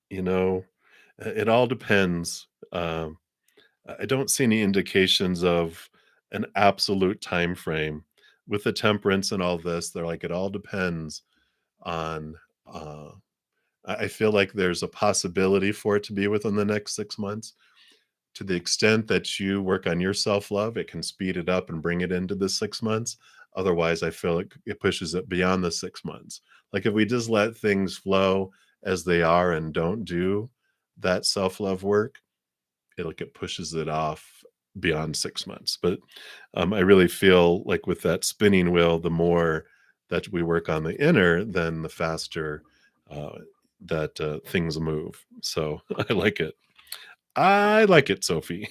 you know, it all depends. I don't see any indications of an absolute time frame with the temperance and all this. They're like, it all depends on. Uh, I feel like there's a possibility for it to be within the next 6 months. To the extent that you work on your self love, it can speed it up and bring it into the 6 months. Otherwise, I feel like it pushes it beyond the 6 months. Like if we just let things flow as they are and don't do that self love work, it pushes it off beyond 6 months. But I really feel like with that spinning wheel, the more that we work on the inner, then the faster that things move. So I like it. I like it, Sophie.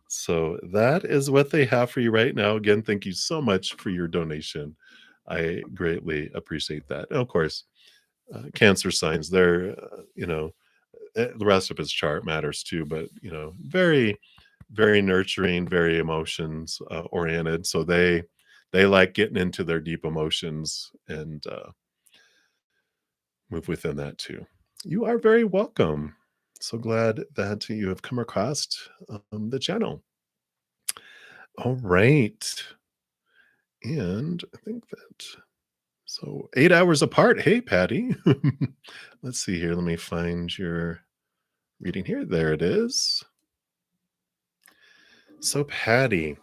So that is what they have for you right now. Again, thank you so much for your donation. I greatly appreciate that. And of course, Cancer signs, they're, the rest of his chart matters too, but, very, very nurturing, very emotions oriented. So they like getting into their deep emotions and move within that too. You are very welcome. So glad that you have come across the channel. All right. And I think that, so 8 hours apart. Hey, Patty. Let's see here. Let me find your reading here. There it is. So, Patty,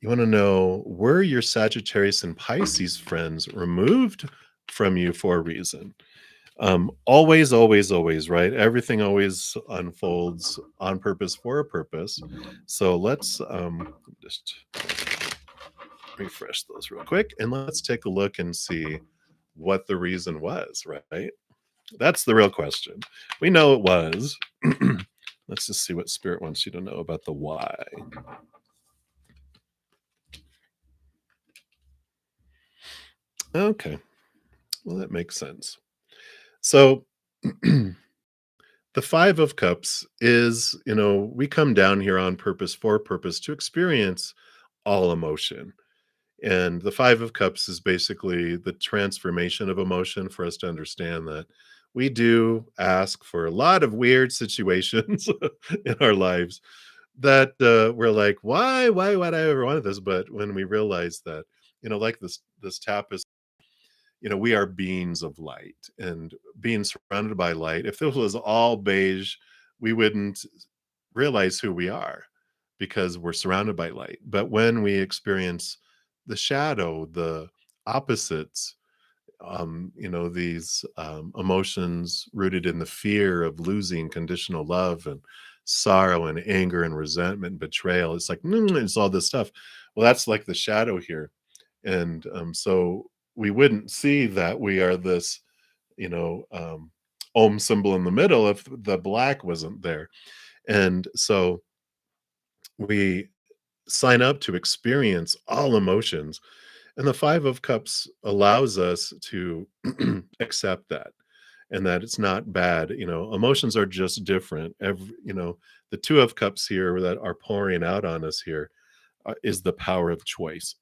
you want to know, were your Sagittarius and Pisces friends removed from you for a reason? Always, always, always, right? Everything always unfolds on purpose for a purpose. So let's just refresh those real quick and let's take a look and see what the reason was, right? That's the real question. We know it was Let's just see what spirit wants you to know about the why. Okay. Well, that makes sense. So the 5 of cups is, we come down here on purpose for purpose to experience all emotion. And the 5 of cups is basically the transformation of emotion for us to understand that we do ask for a lot of weird situations in our lives that we're like, why would I ever want this? But when we realize that, like this tapestry, we are beings of light, and being surrounded by light. If this was all beige, we wouldn't realize who we are because we're surrounded by light. But when we experience the shadow, the opposites, these emotions rooted in the fear of losing conditional love and sorrow and anger and resentment and betrayal. It's like, it's all this stuff. Well, that's like the shadow here. And so we wouldn't see that we are this, you know, um, Om symbol in the middle if the black wasn't there. And so we sign up to experience all emotions. And the 5 of Cups allows us to accept that and that it's not bad. Emotions are just different. The 2 of Cups here that are pouring out on us here is the power of choice,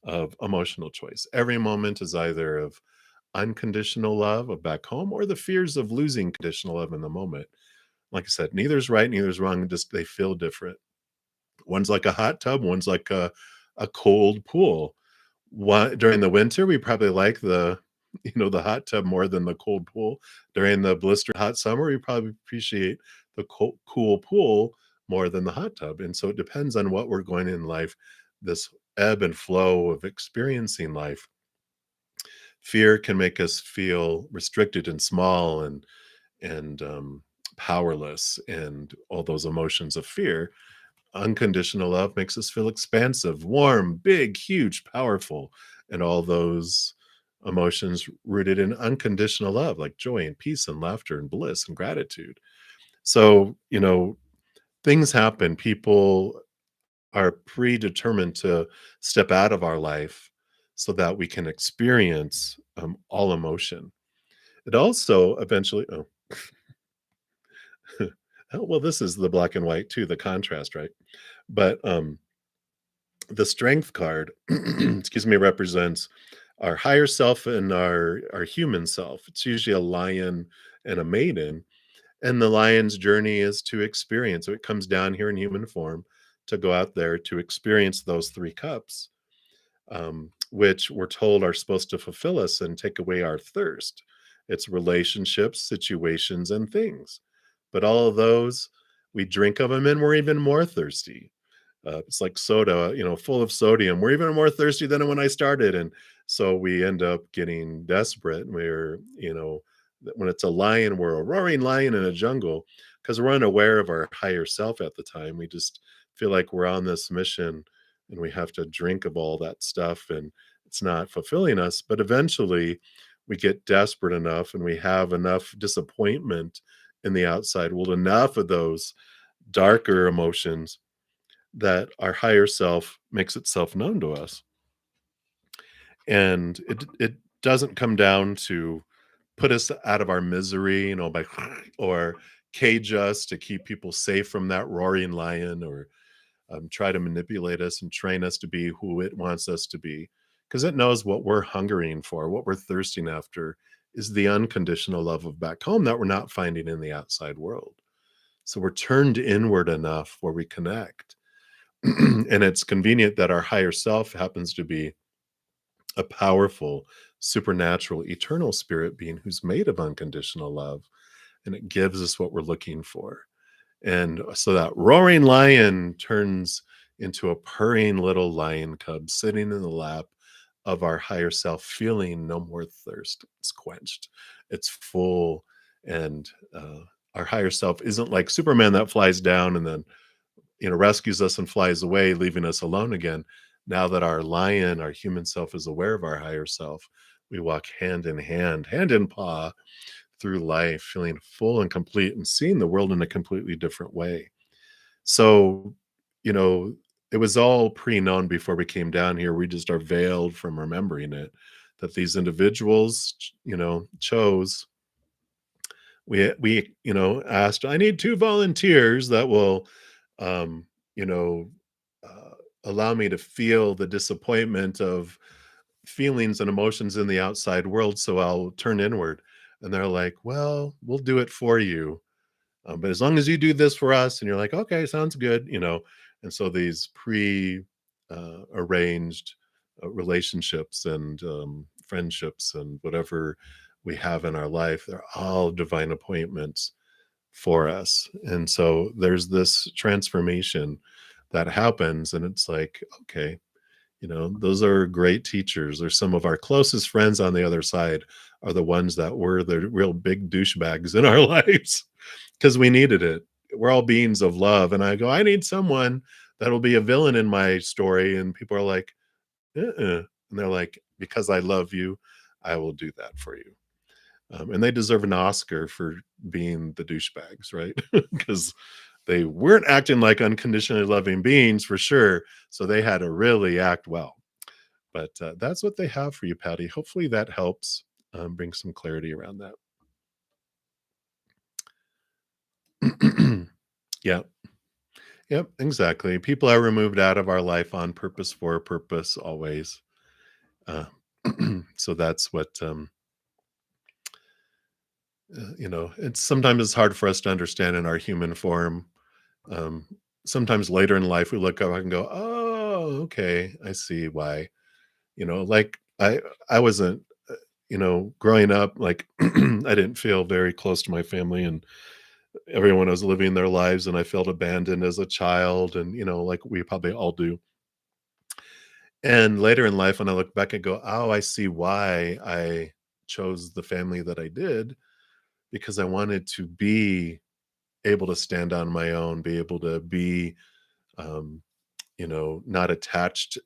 of emotional choice. Every moment is either of unconditional love of back home or the fears of losing conditional love in the moment. Like I said, neither's right, neither's wrong, just they feel different. One's like a hot tub, one's like a cold pool. One during the winter, we probably like the hot tub more than the cold pool. During the blistered hot summer, we probably appreciate the cool pool more than the hot tub. And so it depends on what we're going in life, this ebb and flow of experiencing life. Fear can make us feel restricted and small and powerless, and all those emotions of fear. Unconditional love makes us feel expansive, warm, big, huge, powerful, and all those emotions rooted in unconditional love, like joy and peace and laughter and bliss and gratitude. So, things happen. People are predetermined to step out of our life so that we can experience all emotion. It also eventually, oh, well, this is the black and white too, the contrast, right? But the strength card, excuse me, represents our higher self and our human self. It's usually a lion and a maiden, and the lion's journey is to experience. So it comes down here in human form to go out there to experience those 3 cups, which we're told are supposed to fulfill us and take away our thirst. It's relationships, situations, and things. But all of those, we drink of them and we're even more thirsty. It's like soda, full of sodium. We're even more thirsty than when I started. And so we end up getting desperate. And when it's a lion, we're a roaring lion in a jungle because we're unaware of our higher self at the time. We just feel like we're on this mission and we have to drink of all that stuff and it's not fulfilling us. But eventually we get desperate enough and we have enough disappointment in the outside world, enough of those darker emotions that our higher self makes itself known to us. And it doesn't come down to put us out of our misery, by or cage us to keep people safe from that roaring lion, or try to manipulate us and train us to be who it wants us to be. Because it knows what we're hungering for, what we're thirsting after is the unconditional love of back home that we're not finding in the outside world. So we're turned inward enough where we connect. And it's convenient that our higher self happens to be a powerful, supernatural, eternal spirit being who's made of unconditional love. And it gives us what we're looking for. And so that roaring lion turns into a purring little lion cub sitting in the lap of our higher self, feeling no more thirst. It's quenched, it's full. And our higher self isn't like Superman that flies down and then rescues us and flies away, leaving us alone again. Now that our lion, our human self, is aware of our higher self, we walk hand in hand, hand in paw through life feeling full and complete and seeing the world in a completely different way. So, you know, it was all pre-known before we came down here. We just are veiled from remembering it, that these individuals, chose. We asked, I need two volunteers that will, um, you know, allow me to feel the disappointment of feelings and emotions in the outside world, so I'll turn inward. And they're like, well, we'll do it for you. But as long as you do this for us, and you're like, okay, sounds good. And so these arranged relationships and friendships and whatever we have in our life, they're all divine appointments for us. And so there's this transformation that happens, and it's like, okay, those are great teachers. They're some of our closest friends on the other side are the ones that were the real big douchebags in our lives because we needed it. We're all beings of love. And I go, I need someone that'll be a villain in my story. And people are like, uh-uh. And they're like, because I love you, I will do that for you. And they deserve an Oscar for being the douchebags, right? Because they weren't acting like unconditionally loving beings for sure. So they had to really act well. But that's what they have for you, Patty. Hopefully that helps bring some clarity around that. Yeah. Yep. Exactly. People are removed out of our life on purpose for a purpose always. Uh, so that's what it's sometimes it's hard for us to understand in our human form. Um, Sometimes later in life we look up and go, "Oh, okay, I see why." Like I wasn't, growing up, like I didn't feel very close to my family, and everyone was living their lives, and I felt abandoned as a child, and like we probably all do. And later in life, when I look back and go, "Oh, I see why I chose the family that I did, because I wanted to be able to stand on my own, be able to be, um, not attached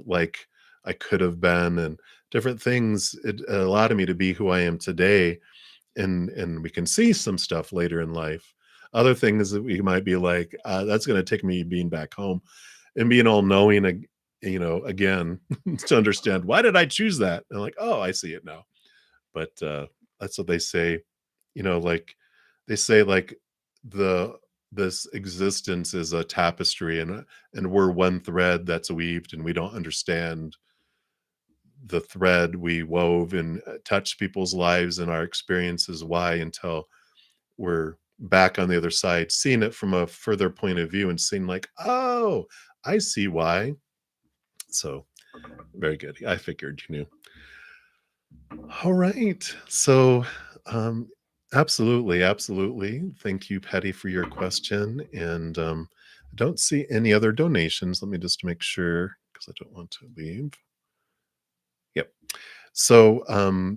like I could have been, and different things. It allowed me to be who I am today, and we can see some stuff later in life. Other things that we might be like, that's going to take me being back home and being all knowing, again, to understand why did I choose that? And like, oh, I see it now. But that's what they say, like they say, like the this existence is a tapestry, and we're one thread that's weaved, and we don't understand the thread we wove and touched people's lives and our experiences why until we're back on the other side, seeing it from a further point of view and seeing like, oh, I see why. So very good. I figured you knew. All right. So, um, absolutely, absolutely. Thank you, Patty, for your question. And I don't see any other donations. Let me just make sure because I don't want to leave. Yep. So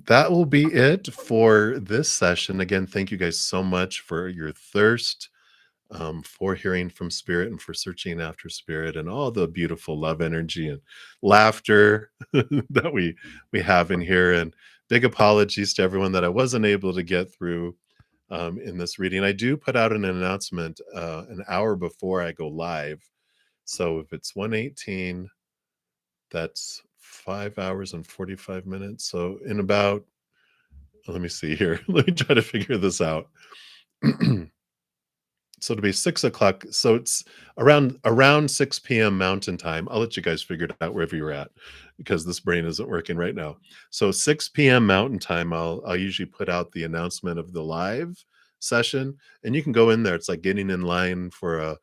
that will be it for this session. Again, thank you guys so much for your thirst, for hearing from spirit and for searching after spirit and all the beautiful love energy and laughter that we have in here. And big apologies to everyone that I wasn't able to get through in this reading. I do put out an announcement an hour before I go live. So if it's 118, that's 5 hours and 45 minutes. So in about, let me see here. Let me try to figure this out. So it'll be 6 o'clock. So it's around 6 p.m. Mountain Time. I'll let you guys figure it out wherever you're at, because this brain isn't working right now. So 6 p.m. Mountain Time, I'll usually put out the announcement of the live session, and you can go in there. It's like getting in line for a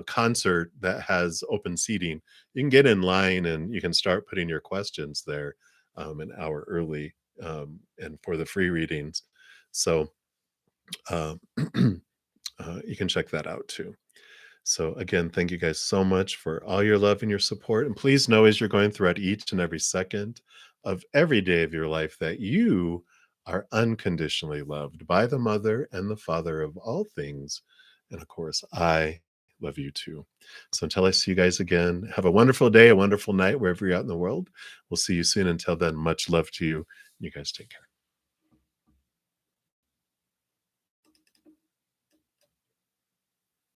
concert that has open seating. You can get in line and you can start putting your questions there an hour early, and for the free readings. So um, you can check that out too. So again, thank you guys so much for all your love and your support. And please know, as you're going throughout each and every second of every day of your life, that you are unconditionally loved by the mother and the father of all things. And of course, I love you too. So until I see you guys again, have a wonderful day, a wonderful night, wherever you're out in the world. We'll see you soon. Until then, much love to you. You guys take care.